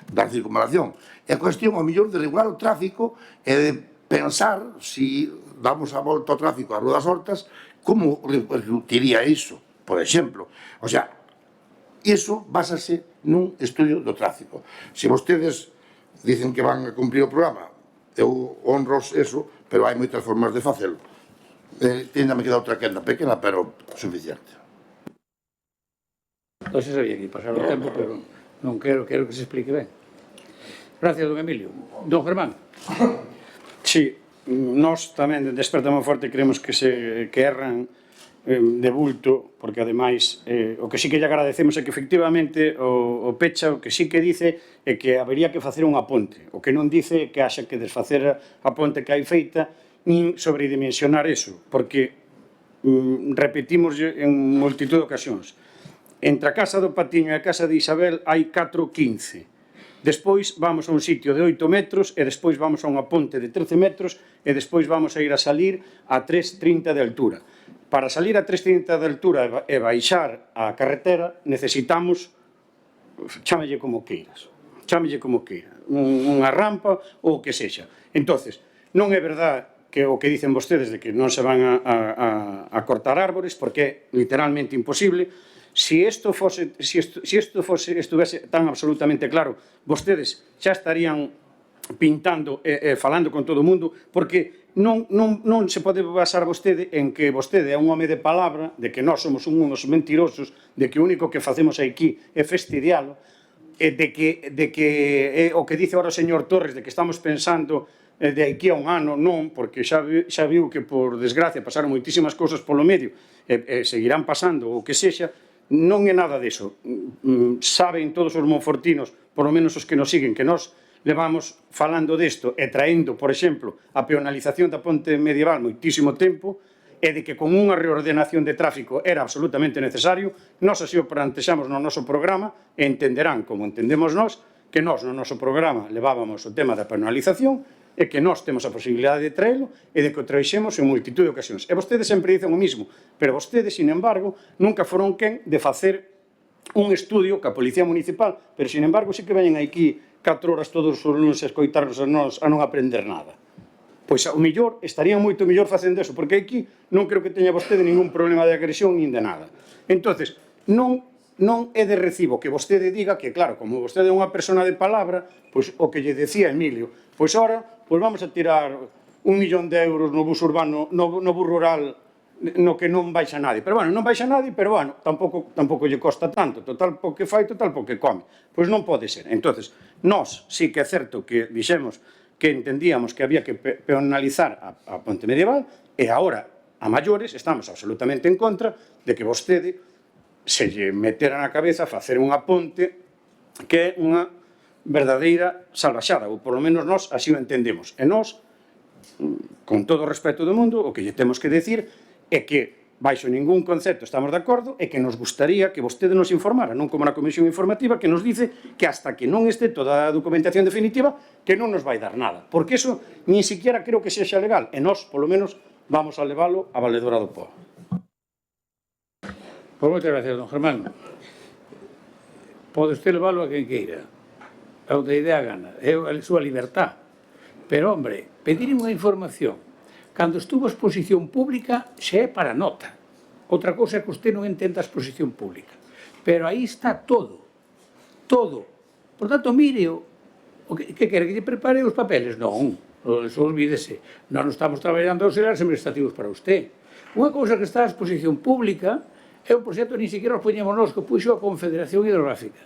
da circunvalación. É cuestión, ao mellor, de regular o tráfico e de pensar, se damos a volta ao tráfico ás Rúa das Hortas, como repercutiría iso, por exemplo. O sea, iso básase nun estudio do tráfico. Se vostedes dicen que van a cumprir o programa, eu honros eso, pero hai moitas formas de facelo. Ainda me queda outra quenda pequena, pero suficiente. Non se sabía que pasar o tempo, pero non quero que se explique ben. Gracias, don Emilio. Don Germán. Sí, nós tamén de Despertamos Forte creemos que erran de bulto, porque ademais o que sí que lle agradecemos é que efectivamente o Pecha o que sí que dice é que habería que facer unha ponte. O que non dice é que haxa que desfacer a ponte que hai feita nin sobredimensionar eso, porque repetimos en multitud de ocasións. Entre a casa do Patiño e a casa de Isabel hai 4,15. Despois vamos a un sitio de 8 metros e despois vamos a unha ponte de 13 metros e despois vamos a ir a salir a 3,30 de altura. Para salir a 3,30 de altura e baixar a carretera necesitamos, chámelle como queiras, unha rampa ou o que sexa. Entonces, non é verdade que o que dicen vostedes de que non se van a cortar árbores, porque é literalmente imposible. Si isto estuvese tan absolutamente claro, vostedes xa estarían pintando e falando con todo o mundo, porque non se pode basar vostede en que vostede é un home de palabra, de que nós somos uns mentirosos, de que o único que facemos aquí é fastidialo, e de que o que dice ahora o señor Torres, de que estamos pensando de aquí a un ano, non, porque xa viu que, por desgracia, pasaron moitísimas cousas polo medio e seguirán pasando o que sexa. Non é nada diso. Saben todos os monfortinos, por lo menos os que nos siguen, que nós levamos falando desto e traendo, por exemplo, a peonalización da ponte medieval moitísimo tempo, e de que con unha reordenación de tráfico era absolutamente necesario. Nós así o plantexamos no noso programa e entenderán, como entendemos nós, que nós no noso programa levábamos o tema da peonalización e que nós temos a posibilidade de traelo e de que o traixemos en multitud de ocasións. E vostedes sempre dicen o mismo, pero vostedes, sin embargo, nunca foron quen de facer un estudio ca Policía Municipal, pero, sin embargo, sí que veñen aquí 4 horas todos os lunes a escoitarnos a nós a non aprender nada. Pois, ao mellor, estarían moito mellor facendo eso, porque aquí non creo que teña vostede ningún problema de agresión nin de nada. Entonces, non é de recibo que vostede diga que, claro, como vostede é unha persona de palabra, pois o que lle decía Emilio, pois ora, pois vamos a tirar 1 millón de euros no bus urbano, no bus rural, no que non baixa nadie. Pero, bueno, non baixa nadie, pero, bueno, tampouco lle costa tanto. Total, po que fai, total, po que come. Pois non pode ser. Entonces, nós sí que é certo que dixemos que entendíamos que había que peonalizar a ponte medieval, e agora, a maiores, estamos absolutamente en contra de que vostede se lle metera na cabeza facer unha ponte que é unha verdadeira salvaxada, ou polo menos nós así o entendemos. E nós, con todo o respeto do mundo, o que lle temos que decir é que, baixo ningún concepto estamos de acordo, e que nos gustaría que vostede nos informara, non como na comisión informativa, que nos dice que hasta que non este toda a documentación definitiva, que non nos vai dar nada. Porque eso, nin siquiera creo que sexa legal, e nós, polo menos, vamos a leválo a Valedora do Po. Pois moitas gracias, don Germán. Pode usted leválo a quen queira, a onde idea gana, é a súa libertad. Pero, hombre, pedir unha información cando estuvo a exposición pública xa é para nota. Outra cousa é que usted non entenda a exposición pública. Pero aí está todo. Todo. Por tanto, mire, que quere que lle prepare os papeles? Non, eso olvídese. Nós non estamos traballando auxiliares administrativos para usted. Unha cousa que está a exposición pública é un proxecto que ni siquiera os poñemos nós, que puxo a Confederación Hidrográfica.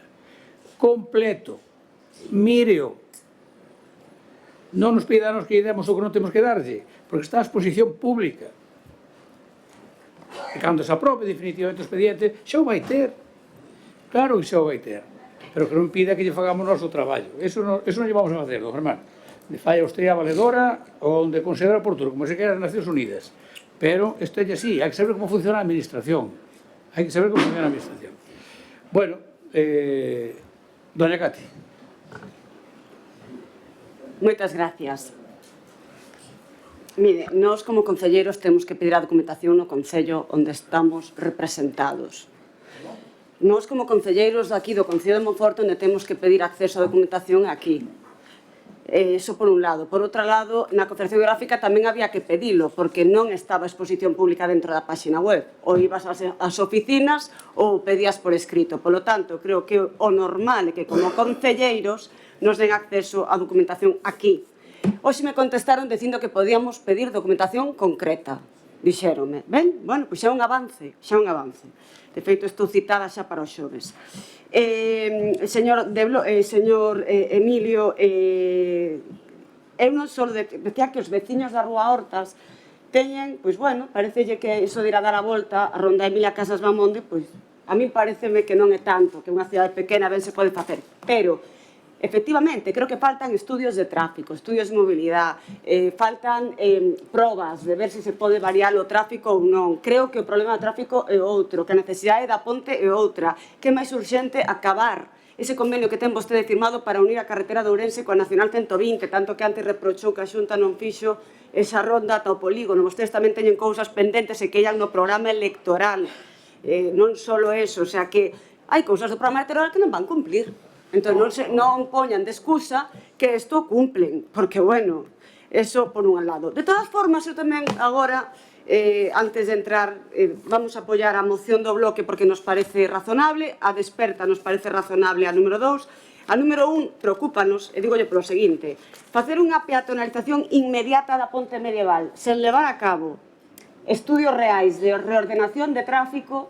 Completo. Míreo. Non nos pidanos que demos o que non temos que darlle, porque está a exposición pública. E cando se aprobe definitivamente o expediente, xa o vai ter. Claro que xa o vai ter. Pero que non pida que lle fagamos nós o traballo. Eso non lle vamos a facer, don Germán. Le falla usted a valedora onde considera oportuno, como se queda as Nacións Unidas. Pero isto é así, hai que saber como funciona a administración. Hai que saber como funciona a administración. Bueno, doña Cati. Moitas gracias. Mire, nós como concelleiros temos que pedir a documentación no concello onde estamos representados. Nós como concelleiros aquí do Concello de Monforte onde temos que pedir acceso a documentación aquí. Eso por un lado. Por outro lado, na Confederación Hidrográfica tamén había que pedilo, porque non estaba a exposición pública dentro da páxina web. Ou ibas ás oficinas ou pedías por escrito. Por lo tanto, creo que o normal é que como concelleiros nos den acceso a documentación aquí. Hoxe me contestaron dicindo que podíamos pedir documentación concreta. Dixéronme, ben, bueno, pois xa é un avance, xa é un avance. De feito, estou citada xa para os xoves. Señor Emilio, eu non só decía que os veciños da Rúa Hortas teñen, pois bueno, parecelle que iso de ir a dar a volta a ronda Emilia Casas Bamonde, pois a mí pareceme que non é tanto, que unha cidade pequena ben se pode facer, pero efectivamente, creo que faltan estudios de tráfico, estudios de mobilidade, faltan probas de ver se se pode variar o tráfico ou non. Creo que o problema do tráfico é outro, que a necesidade da ponte é outra, que é máis urxente acabar ese convenio que ten vostede firmado para unir a carretera de Ourense coa Nacional 120, tanto que antes reprochou que a Xunta non fixo esa ronda ata o polígono. Vostedes tamén teñen cousas pendentes e que ian no programa electoral. Non só eso, o sea que hai cousas do programa electoral que non van cumplir. Entón, non poñan de excusa que isto cumplen, porque, bueno, eso por un lado. De todas formas, eu tamén agora, antes de entrar, vamos a apoiar a moción do bloque porque nos parece razonable, a desperta nos parece razonable a número 2, a número 1 preocúpanos, e dígolle polo seguinte, facer unha peatonalización inmediata da ponte medieval, sen levar a cabo estudios reais de reordenación de tráfico,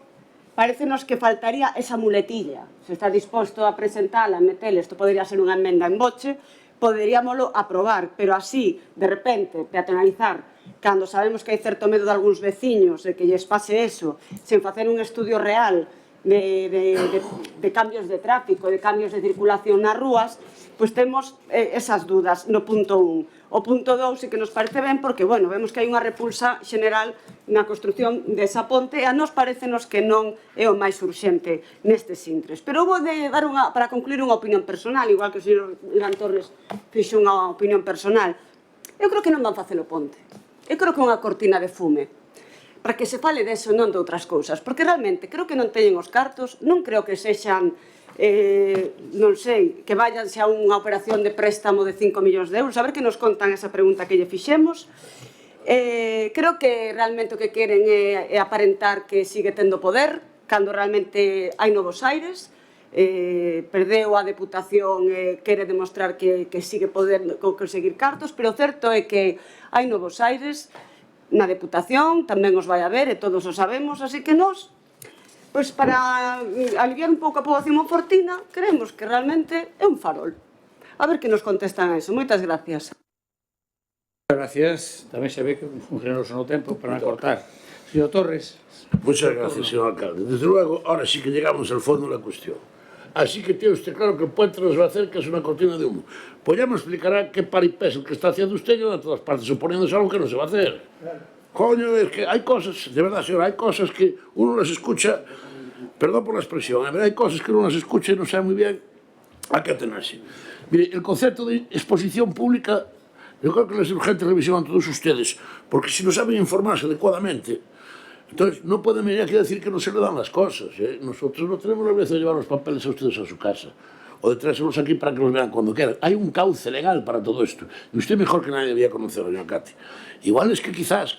parecenos que faltaría esa muletilla. Se está disposto a presentala, metele, isto podría ser unha emenda en boche, poderíamolo aprobar, pero así, de repente, peatonalizar, cando sabemos que hai certo medo de algúns veciños de que lles pase eso, sen facer un estudio real de cambios de tráfico, de cambios de circulación nas rúas, pois temos esas dudas no punto 1. O punto 2 é que nos parece ben porque, bueno, vemos que hai unha repulsa xeral na construción desa ponte e a nos parecenos que non é o máis urxente nestes intres. Pero vou de dar para concluir unha opinión personal, igual que o señor Iván Torres fixo unha opinión personal. Eu creo que non van facer o ponte. Eu creo que é unha cortina de fume para que se fale deso, non de outras cousas, porque realmente creo que non teñen os cartos, non creo que sexan non sei, que vayan xa unha operación de préstamo de 5 millóns de euros, a ver que nos contan esa pregunta que lle fixemos. Creo que realmente o que queren é aparentar que sigue tendo poder, cando realmente hai novos aires, perdeu a Deputación e quere demostrar que sigue podendo conseguir cartos, pero o certo é que hai novos aires na Deputación, tamén os vai haber e todos o sabemos, así que nós, pois para aliviar un pouco a poboación monfortina, creemos que realmente é un farol. A ver que nos contestan a eso. Moitas gracias. Gracias. Tamén se ve que un generoso no tempo para non cortar. Señor Torres. Muchas gracias, señor alcalde. Desde luego, ahora sí que llegamos al fondo de la cuestión. Así que tiene usted claro que el puente nos va a hacer que es una cortina de humo. Pues ya me explicará qué paripés el que está haciendo usted y de todas partes, suponiéndose algo que no se va a hacer. Coño, es que hay cosas, de verdad, señor, hay cosas que uno las escucha, perdón por la expresión, hay cosas que uno las escucha y no sabe muy bien a qué atenerse. Mire, el concepto de exposición pública Yo creo que les es urgente revisión a todos ustedes, porque si no saben informarse adecuadamente, entonces no pueden venir aquí a decir que no se le dan las cosas. Nosotros no tenemos la obligación de llevar los papeles a ustedes a su casa, o de traérselos aquí para que los vean cuando quieran. Hay un cauce legal para todo esto, y usted mejor que nadie debía conocerlo, doña Katy. Igual es que quizás,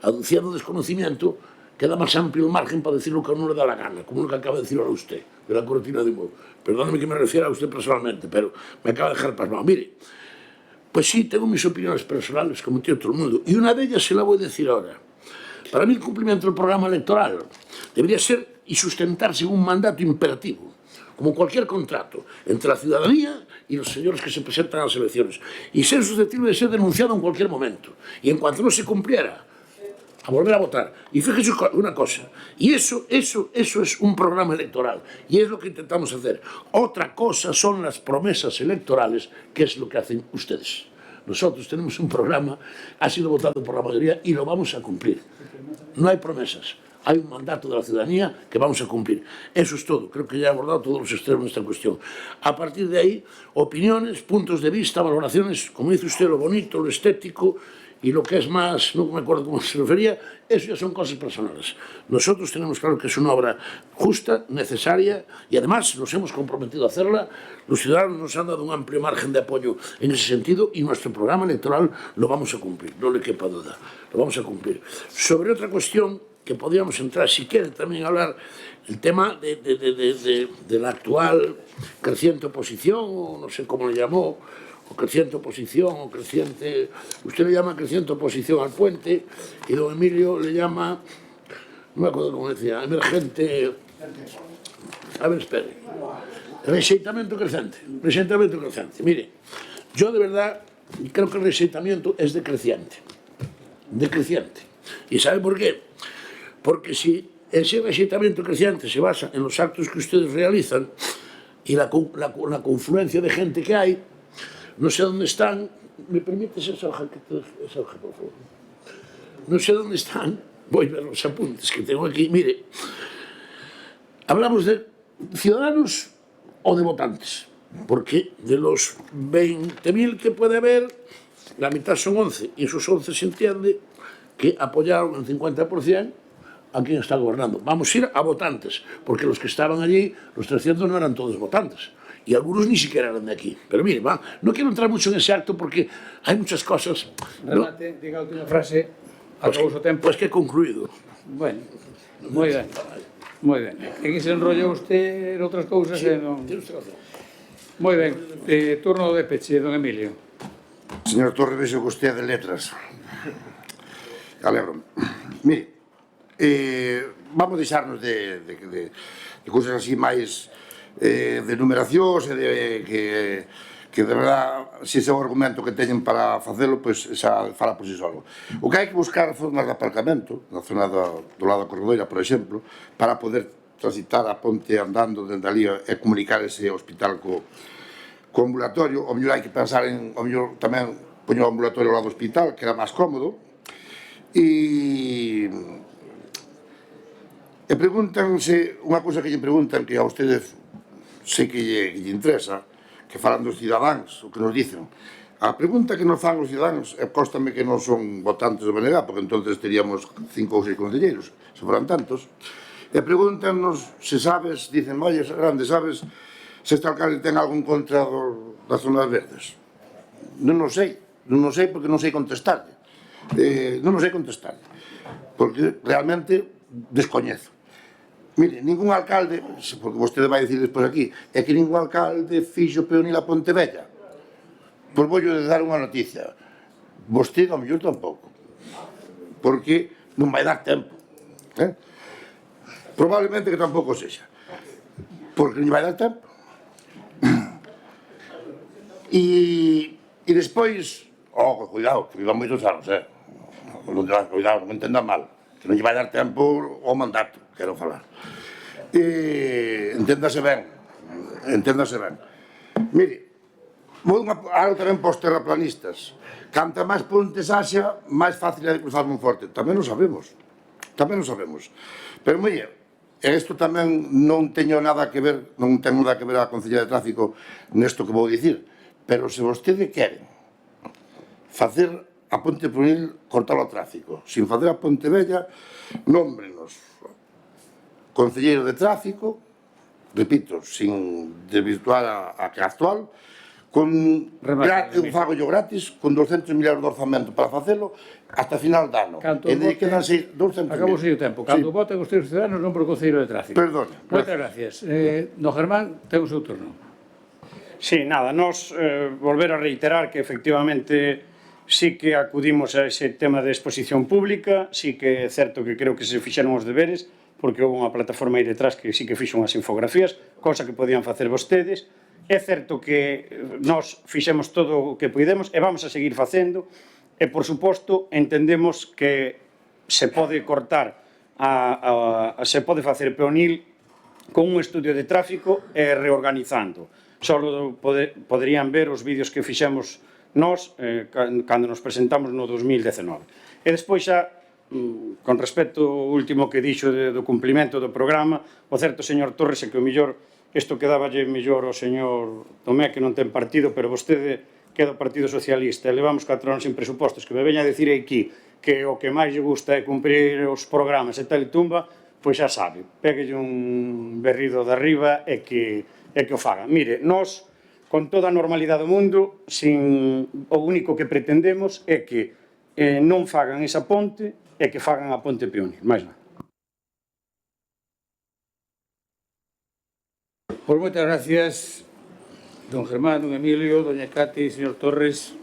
aduciendo desconocimiento, queda más amplio el margen para decir lo que a uno le da la gana, como lo que acaba de decir ahora usted, de la cortina de humo. Perdóneme que me refiera a usted personalmente, pero me acaba de dejar pasmado. Mire, pues sí, tengo mis opiniones personales, como tiene todo el mundo, y una de ellas se la voy a decir ahora. Para mí el cumplimiento del programa electoral debería ser y sustentarse en un mandato imperativo, como cualquier contrato, entre la ciudadanía y los señores que se presentan a las elecciones, y ser susceptible de ser denunciado en cualquier momento. Y en cuanto no se cumpliera, a volver a votar. Y fíjese una cosa, y eso es un programa electoral, y es lo que intentamos hacer. Otra cosa son las promesas electorales, que es lo que hacen ustedes. Nosotros tenemos un programa, ha sido votado por la mayoría y lo vamos a cumplir. No hay promesas, hay un mandato de la ciudadanía que vamos a cumplir. Eso es todo, creo que ya he abordado todos los extremos de esta cuestión. A partir de ahí, opiniones, puntos de vista, valoraciones, como dice usted, lo bonito, lo estético, y lo que es más, no me acuerdo cómo se refería, eso ya son cosas personales. Nosotros tenemos claro que es una obra justa, necesaria, y además nos hemos comprometido a hacerla. Los ciudadanos nos han dado un amplio margen de apoyo en ese sentido, y nuestro programa electoral lo vamos a cumplir, no le quepa duda, lo vamos a cumplir. Sobre otra cuestión que podríamos entrar, si quiere también hablar, el tema de la actual creciente oposición, o no sé cómo le llamó, o creciente oposición, o creciente... Usted le llama creciente oposición al puente, y don Emilio le llama, no me acuerdo cómo decía, emergente... A ver, espere. Rexeitamento crecente. Rexeitamento crecente. Mire, yo de verdad creo que el rexeitamento es decreciente. Decreciente. ¿Y sabe por qué? Porque si ese rexeitamento creciente se basa en los actos que ustedes realizan y la confluencia de gente que hay, no sé dónde están. ¿Me permite esa hoja, por favor? No sé dónde están. Voy a ver los apuntes que tengo aquí. Mire, hablamos de ciudadanos o de votantes, porque de los 20.000 que puede haber, la mitad son 11, y esos 11 se entiende que apoyaron el 50% a quien está gobernando. Vamos a ir a votantes, porque los que estaban allí, los 300 no eran todos votantes. Y algunos ni siquiera eran de aquí. Pero mire, no quiero entrar mucho en ese acto porque hay muchas cosas... Remate, ¿no? Diga a última frase, acabou o tempo. Pues que he concluído. Bueno, moi ben. Moi ben. É que se enrolla usted en outras cousas Sí, e non... tiene usted razón. Moi ben. Turno de peche, don Emilio. Señor Torres, vexo que usted é de letras. Alegro. Mire, vamos deixarnos de cousas así máis de numeracións e que de verdad, se ese é o argumento que teñen para facelo, pois xa fala por si solo. O que hai que buscar zonas de aparcamento, na zona do lado da Corredoira, por exemplo, para poder transitar a ponte andando dende ali e comunicar ese hospital co ambulatorio. O mellor hai que pensar en, o mellor tamén poño o ambulatorio ao lado do hospital, que era máis cómodo. E pregúntanse, unha cousa que lle preguntan, que a ustedes sei que lle interesa, que falan dos cidadáns, o que nos dicen. A pregunta que nos fan os cidadáns, cóstame que non son votantes do BNG, porque entonces teríamos 5 ou 6 concelleiros, se foran tantos, e pregúntanos se sabes, dicen, oye, grande, sabes se este alcalde ten algo en contra das zonas verdes? Non o sei porque non sei contestarle. Non o sei contestarle, porque realmente descoñezo. Mire, ningún alcalde, porque vostede vai dicir despois aquí, é que ningún alcalde fixo peonil a Pontevella. Pois vou dar unha noticia. Vostede, ao mellor, tampouco. Porque non vai dar tempo. Probablemente que tampouco sexa. Porque non vai dar tempo. E despois, cuidado, que vivan moitos anos, cuidado, non me entendan mal, que non lle vai dar tempo ao mandato, quero falar. Enténdase ben. Mire, algo tamén para os terraplanistas. Canta máis pontes haxa, máis fácil é de cruzar Monforte. Tamén o sabemos. Pero, mire, isto tamén non teño nada que ver, non ten nada que ver a Concellería de Tráfico nesto que vou dicir, pero se vostede queren facer a Ponte Prunil cortar o tráfico. Sin facer a Ponte Vella, nómbrenos concelleiro de tráfico, repito, sin desvirtuar a que actual, con un fagollo gratis, con 200 millones de orzamento para facelo, hasta final de ano. Canto E de vote- quedan 200 Acabou o tempo. Cando voten os teus ciudadanos, non por o Concello de Tráfico. Perdón. Moitas gracias. Don Germán, ten o seu turno. Sí, nada, nos volver a reiterar que efectivamente sí que acudimos a ese tema de exposición pública, sí que é certo que creo que se fixeron os deberes, porque houve unha plataforma aí detrás que sí que fixo unhas infografías, cosa que podían facer vostedes. É certo que nós fixemos todo o que puidemos e vamos a seguir facendo, e, por suposto, entendemos que se pode cortar, se pode facer peonil con un estudio de tráfico e reorganizando. Só poderían ver os vídeos que fixemos nós cando nos presentamos no 2019. E despois xa, con respecto ao último que dixo do cumplimento do programa, o certo, señor Torres, é que o millor, isto quedáballe mellor ao señor Tomé, que non ten partido, pero vostede queda o Partido Socialista, e levamos 4 anos sin presupostos, que me veña a dicir aquí que o que máis lle gusta é cumprir os programas e tal e tumba, pois xa sabe, péguelle un berrido de arriba e que o faga. Mire, nós, con toda a normalidade do mundo, o único que pretendemos é que non fagan esa ponte e que fagan a ponte Peonil, máis nada. Pois moitas gracias, don Germán, don Emilio, doña Cati, señor Torres,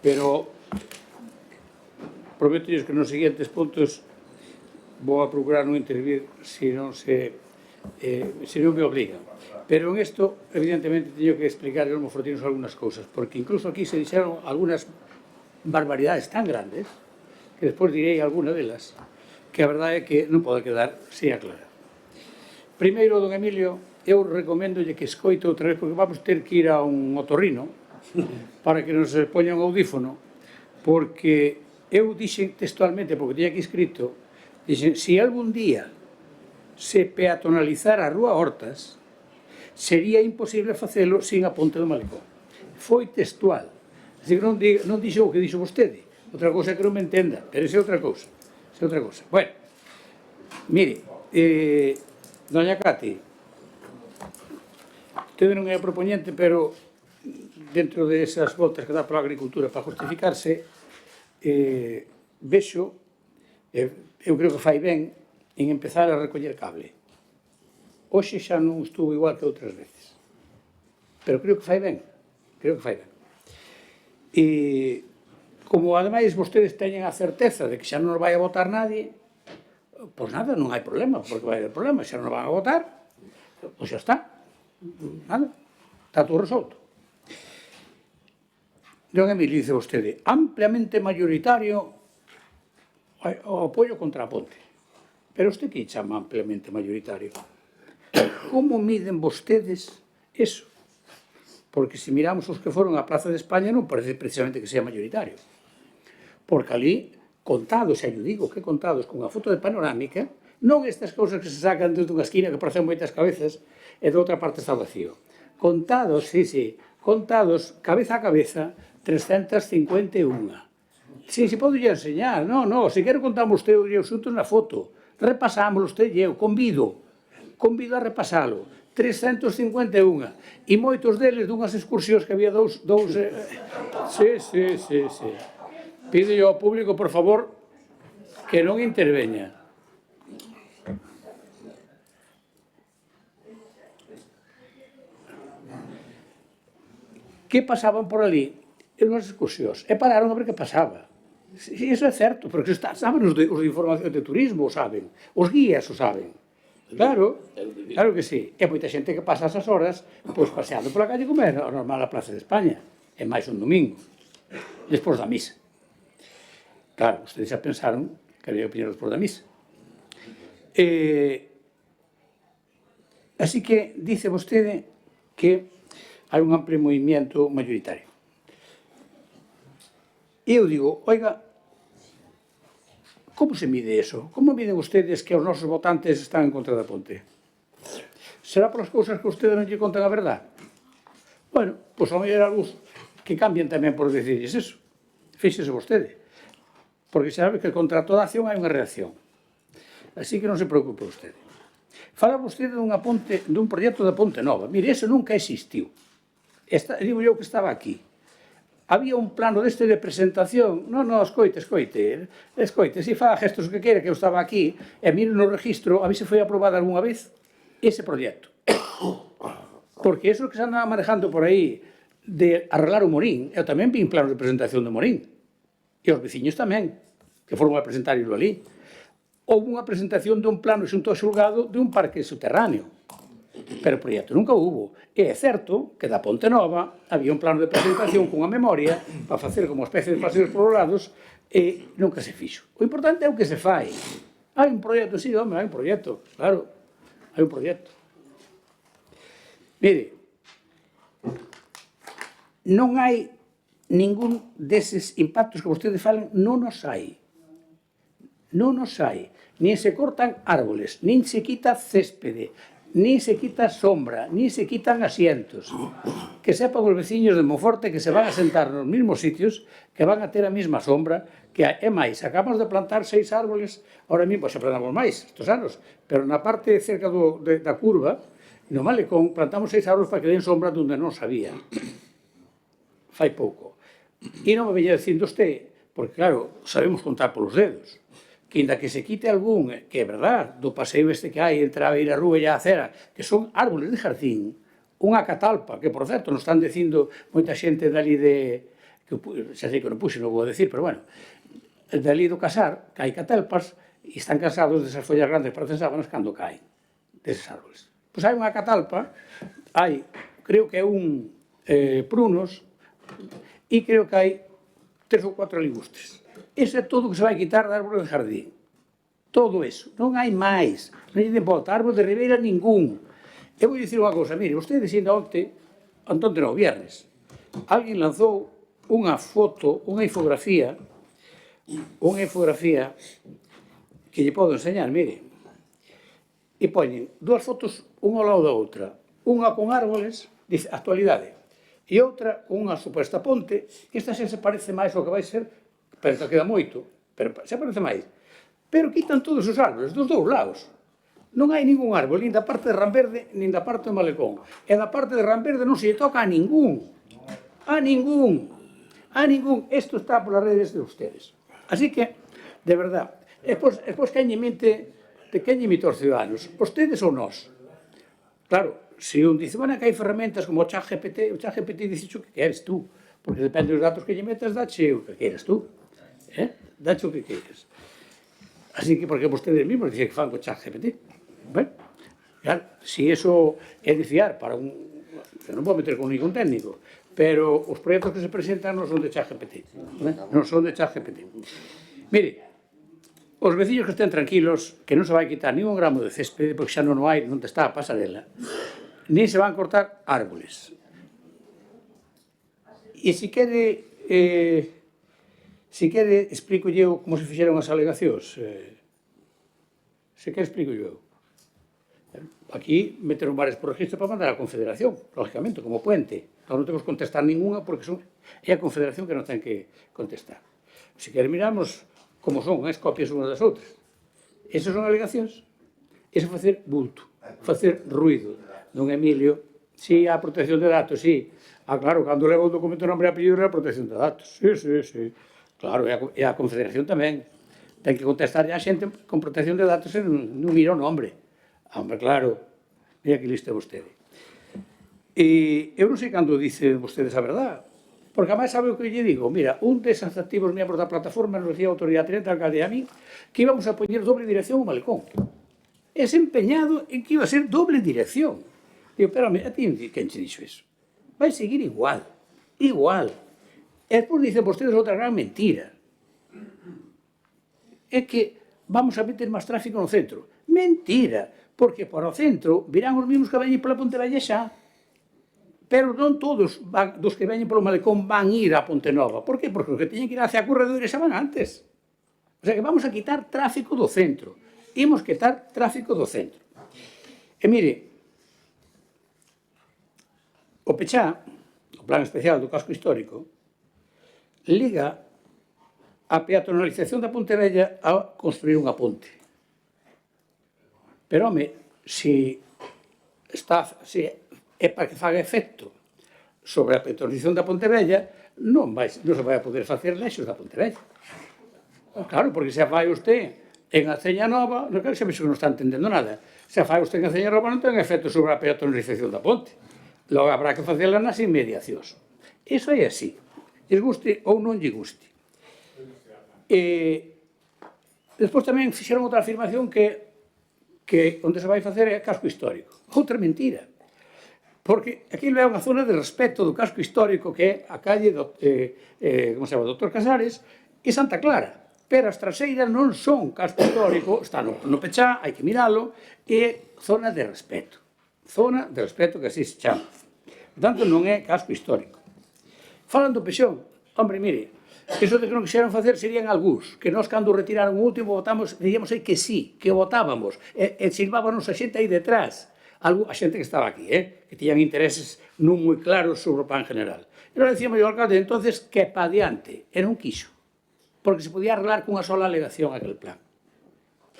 pero prometo que nos seguintes puntos vou a procurar non intervir se non me obligan. Pero en isto, evidentemente, teño que explicar aos mofortinos algunhas cousas, porque incluso aquí se dixeron algunhas barbaridades tan grandes que despois direi alguna delas, que a verdade é que non pode quedar sin aclarar. Primeiro, don Emilio, eu recomendolle que escoite outra vez, porque vamos ter que ir a un otorrino para que nos poña un audífono, porque eu dixen textualmente, porque tiña aquí escrito, dixen, se algún día se peatonalizara a Rúa Hortas, sería imposible facelo sin a ponte do Malecón. Foi textual. Así que non dixo o que dixo vostede. Outra cousa é que non me entenda, pero esa é outra cousa. Bueno, mire, doña Cati, usted non é a propoñente, pero dentro de esas voltas que dá pola agricultura para justificarse, vexo, eu creo que fai ben en empezar a recoller cable. Hoxe xa non estuvo igual que outras veces, pero creo que fai ben, E como ademais vostedes teñen a certeza de que xa non nos vai a votar nadie, pois nada, non hai problema, porque vai haber problema, xa non nos van a votar, pois xa está, nada, está todo resolto. Don Emilio, dice vostede, ampliamente mayoritario o apoio contra a ponte. Pero usted que chama ampliamente mayoritario? Como miden vostedes eso? Porque se miramos os que foron á Praza de España non parece precisamente que sea mayoritario. Porque ali, contados, xa yo digo que contados, con a foto de panorámica, non estas cousas que se sacan desde unha esquina que parecen moitas cabezas e de outra parte está vacío. Contados, sí, contados, cabeza a cabeza, 351. Si, se pode enseñar, non, se quero contamos usted os asuntos na foto, repasámoslo usted e eu, convido a repasalo, 351, e moitos deles dunhas excursións que había dous sí. Pido ao público, por favor, que non interveña. Que pasaban por ali? En unhas excursións. E pararon a ver que pasaba. Iso é certo, porque saben os de información de turismo, o saben. Os guías o saben. Claro que sí. E moita xente que pasa esas horas pois paseando pola calle como é normal a Plaza de España. É máis un domingo. Despois da misa. Claro, ustedes xa pensaron que había opinión despois da misa. Así que dice vostede que hai un amplio movimento mayoritario. E eu digo, oiga, como se mide eso? Como miden ustedes que os nosos votantes están en contra da ponte? Será polas cousas que ustedes non lle contan a verdade? Bueno, pois ao mellor algúns que cambian tamén por decirles eso. fíxese vostede, porque sabe que contra toda acción hai unha reacción. Así que non se preocupe vostede. Fala vostede dun proxecto da Ponte Nova. Mire, eso nunca existiu. Digo eu que estaba aquí. Había un plano deste de presentación. Non, escoite, si fa gestos que quere, que eu estaba aquí, e mire no registro, a ver se foi aprobado algunha vez ese proxecto. Porque eso que se andaba manejando por aí de arreglar o Morín, eu tamén vi planos de presentación do Morín. E os veciños tamén, que foron a presentar iso ali. Houve unha presentación dun plano xunto ao xulgado de un parque subterráneo. Pero o proxecto nunca hubo. E é certo que da Ponte Nova había un plano de presentación cunha memoria para facer como especie de paseos por os lados e nunca se fixo. O importante é o que se fai. Hai un proxecto, sí, home, hai un proxecto, claro, hai un proxecto. Mire, non hai ningún deses impactos que vostedes falan, non os hai. Non os hai. Nin se cortan árboles, nin se quita céspede, nin se quita sombra, nin se quitan asientos. Que sepan os veciños de Monforte que se van a sentar nos mismos sitios, que van a ter a mesma sombra, que é máis, acabamos de plantar 6 árboles, ahora mesmo se plantamos máis estos anos, pero na parte cerca da curva, no Malecón, plantamos 6 árboles para que den sombra donde non sabía. Fai pouco. E non me veña dicindo usted, porque claro, sabemos contar polos dedos, que inda que se quite algún, que é verdad, do paseo este que hai entre a Beirarrúa e a Acera, que son árboles de jardín, unha catalpa, que por certo nos están dicindo moita xente dali de... xa sei que non puxe, non vou a decir, pero bueno, dali do Casar, que hai catalpas, e están cansados desas follas grandes parecen sábanas cando caen, deses árboles. Pois hai unha catalpa, hai, creo que é un prunos, e creo que hai 3 ou 4 ligustres. Eso é todo o que se vai quitar de árbore de jardín. Todo eso. Non hai máis. Non lle den volta. Árbore de ribeira ningún. Eu vou dicir unha cousa. Mire, ustedes ainda onte non, viernes, alguén lanzou unha foto, unha infografía que lle podo enseñar, mire. E poñen 2 fotos unha ao lado da outra. Unha con árboles, dice, actualidade. E outra con unha suposta ponte. Esta xa se parece máis ao que vai ser, pero que queda moito, pero xa parece máis. Pero quitan todos os árboles, dos dous lados. Non hai ningún árbol, nin da parte de Ramberde, nin da parte do Malecón. E da parte de Ramberde non se lle toca a ningún. A ningún. A ningún. Isto está polas redes de ustedes. Así que, de verdad, despois que hai en mente aos ciudadanos, vostedes ou nós. Claro, se un dice, bueno, que hai ferramentas como o ChatGPT dice o que queres tú, porque depende dos datos que lle metas, dache o que queres tú. Dache o que queres. Así que, porque vostedes mismos dicen que fan co ChatGPT. Bueno, claro, si eso é de fiar para un... Eu non vou meter con ningún técnico, pero os proxectos que se presentan non son de ChatGPT. Non son de ChatGPT. Mire, os veciños que estén tranquilos, que non se vai quitar ningún gramo de céspede, porque xa non hai, non está a pasarela, nin se van cortar árboles. E se quere, explico eu como se fixeron as alegacións. Se quere, explico eu. Aquí meteron varias por registro para mandar á Confederación, lógicamente, como puente. Non temos que contestar ninguna porque é a Confederación que non ten que contestar. Se quere, miramos como son as copias unhas das outras. Esas son alegacións. Eso é facer bulto, facer ruido. Don Emilio, si, a protección de datos, si. Claro, cando leva o documento nombre e apellido é a protección de datos. Sí. Claro, e a Confederación tamén. Ten que contestar a xente con protección de datos e non mira o nombre. Hombre, claro, mira que listo é vostede. E eu non sei cando dice vostedes a verdad, porque además sabe o que lle digo. Mira, un deses activos membros da plataforma nos decía a autoridade tenente alcalde a mí que íbamos a poñer doble dirección ao Malecón. Es empeñado en que iba a ser doble dirección. Digo, pero a ti quen che dixo eso? Vai seguir igual. Igual. E despois dicen vostedes outra gran mentira. É que vamos a meter máis tráfico no centro. Mentira. Porque para o centro virán os mismos que veñen pola Ponte Vella xa. Pero non todos dos que veñen polo Malecón van ir á Ponte Nova. Por que? Porque os que teñen que ir hacia a corredores xa van antes. O sea que vamos a quitar tráfico do centro. Imos quitar tráfico do centro. E mire, o PECHA, o Plan Especial do Casco Histórico, liga a peatonalización da Pontevella a construir unha ponte. Pero, home, se é para que faga efecto sobre a peatonalización da Pontevella, non se vai a poder facer lexos da Pontevella. Claro, porque se a fai usted en Aceña Nova, non quero saber se non está entendendo nada. Se a fai usted en Aceña Nova non ten efecto sobre a peatonalización da ponte. Logo habrá que facela nas inmediacións. Iso é así. Lles guste ou non lle guste. Despois tamén fixeron outra afirmación que onde se vai facer é casco histórico. Outra mentira. Porque aquí é unha zona de respeto do casco histórico que é a calle como se chama, Dr. Casares e Santa Clara. Pero as traseiras non son casco histórico, está no pechá, hai que miralo, é zona de respeto. Zona de respeto que así se chama. Por tanto, non é casco histórico. Falan do pexón. Hombre, mire, iso de que non quixeron facer serían algúns, que nós cando retiraron o último votamos, diríamos aí que sí, que votábamos, e silvábamos a xente aí detrás, a xente que estaba aquí, que tiñan intereses non moi claros sobre o plan general. E nós decíamos ao alcalde, entonces, que pa adiante, e non quixo, porque se podía arreglar cunha sola alegación aquel plan.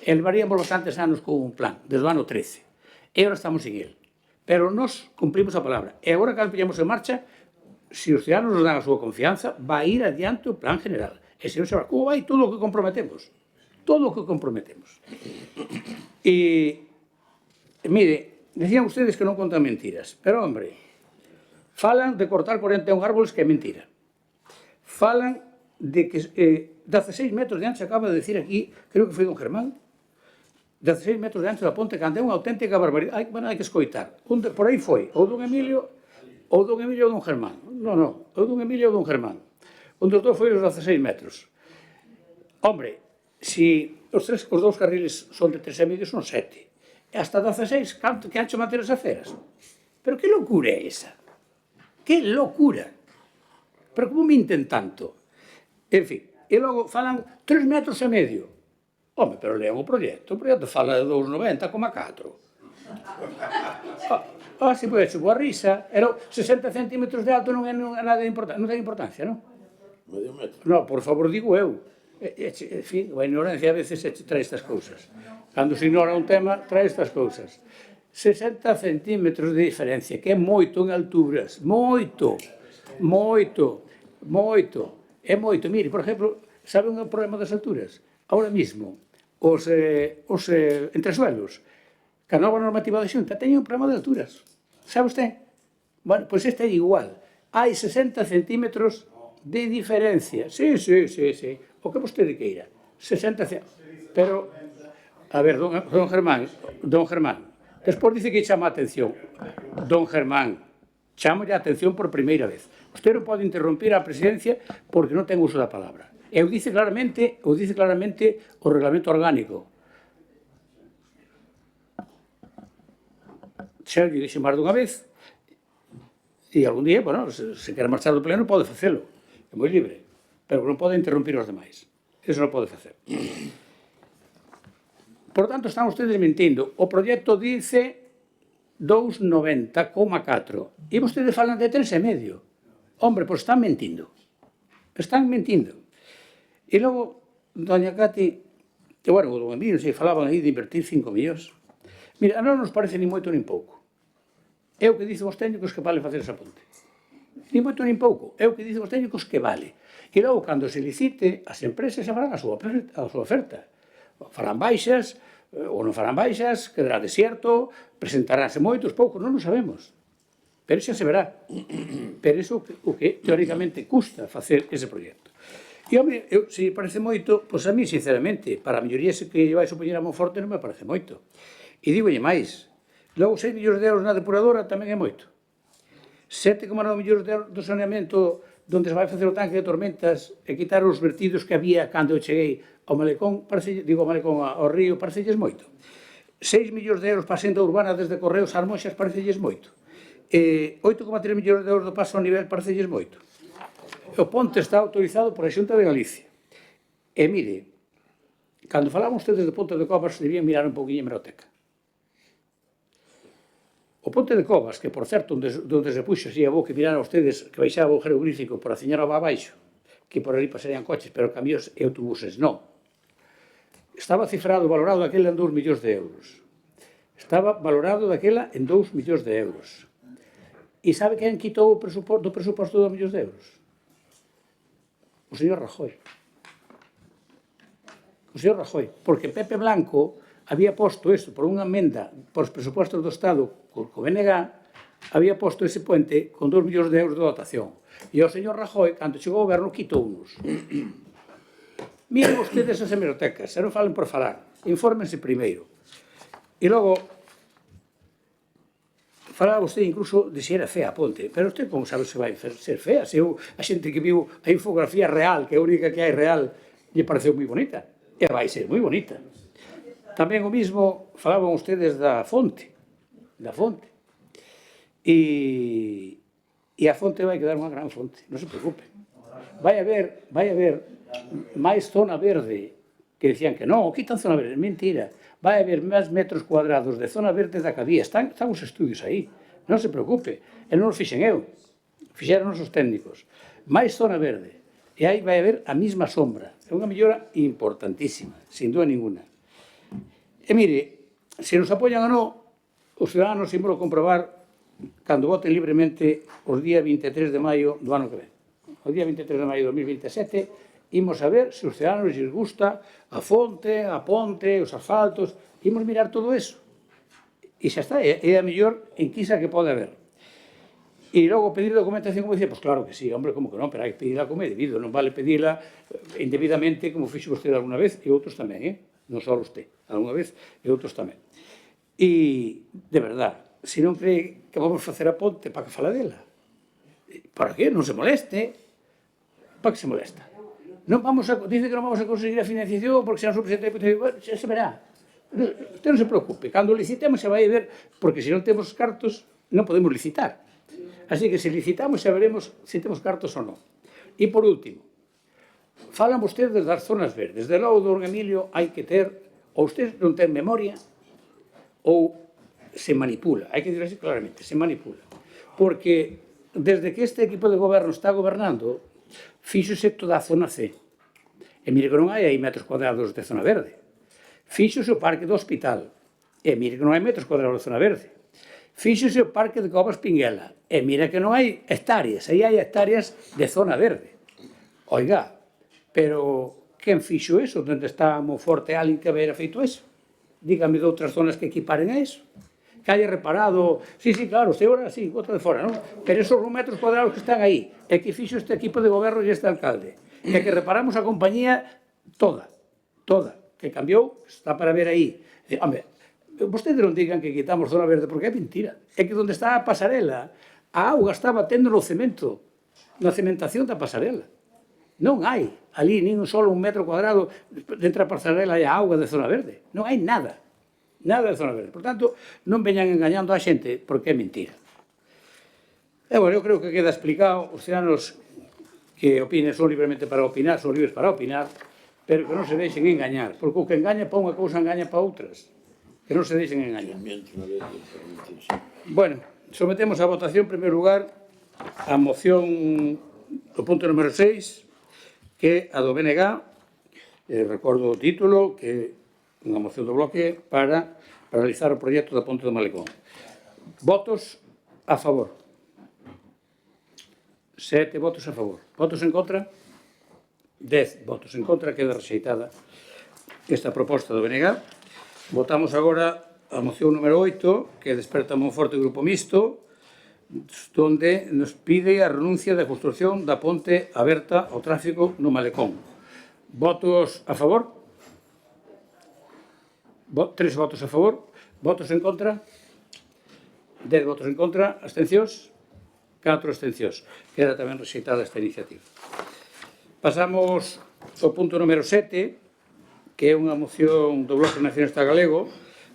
E levaríamos bastantes anos con un plan, desde o ano 13, e agora estamos sin el. Pero nós cumprimos a palabra, e agora que pillamos en marcha, se os ciudadanos nos dan a súa confianza, vai ir adiante o plan general. E se non se va, como vai todo o que comprometemos? Todo o que comprometemos. E, mire, decían ustedes que non contan mentiras, pero, hombre, falan de cortar 41 árboles, que é mentira. Falan de que 16 metros de ancho, acaba de decir aquí, creo que foi don Germán, 16 metros de ancho da ponte, cando é unha auténtica barbaridade. Hai que escoitar. Por aí foi, ou don Emilio ou don Germán. Non, ou don Emilio ou don Germán. Onde os dous foi os 16 metros. Hombre, se os dous carriles son de 3,5, son 7. E hasta 16, que ancho manter as aceras. Pero que locura é esa? Que locura! Pero como minten tanto? En fin, e logo falan 3,5 metros. Home, pero lean o proxecto fala de 2,90,4. Se pode ser boa risa, era 60 centímetros de alto, non é nada importante, non ten importancia, non? Medio metro. Non, por favor, digo eu. En fin, a ignorancia a veces trae estas cousas. Cando se ignora un tema, trae estas cousas. 60 centímetros de diferencia, que é moito en alturas, moito. É moito. Mire, por exemplo, sabe un problema das alturas? Ahora mismo, os entresuelos, que a nova normativa da Xunta teñen un problema de alturas. Sabe usted? Bueno, pois este é igual. Hai 60 centímetros de diferencia. Sí. O que vostede queira. 60 centímetros. Pero, a ver, don Germán, despois dice que chama a atención. Don Germán, chamo-lle a atención por primeira vez. Usted non pode interrompir a presidencia porque non ten uso da palabra. E o dice claramente o reglamento orgánico. Xa lle dixe máis dunha vez, e algún día, bueno, se quer marchar do pleno, pode facelo, é moi libre, pero non pode interrompir os demais. Eso non pode facer. Por tanto, están ustedes mentindo. O proxecto dice 2,90,4 e vostedes falan de 3,5. Hombre, pois están mentindo. Están mentindo. E logo, doña Cati, que, bueno, o don Emilio, se falaban aí de invertir 5 millóns. Mira, a non nos parece ni moito nin pouco. É o que dicen os técnicos que vale facer esa ponte. Ni moito nin pouco. É o que dicen os técnicos que vale. E logo, cando se licite, as empresas xa farán a súa oferta. Farán baixas, ou non farán baixas, quedará desierto, presentaránse moitos, poucos, non o sabemos. Pero xa se verá. Pero iso o que teóricamente custa facer ese proxecto. E, home, se parece moito, pois a mí, sinceramente, para a maioría que vai supoñer a Monforte non me parece moito. E digolle máis, logo 6 millóns de euros na depuradora tamén é moito. 7,9 millóns de euros do saneamento onde se vai facer o tanque de tormentas e quitar os vertidos que había cando eu cheguei ao malecón, ao río, parecelles moito. 6 millóns de euros para a xenda urbana desde Correos a Armoxas, parecelles moito. 8,3 millóns de euros do paso a nivel, parecelles moito. O ponte está autorizado por a Xunta de Galicia. E mire, cando falaban ustedes de Ponte de Covas, debían mirar un pouquinho a hemeroteca. O Ponte de Covas, que, por certo, onde se puxo así a boca e miraron ustedes que baixaba o jeroglífico por a Ciñarova abaixo, que por ali pasarían coches, pero camións e autobuses non. Estaba cifrado, valorado daquela en 2 millóns de euros. Estaba valorado daquela en 2 millóns de euros. E sabe quen quitou do presuposto 2 millóns de euros? O señor Rajoy. O señor Rajoy. Porque Pepe Blanco había posto isto por unha emenda por os presupostos do Estado co BNG, había posto ese puente con 2 millóns de euros de dotación. E o señor Rajoy, cando chegou ao goberno, quitounos. Miren vostedes as hemerotecas, se non falen por falar, infórmense primeiro. E logo, falaba vostede incluso de se era fea a ponte, pero usted como sabe se vai ser fea? Se a xente que viu a infografía real, que é a única que hai real, lle pareceu moi bonita, e vai ser moi bonita. Tamén o mismo falaban ustedes da fonte, e a fonte vai quedar unha gran fonte, non se preocupe. Vai haber máis zona verde, que decían que non, quitan zona verde, mentira. Vai haber máis metros cuadrados de zona verde da que había, están os estudios aí, non se preocupe, e non os fixen eu, fixeron os técnicos. Máis zona verde, e aí vai haber a mesma sombra, é unha mellora importantísima, sin dúda ninguna. E mire, se nos apoian ou non, os ciudadanos ímolo comprobar cando voten libremente os día 23 de maio do ano que ven. O día 23 de maio de 2027 imos a ver se os ciudadanos lles gusta a fonte, a ponte, os asfaltos, imos mirar todo eso. E xa está, é a mellor enquisa que pode haber. E logo pedir documentación, como dicía, pois claro que sí, hombre, como que non, pero hai que pedirla como é debido, non vale pedirla indebidamente, como fixo vostede alguna vez, e outros tamén, non só usted, alguna vez, e outros tamén. E, de verdad, se non cree que vamos facer a ponte, para que fala dela? Para que? Non se moleste. Para que se molesta? Non vamos a, dice que non vamos a conseguir a financiación porque se non subpresenta, xa se verá. Usted non se preocupe, cando licitemos xa vai ver, porque se non temos cartos non podemos licitar. Así que se licitamos xa veremos se temos cartos ou non. E por último, falan vostedes das zonas verdes. De logo do Emilio hai que ter, ou usted non ten memoria, ou se manipula. Hai que dir así claramente, se manipula. Porque desde que este equipo de goberno está gobernando, fíxose toda a zona C. E mire que non hai aí metros cuadrados de zona verde. Fíxose o parque do hospital. E mire que non hai metros cuadrados de zona verde. Fíxose o parque de Covas Pinguela. E mire que non hai hectáreas. Aí hai hectáreas de zona verde. Oiga, pero quen fixo eso? Onde está a Monforte alguén que habera feito eso? Dígame de outras zonas que equiparen a eso. Que haya reparado, sí, claro, usted ahora sí, outra de fora, non? Pero esos metros cuadrados que están aí, é que fixo este equipo de goberno e este alcalde, é que reparamos a compañía toda, que cambiou, está para ver aí. Home, vostedes non digan que quitamos zona verde, porque é mentira. É que onde está a pasarela, a auga está batendo no cemento, na cementación da pasarela. Non hai ali nin só un metro cuadrado dentro da pasarela e a auga de zona verde. Non hai nada. Nada de zona verde. Por tanto, non veñan engañando a xente porque é mentira. E, bueno, eu creo que queda explicado. Os ciudadanos que opinen son libremente para opinar, son libres para opinar, pero que non se deixen engañar. Porque o que engaña para unha cousa engaña para outras. Que non se deixen engañar. Bueno, sometemos a votación, en primeiro lugar, a moción do punto número 6, que é a do BNG. Recordo o título, que unha moción do bloque para paralizar o proxecto da Ponte do Malecón. Votos a favor. 7 votos a favor. Votos en contra? 10 votos en contra. Queda rexeitada esta proposta do BNG. Votamos agora a moción número 8, que desperta Monforte e Grupo Mixto, donde nos pide a renuncia da construcción da ponte aberta ao tráfico no Malecón. Votos a favor? 3 votos a favor. Votos en contra? 10 votos en contra. Abstencións? 4 abstencións. Queda tamén rexeitada esta iniciativa. Pasamos ao punto número 7, que é unha moción do Bloque Nacionalista Galego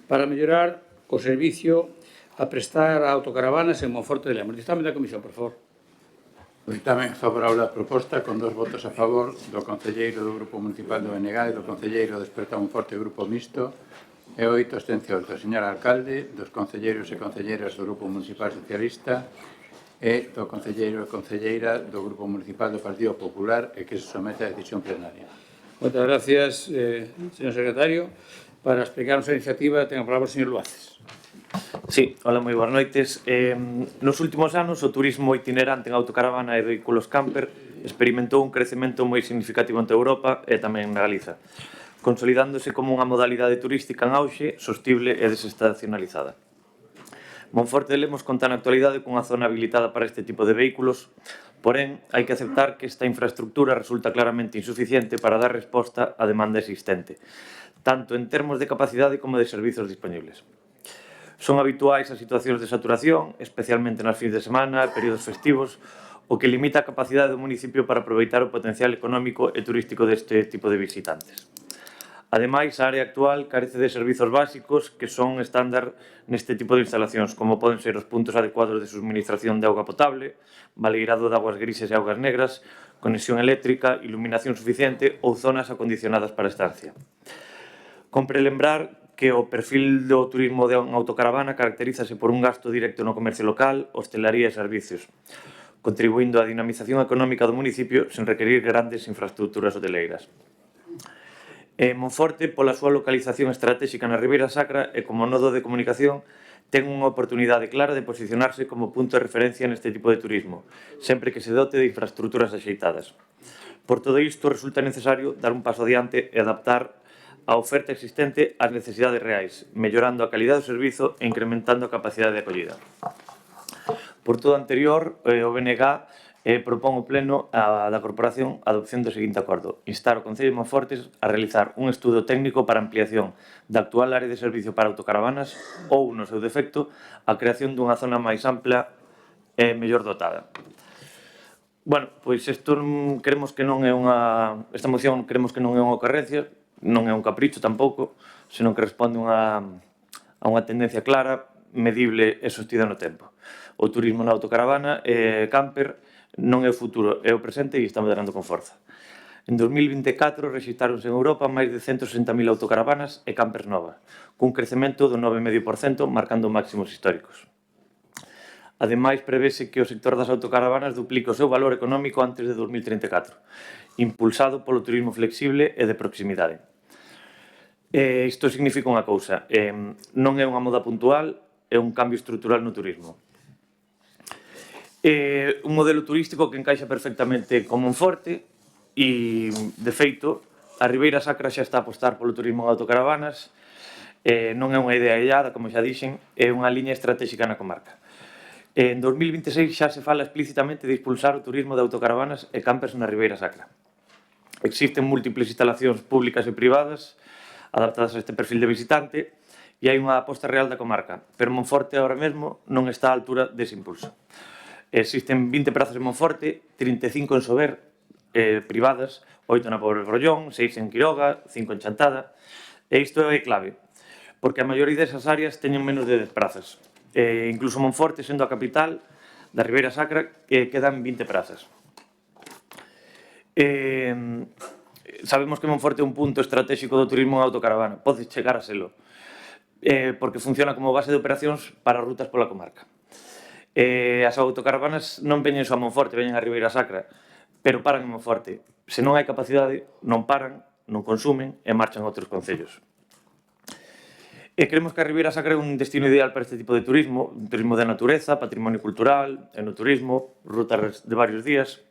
para mellorar o servicio a prestar a autocaravanas en Monforte de Lemos. Dictame da Comisión, por favor. Dictame favorable á proposta con 2 votos a favor do concelleiro do Grupo Municipal do BNG e do concelleiro do Desperta Monforte Grupo Mixto e 8 abstencións do señor alcalde, dos concelleiros e concelleiras do Grupo Municipal Socialista é do concelleiro e concelleira do Grupo Municipal do Partido Popular e que se somete a decisión plenaria. Moitas gracias, señor secretario. Para explicarnos a iniciativa, ten a palabra o señor Luaces. Sí, hola, moi boas noites. Nos últimos anos, o turismo itinerante en autocaravana e vehículos camper experimentou un crecemento moi significativo en toda Europa e tamén na Galiza, consolidándose como unha modalidade turística en auxe, sostible e desestacionalizada. Monforte de Lemos conta na actualidade cunha zona habilitada para este tipo de vehículos, porén, hai que aceptar que esta infraestructura resulta claramente insuficiente para dar resposta á demanda existente, tanto en termos de capacidade como de servizos disponibles. Son habituais as situacións de saturación, especialmente nas fins de semana e períodos festivos, o que limita a capacidade do municipio para aproveitar o potencial económico e turístico deste tipo de visitantes. Ademais, a área actual carece de servizos básicos que son estándar neste tipo de instalacións, como poden ser os puntos adecuados de suministración de auga potable, baleirado de aguas grises e augas negras, conexión eléctrica, iluminación suficiente ou zonas acondicionadas para estancia. Compre lembrar que o perfil do turismo de autocaravana caracterízase por un gasto directo no comercio local, hostelería e servicios, contribuindo á dinamización económica do municipio sen requerir grandes infraestructuras hoteleiras. Monforte, pola súa localización estratégica na Ribeira Sacra e como nodo de comunicación, ten unha oportunidade clara de posicionarse como punto de referencia neste tipo de turismo, sempre que se dote de infraestructuras axeitadas. Por todo isto, resulta necesario dar un paso adiante e adaptar a oferta existente ás necesidades reais, mellorando a calidade do servizo e incrementando a capacidade de acollida. Por todo o anterior, o BNG propón ao Pleno da Corporación a adopción do seguinte acordo: instar o Concello de Monforte a realizar un estudo técnico para ampliación da actual área de servicio para autocaravanas ou, no seu defecto, a creación dunha zona máis ampla e mellor dotada. Bueno, pois isto creemos que non é esta moción creemos que non é unha ocorrencia, non é un capricho tampouco, senón que responde a unha tendencia clara, medible e sostida no tempo. O turismo na autocaravana e camper non é o futuro, é o presente e está moderando con forza. En 2024 rexistaronse en Europa máis de 160.000 autocaravanas e campers novas, cun crecemento do 9,5%, marcando máximos históricos. Ademais, prevese que o sector das autocaravanas duplique o seu valor económico antes de 2034, impulsado polo turismo flexible e de proximidade. Isto significa unha cousa, non é unha moda puntual, é un cambio estrutural no turismo. Un modelo turístico que encaixa perfectamente con Monforte e, de feito, a Ribeira Sacra xa está a apostar polo turismo en autocaravanas, non é unha idea illada, como xa dixen, é unha liña estratégica na comarca. En 2026 xa se fala explícitamente de expulsar o turismo de autocaravanas e campers na Ribeira Sacra. Existen múltiples instalacións públicas e privadas adaptadas a este perfil de visitante e hai unha aposta real da comarca, pero Monforte agora mesmo non está á altura dese impulso. Existen 20 prazas en Monforte, 35 en Sober, privadas, 8 na Pobre Grollón, 6 en Quiroga, 5 en Chantada, e isto é clave, porque a maioría desas áreas teñen menos de 10 prazas. Incluso Monforte, sendo a capital da Ribeira Sacra, quedan 20 prazas. Sabemos que Monforte é un punto estratégico do turismo en autocaravana, pode chegar a selo, porque funciona como base de operacións para rutas pola comarca. As autocaravanas non veñen só a Monforte, veñen a Ribeira Sacra, pero paran en Monforte. Se non hai capacidade, non paran, non consumen e marchan a outros concellos. Creemos que a Ribeira Sacra é un destino ideal para este tipo de turismo, un turismo de natureza, patrimonio cultural, enoturismo, rutas de varios días.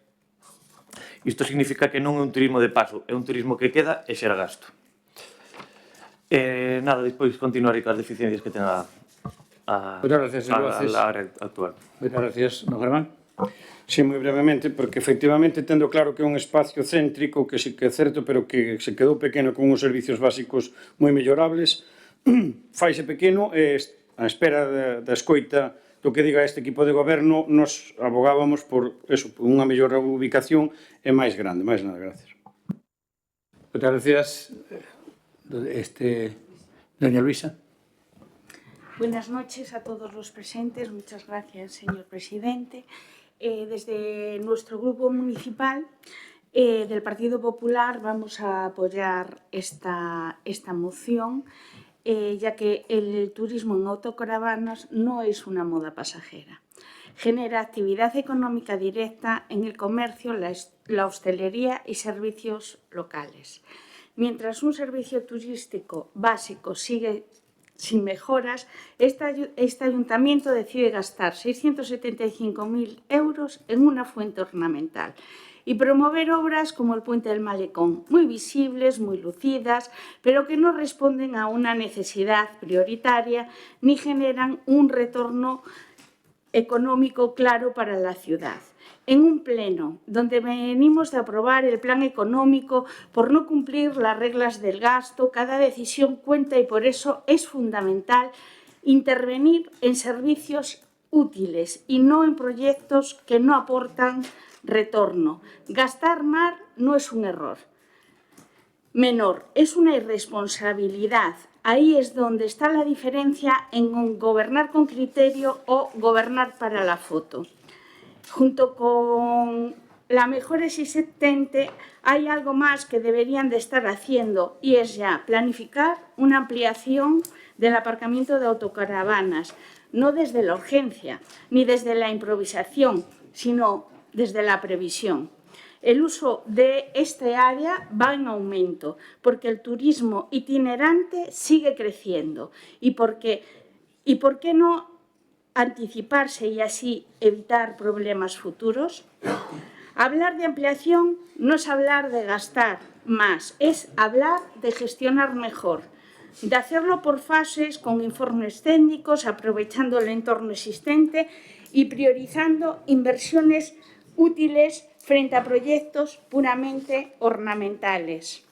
Isto significa que non é un turismo de paso, é un turismo que queda e xera gasto. Nada, despois continuarei coas deficiencias que ten a área actual. Moitas gracias, don Germán. Sí, moi brevemente, porque efectivamente tendo claro que é un espacio céntrico que sí que é certo, pero que se quedou pequeno con uns servicios básicos moi mellorables, faise pequeno e a espera da escoita do que diga este equipo de goberno nos abogábamos por eso, por unha mellor ubicación e máis grande. Máis nada, gracias. Moitas gracias. Doña Luisa. Buenas noches a todos los presentes. Muchas gracias, señor presidente. Desde nuestro grupo municipal del Partido Popular vamos a apoyar esta moción, ya que el turismo en autocaravanas no es una moda pasajera. genera actividad económica directa en el comercio, la hostelería y servicios locales. Mientras un servicio turístico básico sigue sin mejoras, este ayuntamiento decide gastar 675.000 euros en una fuente ornamental y promover obras como el Puente del Malecón, muy visibles, muy lucidas, pero que no responden a una necesidad prioritaria ni generan un retorno económico claro para la ciudad. En un pleno donde venimos de aprobar el plan económico por no cumplir las reglas del gasto, cada decisión cuenta y por eso es fundamental intervenir en servicios útiles y no en proyectos que no aportan retorno. Gastar más no es un error menor, es una irresponsabilidad. Ahí es donde está la diferencia en gobernar con criterio o gobernar para la foto. Junto con la mejora existente hay algo más que deberían de estar haciendo y es ya planificar una ampliación del aparcamiento de autocaravanas, no desde la urgencia ni desde la improvisación, sino desde la previsión. El uso de este área va en aumento porque el turismo itinerante sigue creciendo y por qué no anticiparse y así evitar problemas futuros. Hablar de ampliación no es hablar de gastar más, es hablar de gestionar mejor, de hacerlo por fases con informes técnicos, aprovechando el entorno existente y priorizando inversiones útiles frente a proyectos puramente ornamentales.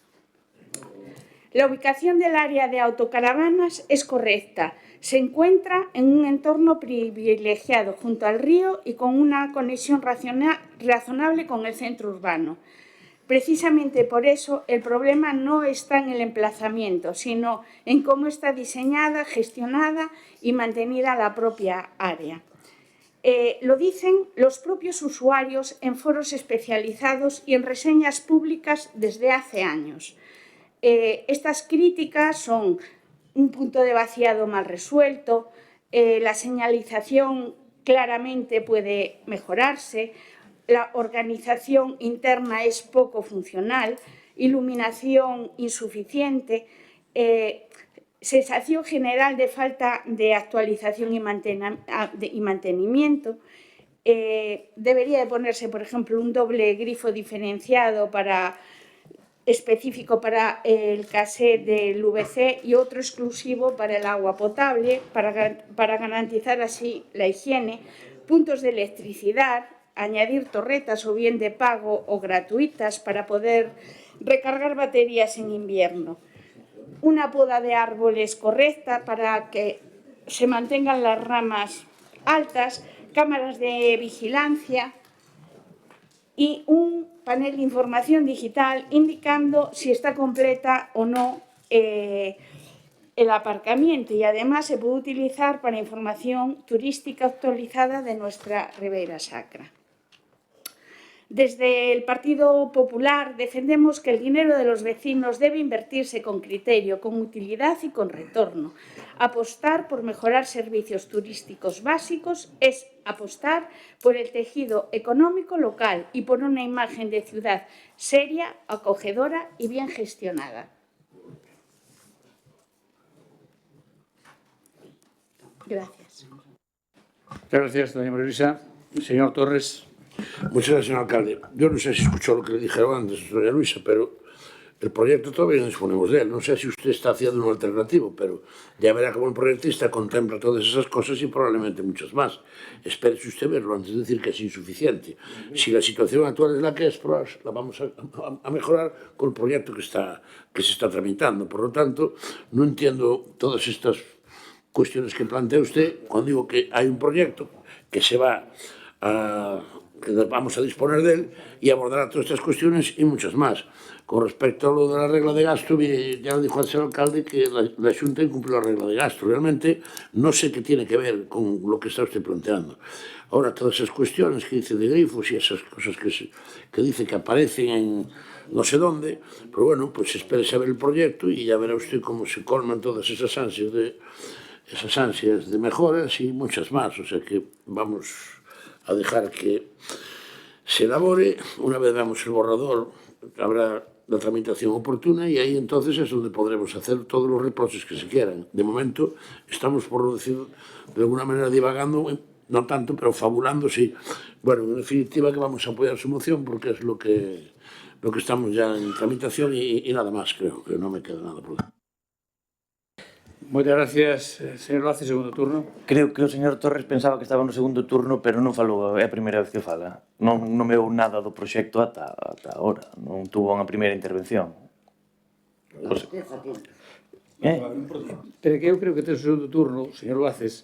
La ubicación del área de autocaravanas es correcta. Se encuentra en un entorno privilegiado junto al río y con una conexión razonable con el centro urbano. Precisamente por eso el problema no está en el emplazamiento, sino en cómo está diseñada, gestionada y mantenida la propia área. Lo dicen los propios usuarios en foros especializados y en reseñas públicas desde hace años. Estas críticas son un punto de vaciado mal resuelto, la señalización claramente puede mejorarse, la organización interna es poco funcional, iluminación insuficiente, sensación general de falta de actualización y mantenimiento. Debería de ponerse, por ejemplo, un doble grifo diferenciado específico para el cassette del VC y otro exclusivo para el agua potable, para garantizar así la higiene, puntos de electricidad, añadir torretas o bien de pago o gratuitas para poder recargar baterías en invierno. Una poda de árboles correcta para que se mantengan las ramas altas, cámaras de vigilancia y un panel de información digital indicando si está completa o no el aparcamiento y además se puede utilizar para información turística actualizada de nuestra Ribeira Sacra. Desde el Partido Popular defendemos que el dinero de los vecinos debe invertirse con criterio, con utilidad y con retorno. Apostar por mejorar servicios turísticos básicos es apostar por el tejido económico local y por una imagen de ciudad seria, acogedora y bien gestionada. Gracias. Muchas gracias, doña María Luisa. Señor Torres. Muchas gracias, señor alcalde. Yo no sé si escuchó lo que le dijeron antes, doña Luisa, pero el proyecto todavía no disponemos de él. No sé si usted está haciendo un alternativo, pero ya verá cómo el proyectista contempla todas esas cosas y probablemente muchas más. Espérese usted verlo antes de decir que es insuficiente. Si la situación actual es la que es, pues la vamos a mejorar con el proyecto que se está tramitando. Por lo tanto, no entiendo todas estas cuestiones que plantea usted cuando digo que hay un proyecto que que vamos a disponer de él y abordará todas estas cuestiones y muchas más. Con respecto a lo de la regla de gasto, ya lo dijo el señor alcalde que la Xunta incumplió la regla de gasto. Realmente no sé qué tiene que ver con lo que está usted planteando. Ahora, todas esas cuestiones que dice de grifos y esas cosas que dice que aparecen en no sé dónde, pero bueno, pues espérese a ver el proyecto y ya verá usted cómo se colman todas esas ansias de mejoras y muchas más. O sea que vamos a dejar que se elabore. Una vez veamos el borrador, habrá la tramitación oportuna y ahí entonces es donde podremos hacer todos los reproches que se quieran. De momento estamos, por lo decir de alguna manera, divagando, no tanto, pero fabulando, sí. Bueno, en definitiva que vamos a apoyar su moción porque es lo que estamos ya en tramitación y nada más, creo que no me queda nada por decir. Moitas gracias, señor Lace, segundo turno. Creo que o señor Torres pensaba que estaba no segundo turno, pero non falou, é a primeira vez que fala. Non me veu nada do proxecto ata agora, non tuvo unha primeira intervención. Pues, Pero que eu creo que ten o segundo turno, señor Laces,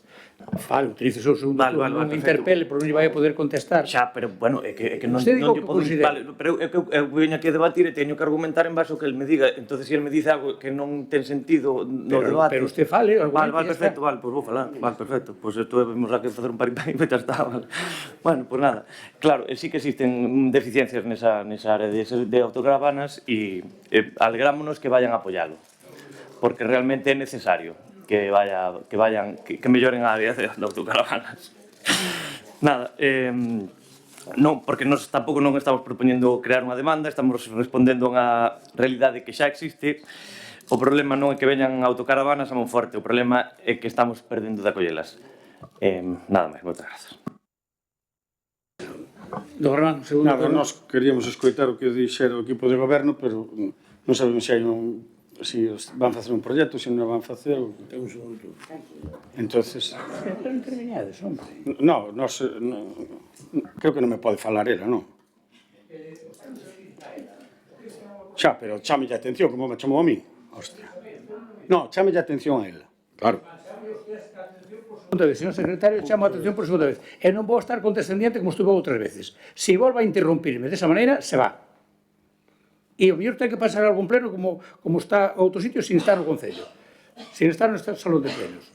utilice o segundo turno, non interpele, por non lle vai a poder contestar. xa, pero, bueno, é que non Usted diga o lle que podo... considera. Vale, pero eu veño aquí a debatir e teño que argumentar en base ao que el me diga. Entonces, se el me dice algo que non ten sentido no debate... Pero usted fale, argumente, Vale, perfecto, vale, pois vou falar. Vale, perfecto. Pois isto vamos a que facer un paripé e xa está, vale. Bueno, pois nada. Claro, sí que existen deficiencias nesa área de autocaravanas e alegrámonos que vayan a apoialo, porque realmente é necesario que melloren a área de autocaravanas. Nada, non, porque nós tampouco non estamos propoñendo crear unha demanda, estamos respondendo a unha realidade que xa existe. O problema non é que veñan autocaravanas a Monforte, o problema é que estamos perdendo de acollelas. Nada máis, moitas grazas. Don Román, segundo Nada, turno. nós queríamos escoitar o que dixera o equipo de goberno, pero non sabemos se hai si van facer un proxecto, se non van facer. Ten un segundo turno. Entonces, Pero interveñades, hombre. no, creo que non me pode falar ela, non? Xa, pero chámelle a atención, como me chamou a mí. Hostia. No, chámelle a atención a ela. Claro. Segunda vez, señor secretario, chamo a atención por segunda vez. E non vou estar condescendiente como estuve outras veces. Se volva a interrumpirme desa maneira, se va. E o mellor ten que pasar algún pleno como está outro sitio sin estar no Concello, sin estar no salón de plenos.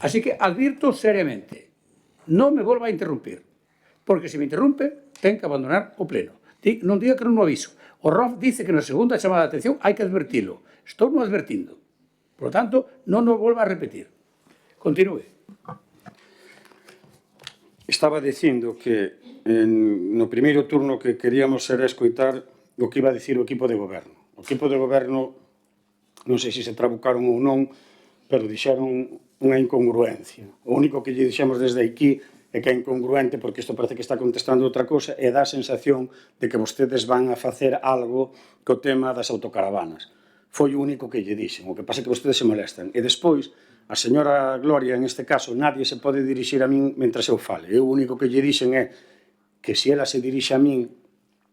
Así que advirto seriamente, non me volva a interrumpir, porque se me interrumpe, ten que abandonar o pleno. Non diga que non o aviso. O ROF dice que na segunda chamada de atención hai que advertilo. Estou non advertindo. Por lo tanto, non o volva a repetir. Continúe. Estaba dicindo que no primeiro turno que queríamos era escoitar o que iba a dicir o equipo de goberno. O equipo de goberno, non sei se se trabucaron ou non, pero dixeron unha incongruencia. O único que lle dixemos desde aquí é que é incongruente porque isto parece que está contestando outra cousa e dá a sensación de que vostedes van a facer algo co tema das autocaravanas. Foi o único que lle dixen, o que pasa é que vostedes se molestan. E despois, a señora Gloria, en este caso, nadie se pode dirixir a min mentras eu fale. Eu o único que lle dixen é que se ela se dirixe a min,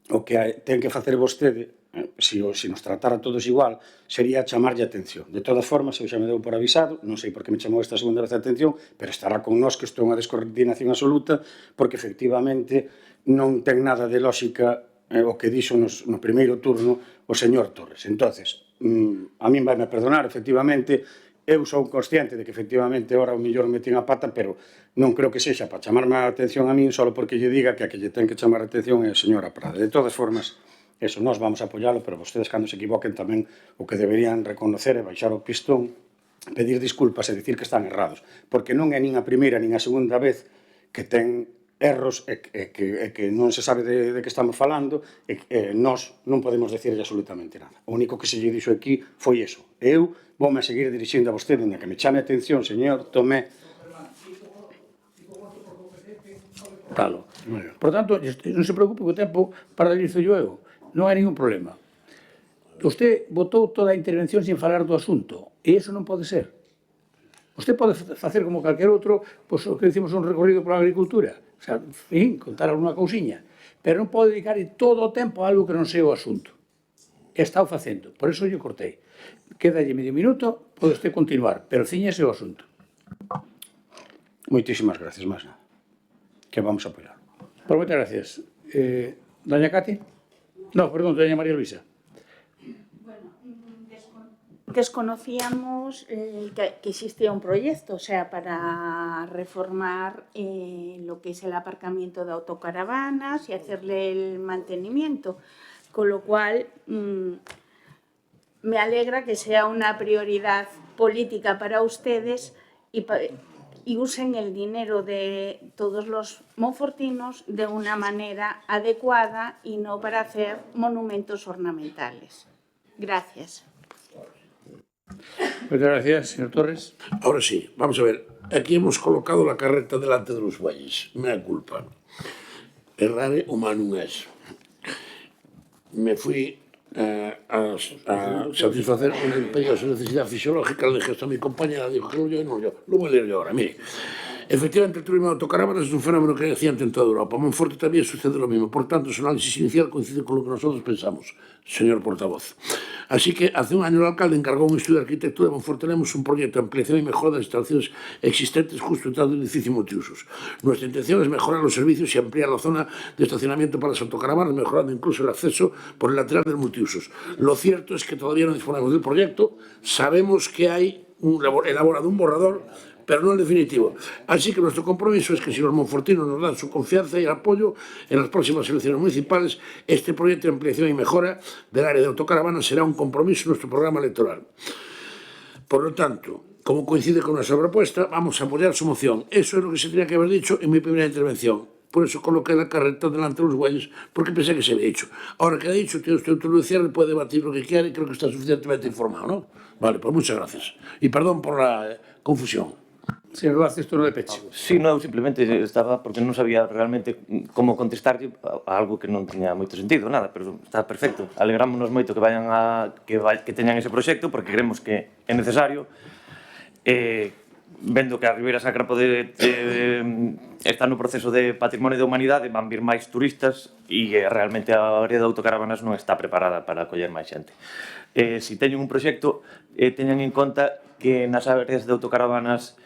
o que ten que facer vostede, se nos tratara todos igual, sería chamarlle atención. De todas formas, eu xa me deu por avisado, non sei por que me chamou esta segunda vez a atención, pero estará con nós que isto é unha descoordinación absoluta, porque efectivamente non ten nada de lógica o que dixo no primeiro turno o señor Torres. Entonces, a min vai me perdonar, efectivamente, eu sou consciente de que efectivamente ora o mellor metín a pata, pero non creo que sexa para chamarme a atención a min só porque lle diga que a que lle ten que chamar a atención é a señora Prada. De todas formas, eso, nós vamos a apoialo, pero vostedes cando se equivoquen tamén o que deberían reconocer é baixar o pistón, pedir disculpas e dicir que están errados, porque non é nin a primeira nin a segunda vez que ten erros e que non se sabe de que estamos falando e nós non podemos decirle absolutamente nada. O único que se lle dixo aquí foi eso. Eu voume a seguir dirixindo a vostede na que me chame a atención, señor Tomé. Talo. Por tanto, non se preocupe que o tempo paralizo eu. Non hai ningún problema. Usted botou toda a intervención sin falar do asunto e iso non pode ser. Usted pode facer como calquer outro, pois o que dicimos un recorrido pola agricultura, o sea, en fin, contar alguna cousiña, pero non pode dedicar todo o tempo a algo que non sei o asunto. E está o facendo, por eso yo cortei. Quédalle medio minuto, pode usted continuar, pero ciñese o asunto. Moitísimas gracias, máis nada. Que vamos a apoiar. Por moitas gracias. Doña Cati? No, perdón, doña María Luisa. Desconocíamos que existía un proyecto, o sea, para reformar lo que es el aparcamiento de autocaravanas y hacerle el mantenimiento, con lo cual me alegra que sea una prioridad política para ustedes y y usen el dinero de todos los monfortinos de una manera adecuada y no para hacer monumentos ornamentales. Gracias. Muchas gracias, señor Torres. Ahora sí, vamos a ver. Aquí hemos colocado la carreta delante de los bueyes. Mea culpa. Errare humanum es. Me fui a satisfacer una imperiosa necesidad fisiológica, le dije esto a mi compañera, dijo que yo no, yo lo voy a leer yo ahora. Mire, efectivamente el turismo de autocaravanas es un fenómeno creciente en toda Europa. En Monforte también sucede lo mismo. Por tanto, su análisis inicial coincide con lo que nosotros pensamos, señor portavoz. Así que hace un año el alcalde encargó un estudio de arquitectura de Monforte Lemos, un proyecto de ampliación y mejora de las instalaciones existentes justo detrás del edificio multiusos. Nuestra intención es mejorar los servicios y ampliar la zona de estacionamiento para las autocaravanas, mejorando incluso el acceso por el lateral del multiusos. Lo cierto es que todavía no disponemos del proyecto, sabemos que hay elaborado un borrador, pero no el definitivo. Así que nuestro compromiso es que si los monfortinos nos dan su confianza y apoyo en las próximas elecciones municipales, este proyecto de ampliación y mejora del área de autocaravanas será un compromiso en nuestro programa electoral. Por lo tanto, como coincide con nuestra propuesta, vamos a apoyar su moción. Eso es lo que se tenía que haber dicho en mi primera intervención. Por eso coloqué la carreta delante de los bueyes, porque pensé que se había dicho. Ahora que ha dicho, tiene usted autoridad, le puede debatir lo que quiera y creo que está suficientemente informado, ¿no? Vale, pues muchas gracias. Y perdón por la confusión. Señor Vázquez, turno de peche. Sí, non, simplemente estaba porque non sabía realmente como contestarlle a algo que non tiña moito sentido, nada, pero está perfecto. Alegrámonos moito que vayan que teñan ese proxecto porque creemos que é necesario. Vendo que a Ribeira Sacra está no proceso de Patrimonio da Humanidade, van vir máis turistas e realmente a área de autocaravanas non está preparada para acoller máis xente. Se teñen un proxecto, teñan en conta que nas áreas de autocaravanas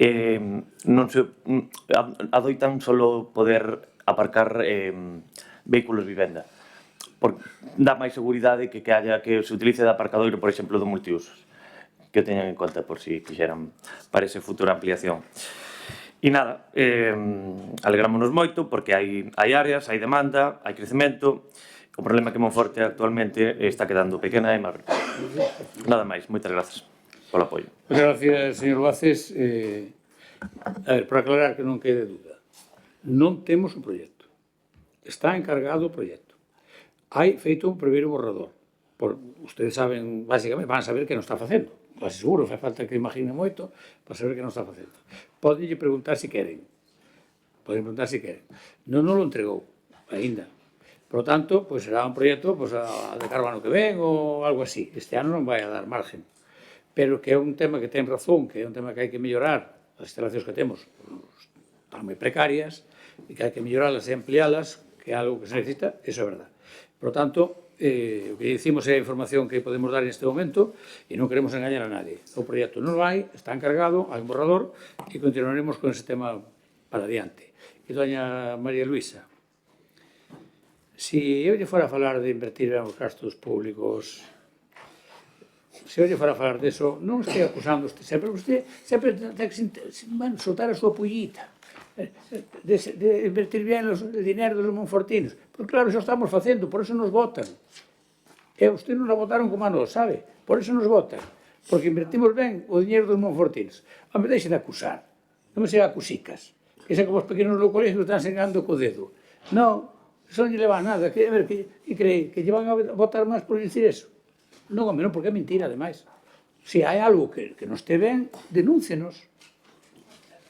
non se adoitan solo poder aparcar vehículos vivenda. Dá máis seguridade que se utilice de aparcadoiro, por exemplo, do multiusos, que o teñan en conta por si quixeran para esa futura ampliación. E nada, alegrámonos moito porque hai áreas, hai demanda, hai crecemento. O problema é que Monforte actualmente está quedando pequena e máis. Nada máis, moitas grazas polo apoio. Muchas gracias, señor Vázquez. A ver, para aclarar que non quede duda, non temos un proxecto. Está encargado o proxecto. Hai feito un primeiro borrador. Ustedes saben, básicamente, van a saber que non está facendo. Quase seguro, fai falta que imagine moito para saber que non está facendo. Podenlle preguntar se queren. Poden preguntar se queren. Non lo entregou, aínda. Por lo tanto, pues será un proxecto a de cara ao ano que ven ou algo así. Este ano non vai a dar margen. Pero que é un tema que ten razón, que é un tema que hai que mellorar, as instalacións que temos están moi precarias e que hai que melloralas e amplialas, que é algo que se necesita, eso é verdad. Por lo tanto, o que dicimos é a información que podemos dar neste momento e non queremos engañar a nadie. O proxecto non vai, está encargado, hai un borrador e continuaremos con ese tema para adiante. E doña María Luisa, se eu lle fora a falar de invertir en os gastos públicos, se eu lle fora a falar deso, non estou acusando sempre ten que soltar a súa pullita de invertir bien o dinero dos monfortinos. Porque claro, xa estamos facendo, por eso nos votan. E usted non nos votaron como a nos, sabe? Por eso nos votan. Porque invertimos ben o dinero dos monfortinos. Home, deixe de acusar. Non me sea acusicas. Que xa como os pequenos do colegio están enseñando co dedo. Non, eso non lle leva nada. A ver, que cree? Que lle van a votar máis por dicir eso? Non, home, non, porque é mentira, ademais. Se hai algo que non este ben, denúncienos.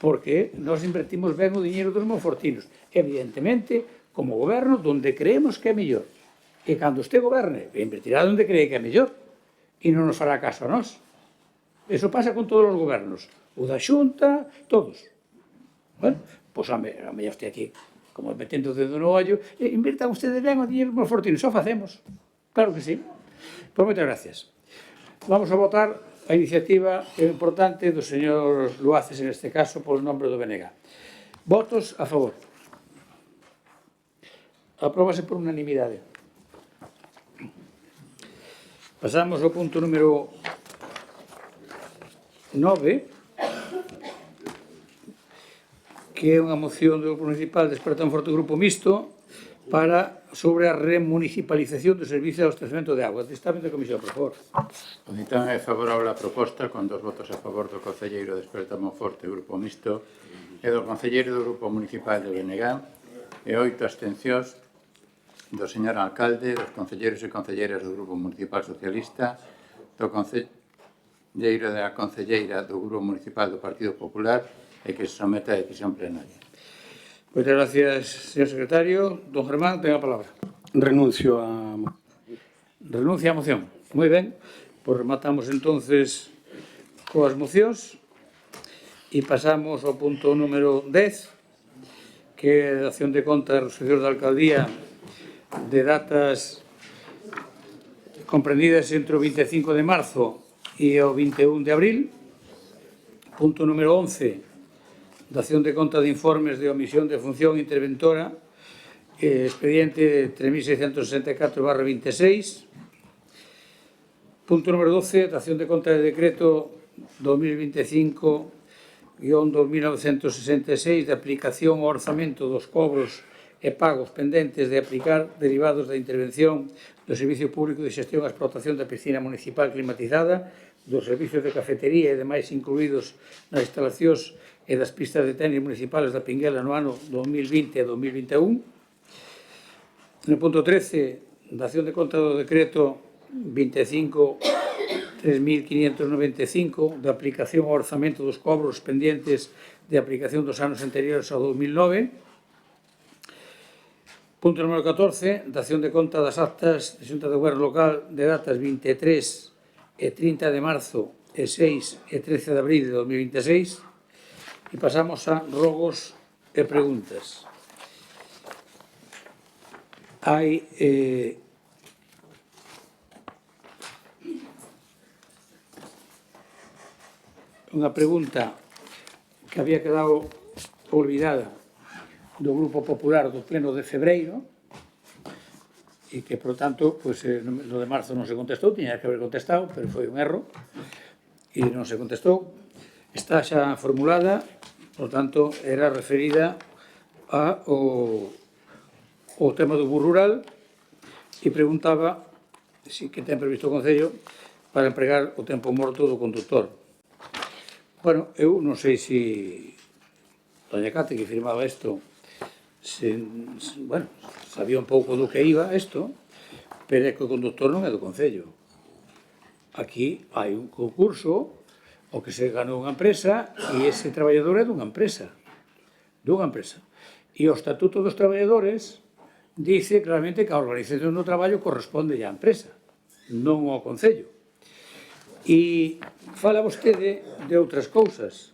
Porque nós invertimos ben o dinheiro dos monfortinos. Evidentemente, como goberno, donde creemos que é mellor. E cando este goberne, invertirá donde cree que é mellor. E non nos fará caso a nós. Eso pasa con todos os gobernos. O da Xunta, todos. Bueno, pois a mellor este aquí, como metendo o dedo no ollo, invirtan ustedes ben o dinheiro dos monfortinos. Só facemos. Claro que sí. Pois moitas gracias. Vamos a votar a iniciativa importante do señor Luaces, en este caso, polo nombre do BNG. Votos a favor. Apróbase por unanimidade. Pasamos ao punto número 9, que é unha moción do Grupo Municipal Desperta un Forte Grupo Mixto para sobre a remunicipalización do servicio de abastecemento de auga. Dictamen da Comisión, por favor. O ditame é favorable á proposta con 2 votos a favor do concelleiro de Esparta Monforte, Grupo Mixto, e do concelleiro do Grupo Municipal de Benegán, e 8 abstencións do señor alcalde, dos concelleiros e concelleiras do Grupo Municipal Socialista, do concelleiro e da concelleira do Grupo Municipal do Partido Popular e que se somete a decisión plenaria. Moitas gracias, señor secretario. Don Germán, ten a palabra. Renuncio a... Renuncia á moción. Moi ben. Pois rematamos entonces coas mocións e pasamos ao punto número 10, que é a dación de conta dos servicios da alcaldía de datas comprendidas entre o 25 de marzo e o 21 de abril. Punto número 11, dación de conta de informes de omisión de función interventora, expediente 3664/26. Punto número 12, dación de conta de decreto 2025-2966 de aplicación ao orzamento dos cobros e pagos pendentes de aplicar derivados da intervención do Servicio Público de Xestión e Explotación da Piscina Municipal Climatizada, dos servicios de cafetería e demais incluídos nas instalacións e das pistas de tenis municipales da Pinguela no ano 2020 e 2021. No punto 13, dación de conta do decreto 25.3595 de aplicación ao orzamento dos cobros pendientes de aplicación dos anos anteriores ao 2009. Punto número 14, dación de conta das actas de Xunta de Goberno Local de datas 23 e 30 de marzo e 6 e 13 de abril de 2026. E pasamos a rogos e preguntas. Hai unha pregunta que había quedado olvidada do Grupo Popular do Pleno de Febreiro e que, por tanto, no de marzo non se contestou, tiña que haber contestado, pero foi un erro e non se contestou. Está xa formulada, por tanto, era referida ao tema do bus rural e preguntaba si que ten previsto o Concello para empregar o tempo morto do conductor. Bueno, eu non sei se doña Cate, que firmaba isto, sabía un pouco do que iba isto, pero é que o conductor non é do Concello. Aquí hai un concurso o que se ganou unha empresa e ese traballador é dunha empresa. E o Estatuto dos Traballadores dice claramente que a organización do traballo corresponde á empresa, non ao Concello. E fala vostede de outras cousas.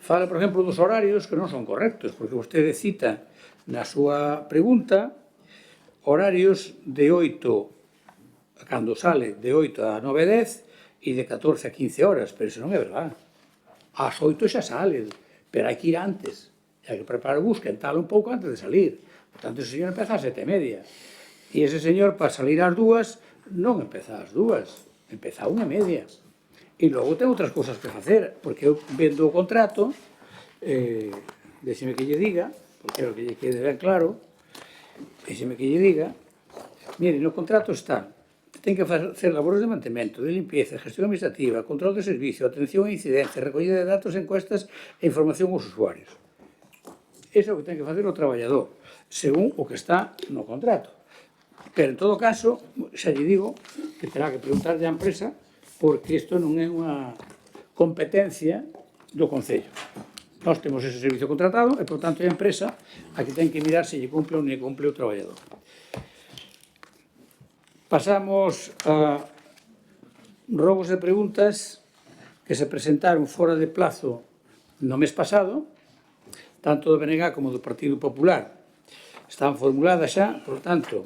Fala, por exemplo, dos horarios que non son correctos, porque vostede cita na súa pregunta horarios de 8, cando sale, de 8 a 9:10 e de 14 a 15 horas, pero iso non é verdade. Ás 8 xa sale, pero hai que ir antes. Hai que preparar o bus, quentalo un pouco antes de salir. Por tanto, ese señor empeza ás 7:30. E ese señor, para salir ás 2, non empeza ás 2, empeza a 1:30. E logo ten outras cousas que facer, porque eu vendo o contrato, déxeme que lle diga, porque quero que lle quede ben claro, déxeme que lle diga, mire, no contrato está, ten que facer labores de mantemento, de limpieza, gestión administrativa, control de servicio, atención a incidencias, recollida de datos, encuestas e información aos usuarios. Iso é o que ten que facer o traballador, según o que está no contrato. Pero, en todo caso, xa lle digo que terá que preguntarlle á empresa, porque isto non é unha competencia do Concello. Nós temos ese servicio contratado e, por tanto, a empresa a que ten que mirar se lle cumple ou non lle cumple o traballador. Pasamos a robos de preguntas que se presentaron fora de plazo no mes pasado, tanto do BNG como do Partido Popular. Están formuladas xa, por tanto,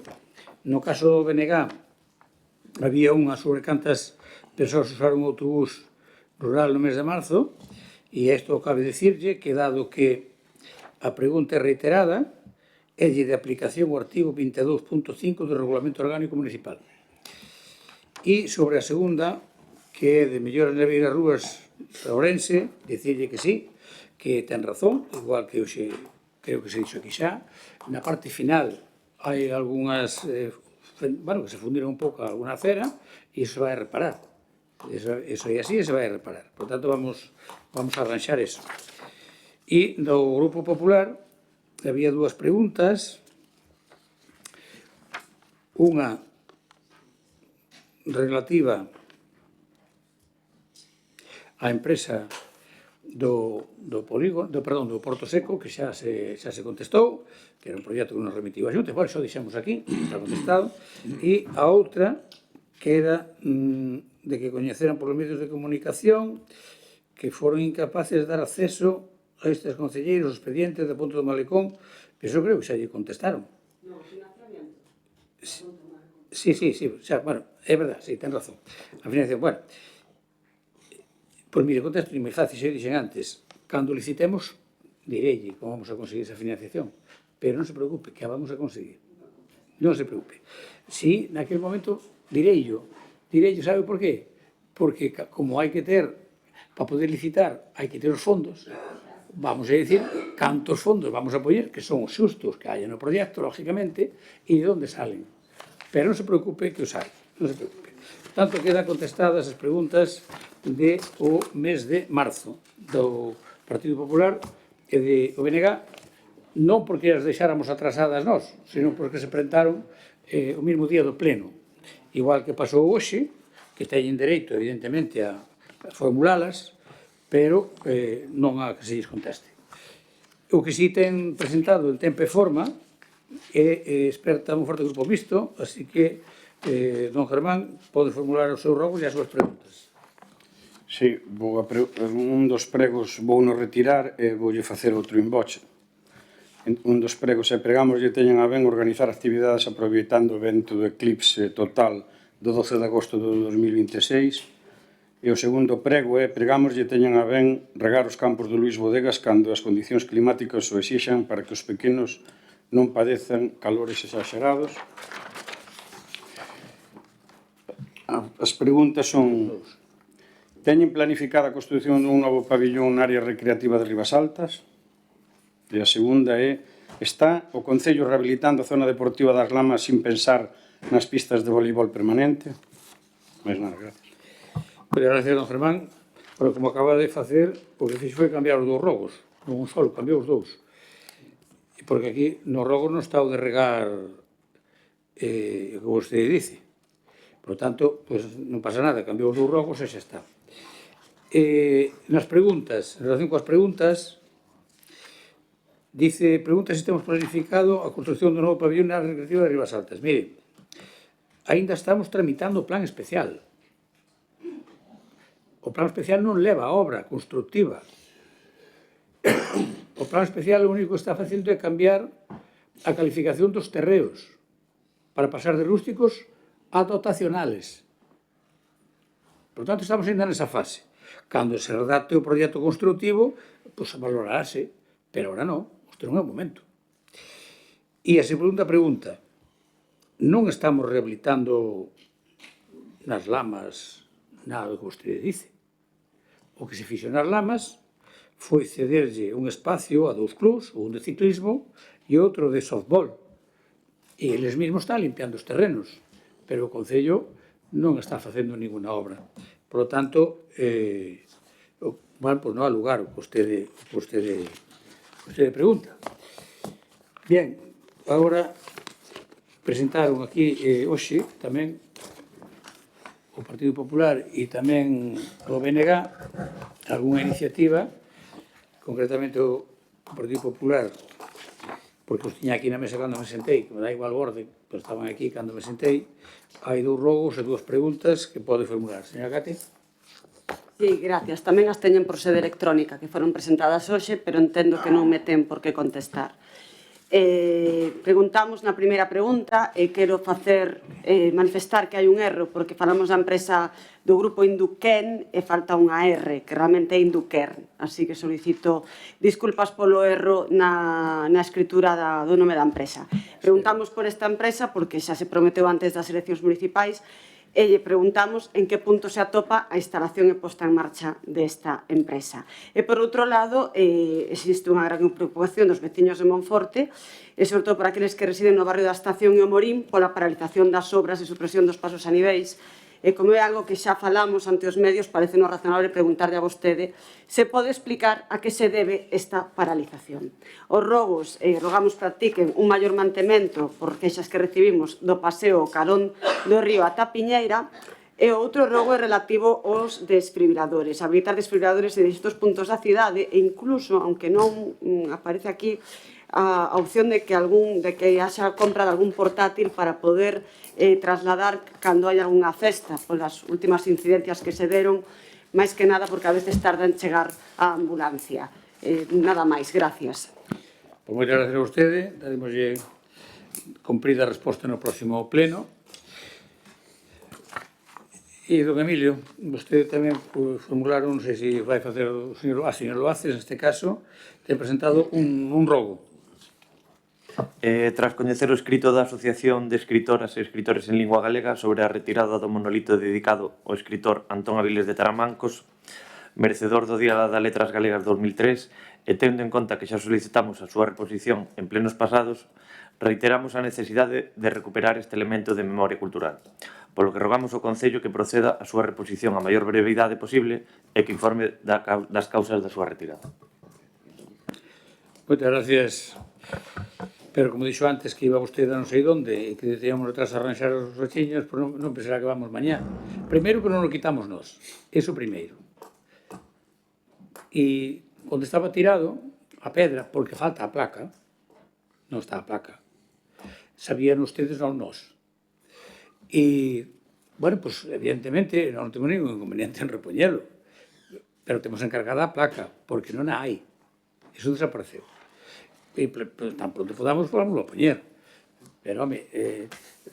no caso do BNG había unha sobre cantas persoas usaron o autobús rural no mes de marzo, e isto cabe dicirlle que, dado que a pregunta é reiterada, é de aplicación o artigo 22.5 do Regulamento Orgánico Municipal. E sobre a segunda, que é de melloras na vida das rúas de Ourense, dicirlle que sí, que ten razón, igual que hoxe creo que se dixo aquí xa, na parte final hai algunhas, bueno, que se fundiron un pouco alguna acera e iso vai a reparar. Eso é así e se vai a reparar. Por tanto, vamos a arranxar eso. E do Grupo Popular había dúas preguntas. Unha relativa á empresa do Porto Seco, que xa se contestou, que era un proxecto que nos remitiu a Xunta, xa o dixemos aquí, está contestado, e a outra, que era de que coñeceran polos medios de comunicación que foron incapaces de dar acceso a estes concelleiros, os expedientes de Ponte do Malecón, que iso creo que xa lle contestaron. No, financiamento. Sí, xa, bueno, é verdad, sí, ten razón. A financiación, bueno, pois mire, contesto moi fácil, xa dixen antes, cando licitemos, direille como vamos a conseguir esa financiación, pero non se preocupe, que a vamos a conseguir. Non se preocupe. Si, naquele momento, direillo, sabe por qué? Porque como hai que ter, para poder licitar, hai que ter os fondos, vamos a dicir cantos fondos vamos a poñer, que son os xustos que hai no proxecto, lógicamente, e de onde salen. Pero non se preocupe que os hai, non se preocupe. Tanto quedan contestadas as preguntas do mes de marzo do Partido Popular e de OBNG, non porque as deixáramos atrasadas nós, sino porque se presentaron o mesmo día do pleno. Igual que pasou hoxe, que teñen dereito, evidentemente, a formulalas, pero non a que se lles conteste. O que si ten presentado en tempo e forma é experta un forte grupo mixto, así que don Germán pode formular os seus rogos e as súas preguntas. Sí, un dos pregos vou no retirar e voulle facer outro inboche. Un dos pregos é pregamos lle teñan a ben organizar actividades aproveitando o evento do eclipse total do 12 de agosto do 2026 e o segundo prego é pregamos lle teñan a ben regar os campos do Luís Bodegas cando as condicións climáticas o exixan para que os pequenos non padezan calores exagerados. As preguntas son: teñen planificada a construción dun novo pabillón na área recreativa de Ribasaltas? E a segunda é: está o Concello rehabilitando a zona deportiva das Lamas sin pensar nas pistas de voleibol permanente? Mais nada, gracias. Gracias, don Germán. Pero como acaba de facer, o que fixo foi cambiar os dous rogos, non un solo, cambiou os dous. Porque aquí no rogo non está o de regar como vostede dice. Por tanto, pues, non pasa nada, cambiou os dous rogos e xa está. Nas preguntas, en relación coas preguntas, dice, pregunta se temos planificado a construcción do novo pabillón na área recreativa de Ribasaltas. Mire, aínda estamos tramitando o plan especial. O plan especial non leva a obra constructiva. O plan especial o único que está facendo é cambiar a calificación dos terreos para pasar de rústicos a dotacionales. Por tanto, estamos ainda nesa fase. Cando se redacte o proxecto constructivo, pois valorarase, pero ahora non, isto non é o momento. E a segunda pregunta, non estamos rehabilitando nas Lamas nada do que vostede dice. O que se fixo nas Lamas foi cederlle un espacio a dous clubs, un de ciclismo e outro de softball. E eles mesmos están limpiando os terrenos, pero o Concello non está facendo ninguna obra. Por lo tanto, bueno, pues non há lugar o que vostede pregunta. Bien, agora presentaron aquí hoxe tamén o Partido Popular e tamén o BNG algunha iniciativa, concretamente o Partido Popular, porque os tiña aquí na mesa cando me sentei, que me dá igual o orden, pero estaban aquí cando me sentei. Hai dous rogos e dúas preguntas que pode formular. Señora Cate. Sí, gracias. Tamén as teñen por sede electrónica, que foron presentadas hoxe, pero entendo que non me ten por que contestar. Preguntamos na primeira pregunta e quero manifestar que hai un erro, porque falamos da empresa do grupo Induquén e falta unha R, que realmente é Induquern. Así que solicito disculpas polo erro na escritura do nome da empresa. Preguntamos por esta empresa porque xa se prometeu antes das eleccións municipais e lle preguntamos en que punto se atopa a instalación e posta en marcha desta empresa. E, por outro lado, existe unha gran preocupación dos veciños de Monforte, e sobre todo por aqueles que residen no barrio da Estación e o Morín, pola paralización das obras e supresión dos pasos a niveis. E como é algo que xa falamos ante os medios, parece non razonable preguntarle a vostede se pode explicar a que se debe esta paralización. Os rogos, rogamos practiquen un maior mantemento por queixas que recibimos do paseo Carón do Río ata Piñeira, e o outro rogo é relativo aos desfibriladores, habilitar desfibriladores en distintos puntos da cidade e incluso, aunque non aparece aquí, a opción de que haxa compra de algún portátil para poder trasladar cando hai algunha festa, polas últimas incidencias que se deron, máis que nada porque a veces tarda en chegar a ambulancia. Nada máis, gracias. Pois moitas gracias a vostede, daremoslle cumprida a resposta no próximo pleno. E, don Emilio, vostede tamén formularon, non sei se vai facer o señor Loaces, neste caso, ten presentado un rogo. Tras coñecer o escrito da Asociación de Escritoras e Escritores en Lingua Galega sobre a retirada do monolito dedicado ao escritor Antón Avilés de Taramancos, merecedor do Día das Letras Galegas 2003, e tendo en conta que xa solicitamos a súa reposición en plenos pasados, reiteramos a necesidade de recuperar este elemento de memoria cultural, polo que rogamos ao Concello que proceda a súa reposición a maior brevidade posible e que informe das causas da súa retirada. Moitas gracias. Pero, como dixo antes, que iba vostede a non sei onde e que teníamos atrás a arranxar os rechiños, pois non pensará que vamos mañá. Primeiro que non o quitamos nós. Eso primeiro. E onde estaba tirado a pedra, porque falta a placa, non está a placa, sabían ustedes, non nós. E, bueno, pois, evidentemente, non tengo ningún inconveniente en repoñelo, pero temos encargada a placa, porque non a hai. Eso desapareceu. E tan pronto podamos a poñer. Pero, home,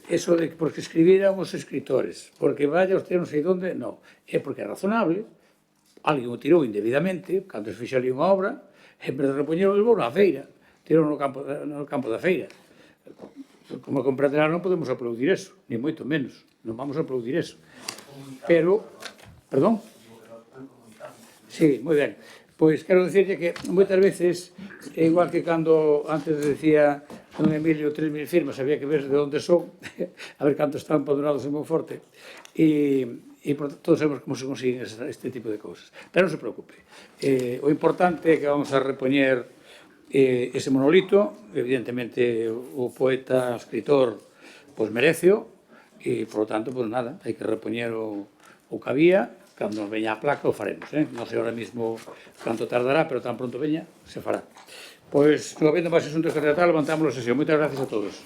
eso de que porque escribiran os escritores, porque vaya usted non sei onde, non. É porque é razonable, alguén o tirou indebidamente, cando se fixa ali unha obra, en vez de repoñer o levou na feira, tirou no campo da feira. Como comprenderá, non podemos aplaudir eso, ni moito menos, non vamos a aplaudir eso. Pero, perdón? Sí, moi ben. Pois quero dicirlle que moitas veces, igual que cando antes decía don Emilio 3.000 firmas, había que ver de onde son, a ver cantos están empadronados en Monforte, e todos sabemos como se consiguen este tipo de cousas. Pero non se preocupe. O importante é que vamos a repoñer ese monolito, evidentemente o poeta, o escritor, pois mereceo, e, por lo tanto, pois nada, hai que repoñer o que había. Cando nos veña a placa o faremos, non sei ahora mismo canto tardará, pero tan pronto veña, se fará. Pois, non habendo máis asuntos que tratar, levantamos a sesión. Moitas gracias a todos.